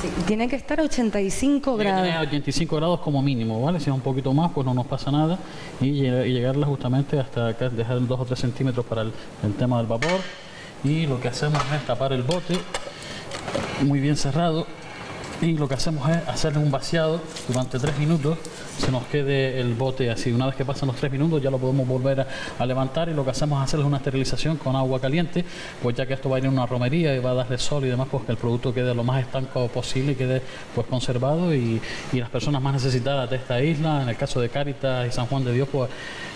Speaker 15: Sí, tiene que estar a 85 grados.
Speaker 18: Tiene que tener 85 grados como mínimo, ¿vale? Si es un poquito más, pues no nos pasa nada, y llegarla justamente hasta acá, dejar 2 o 3 centímetros para el tema del vapor. Y lo que hacemos es tapar el bote muy bien cerrado. Y lo que hacemos es hacerle un vaciado durante 3 minutos, se nos quede el bote así. Una vez que pasan los 3 minutos ya lo podemos volver a levantar, y lo que hacemos es hacerles una esterilización con agua caliente, pues ya que esto va a ir en una romería y va a darle sol y demás, pues que el producto quede lo más estanco posible y quede pues conservado, y las personas más necesitadas de esta isla, en el caso de Cáritas y San Juan de Dios, pues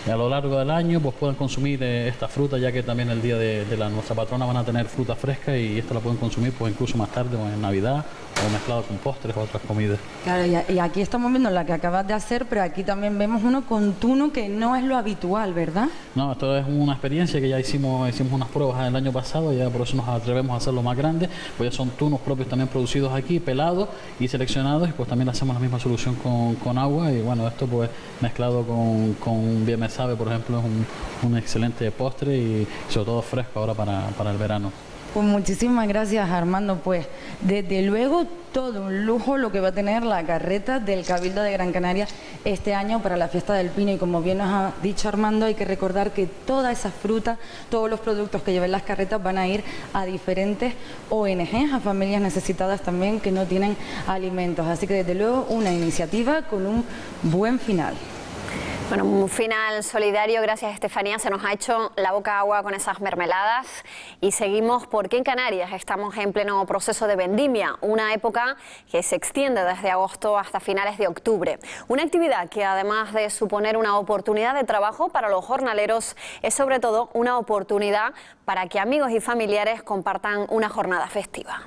Speaker 18: a lo largo del año pues puedan consumir esta fruta, ya que también el día de nuestra patrona van a tener fruta fresca, y esta la pueden consumir pues incluso más tarde, pues en Navidad, o mezclado con postres o otras comidas.
Speaker 15: Claro, y aquí estamos viendo la que acabas de hacer, pero aquí también vemos uno con tuno, que no es lo habitual, ¿verdad?
Speaker 18: No, esto es una experiencia que ya hicimos unas pruebas el año pasado, ya por eso nos atrevemos a hacerlo más grande, pues ya son tunos propios también producidos aquí, pelados y seleccionados, y pues también hacemos la misma solución con agua, y bueno, esto pues mezclado con bien me sabe, por ejemplo, es un excelente postre, y sobre todo fresco ahora para el verano.
Speaker 15: Pues muchísimas gracias, Armando. Pues desde luego todo un lujo lo que va a tener la carreta del Cabildo de Gran Canaria este año para la fiesta del pino, y como bien nos ha dicho Armando, hay que recordar que toda esa fruta, todos los productos que lleven las carretas van a ir a diferentes ONGs, a familias necesitadas también que no tienen alimentos, así que desde luego una iniciativa con un buen final.
Speaker 1: Bueno, un final solidario, gracias Estefanía, se nos ha hecho la boca agua con esas mermeladas y seguimos porque en Canarias estamos en pleno proceso de vendimia, una época que se extiende desde agosto hasta finales de octubre. Una actividad que además de suponer una oportunidad de trabajo para los jornaleros, es sobre todo una oportunidad para que amigos y familiares compartan una jornada festiva.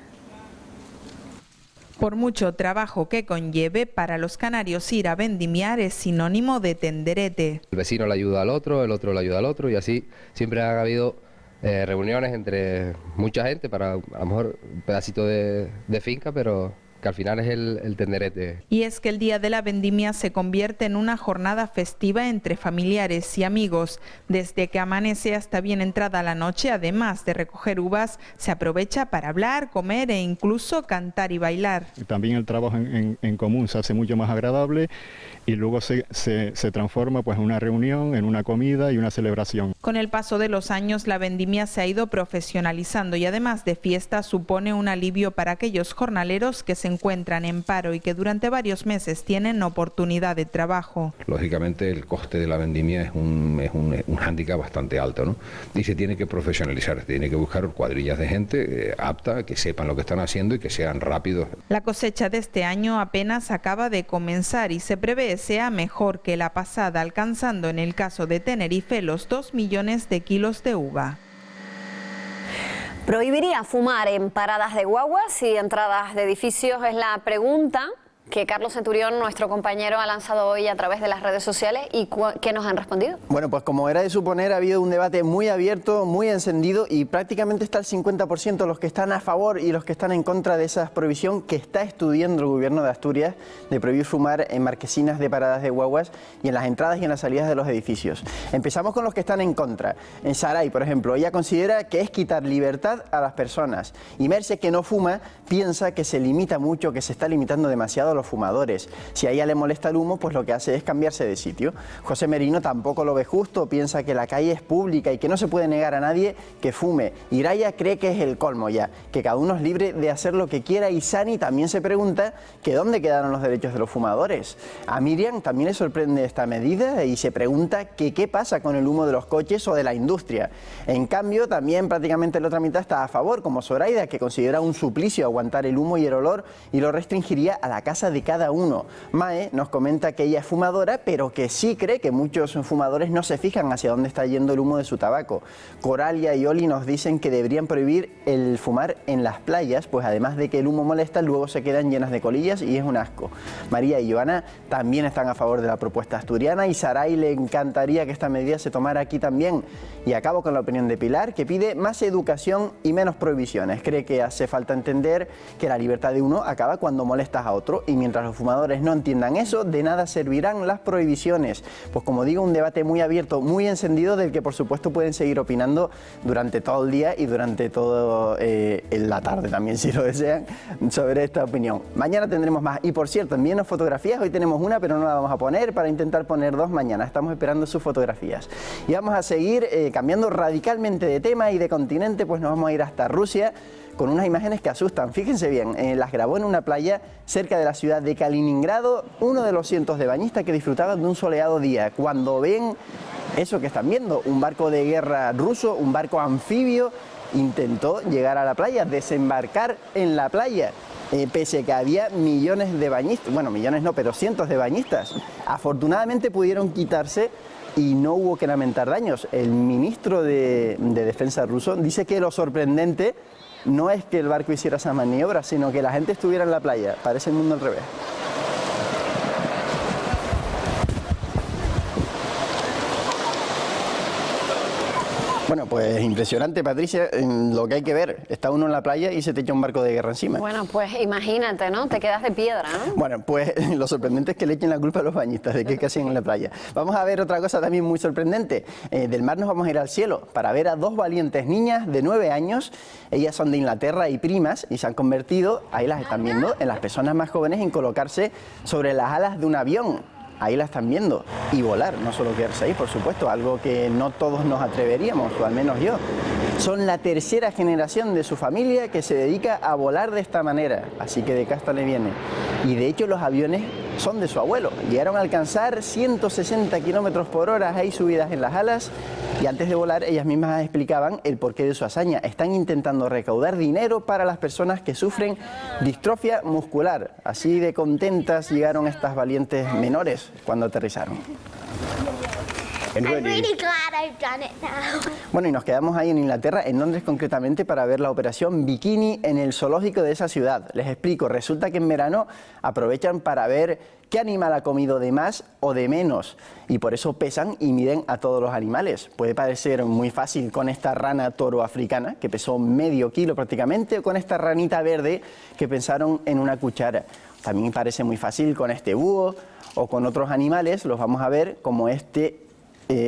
Speaker 2: Por mucho trabajo que conlleve, para los canarios ir a vendimiar es sinónimo de tenderete.
Speaker 5: El vecino le ayuda al otro, el otro le ayuda al otro, y así siempre ha habido reuniones entre mucha gente para a lo mejor un pedacito de finca, pero que al final es el tenderete.
Speaker 2: Y es que el día de la vendimia se convierte en una jornada festiva entre familiares y amigos. Desde que amanece hasta bien entrada la noche, además de recoger uvas, se aprovecha para hablar, comer e incluso cantar y bailar.
Speaker 19: También el trabajo en común se hace mucho más agradable y luego se transforma pues en una reunión, en una comida y una celebración.
Speaker 2: Con el paso de los años, la vendimia se ha ido profesionalizando y además de fiesta supone un alivio para aquellos jornaleros que se encuentran en paro y que durante varios meses tienen oportunidad de trabajo.
Speaker 20: Lógicamente el coste de la vendimia es un hándicap bastante alto, ¿no? Y se tiene que profesionalizar, se tiene que buscar cuadrillas de gente apta, que sepan lo que están haciendo y que sean rápidos.
Speaker 2: La cosecha de este año apenas acaba de comenzar y se prevé sea mejor que la pasada, alcanzando en el caso de Tenerife los 2 millones de kilos de uva.
Speaker 1: ¿Prohibiría fumar en paradas de guaguas y entradas de edificios? Es la pregunta que Carlos Centurión, nuestro compañero, ha lanzado hoy a través de las redes sociales. ¿Y qué nos han respondido?
Speaker 21: Bueno, pues como era de suponer, ha habido un debate muy abierto, muy encendido, y prácticamente está el 50% los que están a favor y los que están en contra de esa prohibición que está estudiando el gobierno de Asturias de prohibir fumar en marquesinas de paradas de guaguas y en las entradas y en las salidas de los edificios. Empezamos con los que están en contra. En Saray, por ejemplo, ella considera que es quitar libertad a las personas, y Merce, que no fuma, piensa que se limita mucho, que se está limitando demasiado a los fumadores. Si a ella le molesta el humo, pues lo que hace es cambiarse de sitio. José Merino tampoco lo ve justo, piensa que la calle es pública y que no se puede negar a nadie que fume. Iraya cree que es el colmo ya, que cada uno es libre de hacer lo que quiera, y Sani también se pregunta que dónde quedaron los derechos de los fumadores. A Miriam también le sorprende esta medida y se pregunta que qué pasa con el humo de los coches o de la industria. En cambio, también prácticamente la otra mitad está a favor, como Zoraida, que considera un suplicio aguantar el humo y el olor y lo restringiría a la casa de cada uno. Mae nos comenta que ella es fumadora, pero que sí cree que muchos fumadores no se fijan hacia dónde está yendo el humo de su tabaco. Coralia y Oli nos dicen que deberían prohibir el fumar en las playas, pues además de que el humo molesta, luego se quedan llenas de colillas y es un asco. María y Joana también están a favor de la propuesta asturiana, y Saray le encantaría que esta medida se tomara aquí también. Y acabo con la opinión de Pilar, que pide más educación y menos prohibiciones. Cree que hace falta entender que la libertad de uno acaba cuando molestas a otro, y mientras los fumadores no entiendan eso, de nada servirán las prohibiciones. Pues como digo, un debate muy abierto, muy encendido, del que por supuesto pueden seguir opinando durante todo el día y durante toda la tarde también, si lo desean, sobre esta opinión. Mañana tendremos más. Y por cierto, envíenos fotografías. Hoy tenemos una, pero no la vamos a poner, para intentar poner dos mañana. Estamos esperando sus fotografías. Y vamos a seguir cambiando radicalmente de tema y de continente, pues nos vamos a ir hasta Rusia con unas imágenes que asustan. Fíjense bien, las grabó en una playa cerca de la ciudad de Kaliningrado uno de los cientos de bañistas que disfrutaban de un soleado día. Cuando ven eso que están viendo, un barco de guerra ruso, un barco anfibio, intentó llegar a la playa, desembarcar en la playa, pese a que había millones de bañistas, bueno, millones no, pero cientos de bañistas. Afortunadamente pudieron quitarse y no hubo que lamentar daños. El ministro de Defensa ruso dice que lo sorprendente no es que el barco hiciera esa maniobra, sino que la gente estuviera en la playa. Parece el mundo al revés. Bueno, pues impresionante, Patricia, lo que hay que ver. Está uno en la playa y se te echa un barco de guerra encima.
Speaker 1: Bueno, pues imagínate, ¿no? Te quedas de piedra, ¿no?
Speaker 21: Bueno, pues lo sorprendente es que le echen la culpa a los bañistas de que hacen en la playa. Vamos a ver otra cosa también muy sorprendente. Del mar nos vamos a ir al cielo para ver a dos valientes niñas de 9 años. Ellas son de Inglaterra y primas y se han convertido, ahí las están viendo, en las personas más jóvenes en colocarse sobre las alas de un avión. Ahí la están viendo, y volar, no solo quedarse ahí, por supuesto, algo que no todos nos atreveríamos, o al menos yo. Son la tercera generación de su familia que se dedica a volar de esta manera, así que de casta le viene. Y de hecho los aviones son de su abuelo, llegaron a alcanzar 160 kilómetros por hora ahí subidas en las alas, y antes de volar ellas mismas explicaban el porqué de su hazaña. Están intentando recaudar dinero para las personas que sufren distrofia muscular. Así de contentas llegaron estas valientes menores cuando aterrizaron. Bueno, y nos quedamos ahí en Inglaterra, en Londres concretamente, para ver la operación Bikini en el zoológico de esa ciudad. Les explico, resulta que en verano aprovechan para ver qué animal ha comido de más o de menos, y por eso pesan y miden a todos los animales. Puede parecer muy fácil con esta rana toro africana, que pesó medio kilo prácticamente, o con esta ranita verde que pensaron en una cuchara. También parece muy fácil con este búho o con otros animales, los vamos a ver, como este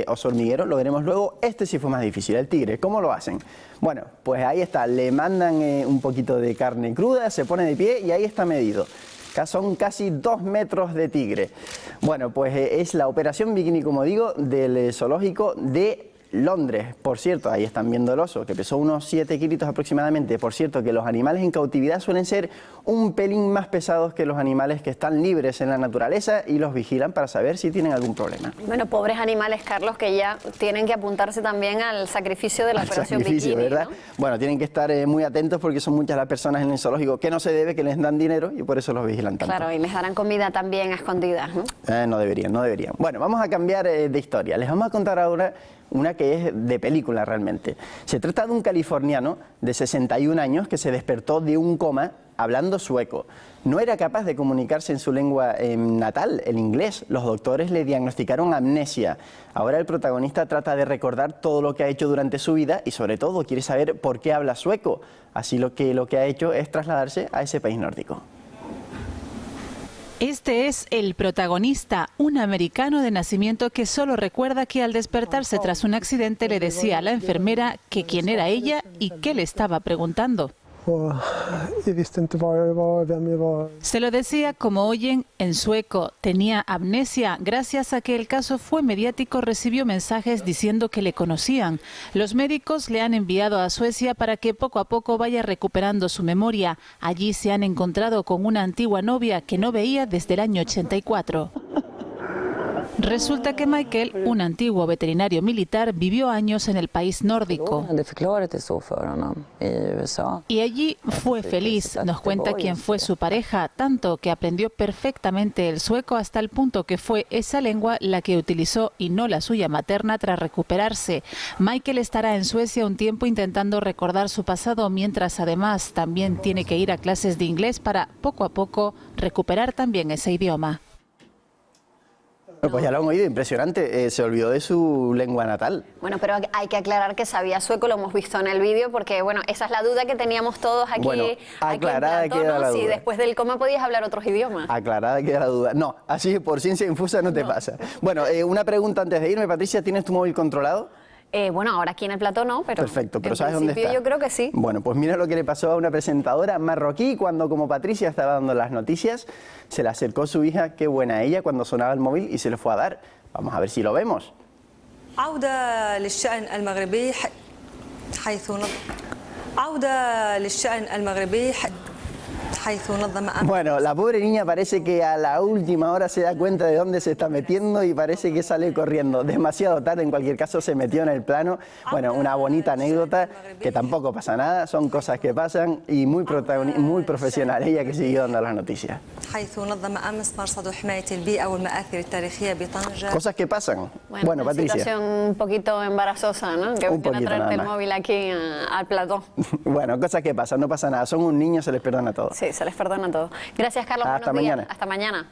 Speaker 21: oso hormiguero, lo veremos luego. Este sí fue más difícil, el tigre. ¿Cómo lo hacen? Bueno, pues ahí está, le mandan un poquito de carne cruda, se pone de pie y ahí está medido. Son casi 2 metros de tigre. Bueno, pues es la operación Bikini, como digo, del zoológico de Londres. Por cierto, ahí están viendo el oso, que pesó unos 7 kilitos aproximadamente. Por cierto, que los animales en cautividad suelen ser un pelín más pesados que los animales que están libres en la naturaleza y los vigilan para saber si tienen algún problema.
Speaker 1: Bueno, pobres animales, Carlos, que ya tienen que apuntarse también al sacrificio de la operación Bikini,
Speaker 21: ¿verdad? ¿No? Bueno, tienen que estar muy atentos porque son muchas las personas en el zoológico que no se debe, que les dan dinero y por eso los vigilan tanto.
Speaker 1: Claro, y les darán comida también a escondidas, ¿no?
Speaker 21: No deberían. Bueno, vamos a cambiar de historia. Les vamos a contar ahora una que es de película realmente. Se trata de un californiano de 61 años que se despertó de un coma hablando sueco. No era capaz de comunicarse en su lengua natal, el inglés. Los doctores le diagnosticaron amnesia. Ahora el protagonista trata de recordar todo lo que ha hecho durante su vida y sobre todo quiere saber por qué habla sueco. Así lo que ha hecho es trasladarse a ese país nórdico.
Speaker 3: Este es el protagonista, un americano de nacimiento que solo recuerda que al despertarse tras un accidente le decía a la enfermera que quién era ella y qué le estaba preguntando. Se lo decía, como oyen, en sueco. Tenía amnesia. Gracias a que el caso fue mediático, recibió mensajes diciendo que le conocían. Los médicos le han enviado a Suecia para que poco a poco vaya recuperando su memoria. Allí se han encontrado con una antigua novia que no veía desde el año 84. Resulta que Michael, un antiguo veterinario militar, vivió años en el país nórdico. Y allí fue feliz. Nos cuenta quién fue su pareja, tanto que aprendió perfectamente el sueco hasta el punto que fue esa lengua la que utilizó y no la suya materna tras recuperarse. Michael estará en Suecia un tiempo intentando recordar su pasado, mientras además también tiene que ir a clases de inglés para poco a poco recuperar también ese idioma.
Speaker 21: Pues ya lo han oído, impresionante, se olvidó de su lengua natal.
Speaker 1: Bueno, pero hay que aclarar que sabía sueco, lo hemos visto en el vídeo, porque bueno, esa es la duda que teníamos todos aquí,
Speaker 21: bueno, aclarada queda la duda.
Speaker 1: Si después del coma podías hablar otros idiomas.
Speaker 21: Aclarada queda la duda. No, así por ciencia infusa no te pasa. Bueno, una pregunta antes de irme, Patricia, ¿tienes tu móvil controlado?
Speaker 1: Bueno, ahora aquí en el plató no, pero
Speaker 21: perfecto, pero ¿sabes dónde está?
Speaker 1: Yo creo que sí.
Speaker 21: Bueno, pues mira lo que le pasó a una presentadora marroquí cuando, como Patricia estaba dando las noticias, se le acercó su hija, qué buena ella, cuando sonaba el móvil y se lo fue a dar. Vamos a ver si lo vemos. Bueno, la pobre niña parece que a la última hora se da cuenta de dónde se está metiendo y parece que sale corriendo. Demasiado tarde, en cualquier caso se metió en el plano. Bueno, una bonita anécdota que tampoco pasa nada, son cosas que pasan y muy profesional ella que siguió dando las noticias. Cosas que pasan.
Speaker 1: Bueno, Patricia. Una situación un poquito embarazosa, ¿no? Que van a traerte el móvil aquí al plató.
Speaker 21: Bueno, cosas que pasan, no pasa nada. Son un niño, se les perdona todo.
Speaker 1: Sí, se les perdona todo. Gracias, Carlos.
Speaker 21: Hasta mañana.
Speaker 1: Hasta mañana.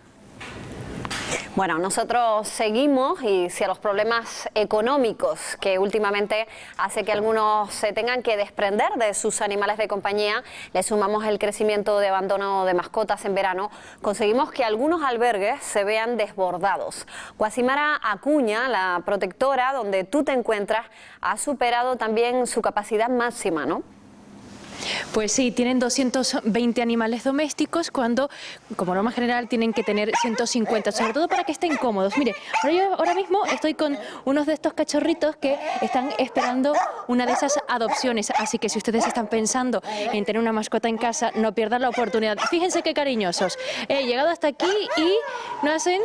Speaker 1: Bueno, nosotros seguimos y si a los problemas económicos que últimamente hace que algunos se tengan que desprender de sus animales de compañía, le sumamos el crecimiento de abandono de mascotas en verano, conseguimos que algunos albergues se vean desbordados. Guasimara Acuña, la protectora donde tú te encuentras, ha superado también su capacidad máxima, ¿no?
Speaker 6: Pues sí, tienen 220 animales domésticos cuando, como norma general, tienen que tener 150, sobre todo para que estén cómodos. Mire, yo ahora mismo estoy con unos de estos cachorritos que están esperando una de esas adopciones, así que si ustedes están pensando en tener una mascota en casa, no pierdan la oportunidad. Fíjense qué cariñosos. He llegado hasta aquí y no hacen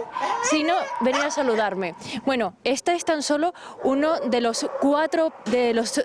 Speaker 6: sino venir a saludarme. Bueno, este es tan solo uno de los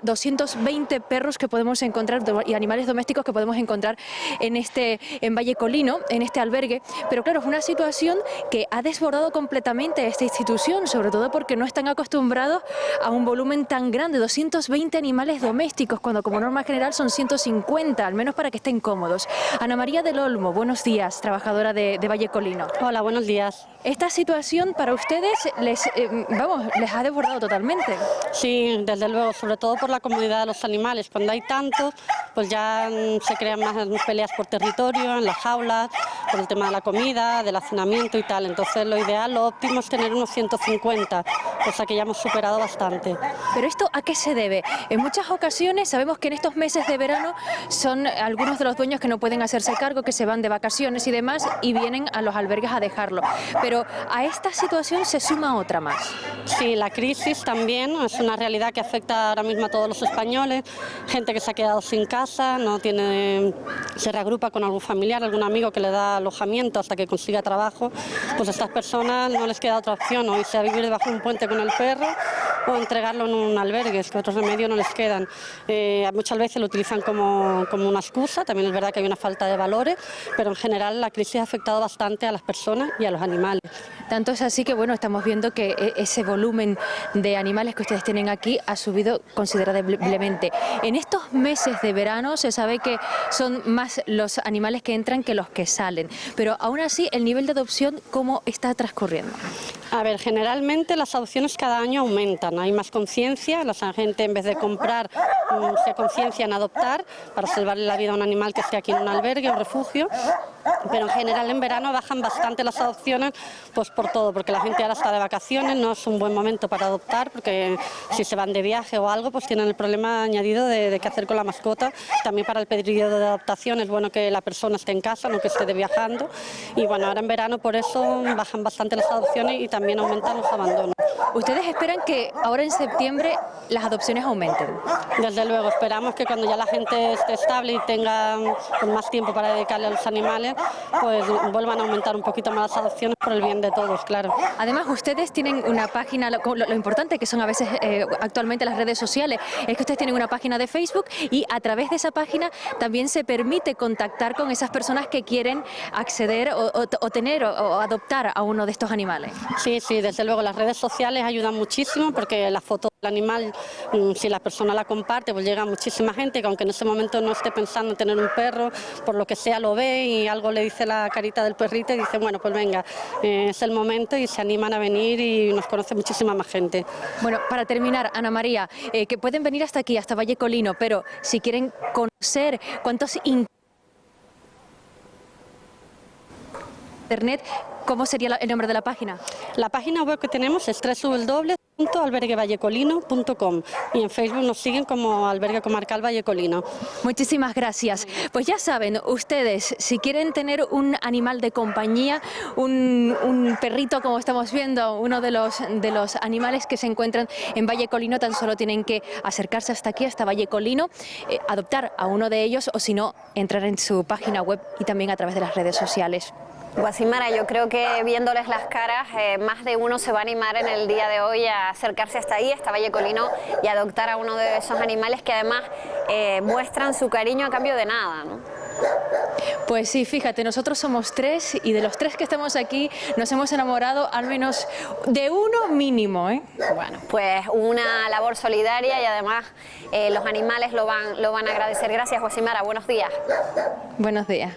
Speaker 6: 220 perros que podemos encontrar y animales domésticos que podemos encontrar en Vallecolino, en este albergue, pero claro, es una situación que ha desbordado completamente esta institución, sobre todo porque no están acostumbrados a un volumen tan grande, 220 animales domésticos, cuando como norma general son 150, al menos para que estén cómodos. Ana María del Olmo, buenos días, trabajadora de Vallecolino.
Speaker 7: Hola, buenos días.
Speaker 6: Esta situación para ustedes les ha desbordado totalmente.
Speaker 7: Sí, desde luego, sobre todo por la comodidad de los animales. Cuando hay tantos, pues ya se crean más peleas por territorio, en las jaulas, por el tema de la comida, del hacinamiento y tal. Entonces lo ideal, lo óptimo es tener unos 150, cosa que ya hemos superado bastante.
Speaker 6: ¿Pero esto a qué se debe? En muchas ocasiones sabemos que en estos meses de verano son algunos de los dueños que no pueden hacerse cargo, que se van de vacaciones y demás y vienen a los albergues a dejarlo. Pero a esta situación se suma otra más.
Speaker 7: Sí, la crisis también es una realidad que afecta ahora mismo a todos los españoles, gente que se ha quedado sin casa, se reagrupa con algún familiar, algún amigo que le da alojamiento hasta que consiga trabajo, pues a estas personas no les queda otra opción, o irse a vivir debajo de un puente con el perro o entregarlo en un albergue, es que otros remedios no les quedan. Muchas veces lo utilizan como una excusa, también es verdad que hay una falta de valores, pero en general la crisis ha afectado bastante a las personas y a los animales.
Speaker 6: Tanto es así que bueno, estamos viendo que ese volumen de animales que ustedes tienen aquí ha subido considerablemente. En estos meses de verano se sabe que son más los animales que entran que los que salen, pero aún así el nivel de adopción, ¿cómo está transcurriendo?
Speaker 7: A ver, generalmente las adopciones cada año aumentan, hay más conciencia, la gente en vez de comprar se conciencia en adoptar para salvarle la vida a un animal que esté aquí en un albergue o refugio, pero en general en verano bajan bastante las adopciones, pues por todo, porque la gente ahora está de vacaciones, no es un buen momento para adoptar, porque si se van de viaje o algo, pues tienen el problema añadido de qué hacer con la mascota. También para el periodo de adoptación es bueno que la persona esté en casa, no que esté viajando, y bueno, ahora en verano por eso bajan bastante las adopciones y también aumentan los abandonos.
Speaker 6: ¿Ustedes esperan que ahora en septiembre las adopciones aumenten?
Speaker 7: Desde luego, esperamos que cuando ya la gente esté estable y tenga más tiempo para dedicarle a los animales, pues vuelvan a aumentar un poquito más las adopciones por el bien de todos, claro.
Speaker 6: Además, ustedes tienen una página, lo importante que son a veces actualmente las redes sociales, es que ustedes tienen una página de Facebook y a través de esa página también se permite contactar con esas personas que quieren acceder o tener o adoptar a uno de estos animales.
Speaker 7: Sí, desde luego, las redes sociales ayudan muchísimo porque la foto del animal, si la persona la comparte, pues llega a muchísima gente que aunque en ese momento no esté pensando en tener un perro, por lo que sea lo ve y algo le dice la carita del perrito y dice, bueno, pues venga, es el momento, y se animan a venir y nos conoce muchísima más gente.
Speaker 6: Bueno, para terminar, Ana María, que pueden venir hasta aquí, hasta Vallecolino, pero si quieren conocer cuántos internet, ¿cómo sería el nombre de la página?
Speaker 7: La página web que tenemos es www.alberguevallecolino.com y en Facebook nos siguen como Albergue Comarcal Vallecolino.
Speaker 6: Muchísimas gracias. Pues ya saben, ustedes, si quieren tener un animal de compañía, un perrito como estamos viendo, uno de los animales que se encuentran en Vallecolino, tan solo tienen que acercarse hasta aquí, hasta Vallecolino, adoptar a uno de ellos o si no, entrar en su página web y también a través de las redes sociales.
Speaker 1: Guasimara, yo creo que viéndoles las caras, más de uno se va a animar en el día de hoy a acercarse hasta ahí, hasta Vallecolino, y adoptar a uno de esos animales que además muestran su cariño a cambio de nada, ¿no?
Speaker 6: Pues sí, fíjate, nosotros somos 3 y de los 3 que estamos aquí nos hemos enamorado al menos de uno mínimo, ¿eh?
Speaker 1: Bueno, pues una labor solidaria y además los animales lo van a agradecer. Gracias, Guasimara, buenos días.
Speaker 6: Buenos días.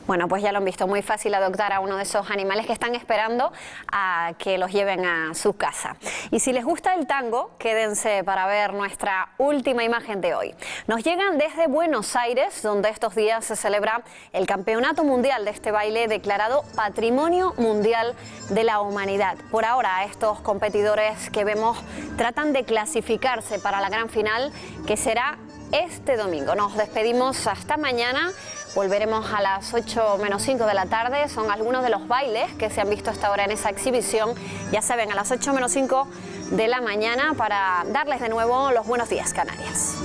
Speaker 1: Bueno, pues ya lo han visto, muy fácil adoptar a uno de esos animales que están esperando a que los lleven a su casa. Y si les gusta el tango, quédense para ver nuestra última imagen de hoy. Nos llegan desde Buenos Aires, donde estos días se celebra el Campeonato Mundial de este baile declarado Patrimonio Mundial de la Humanidad. Por ahora, estos competidores que vemos tratan de clasificarse para la gran final, que será este domingo. Nos despedimos hasta mañana. Volveremos a las 8 menos 5 de la tarde. Son algunos de los bailes que se han visto hasta ahora en esa exhibición. Ya saben, a las 8 menos 5 de la mañana, para darles de nuevo los buenos días, Canarias.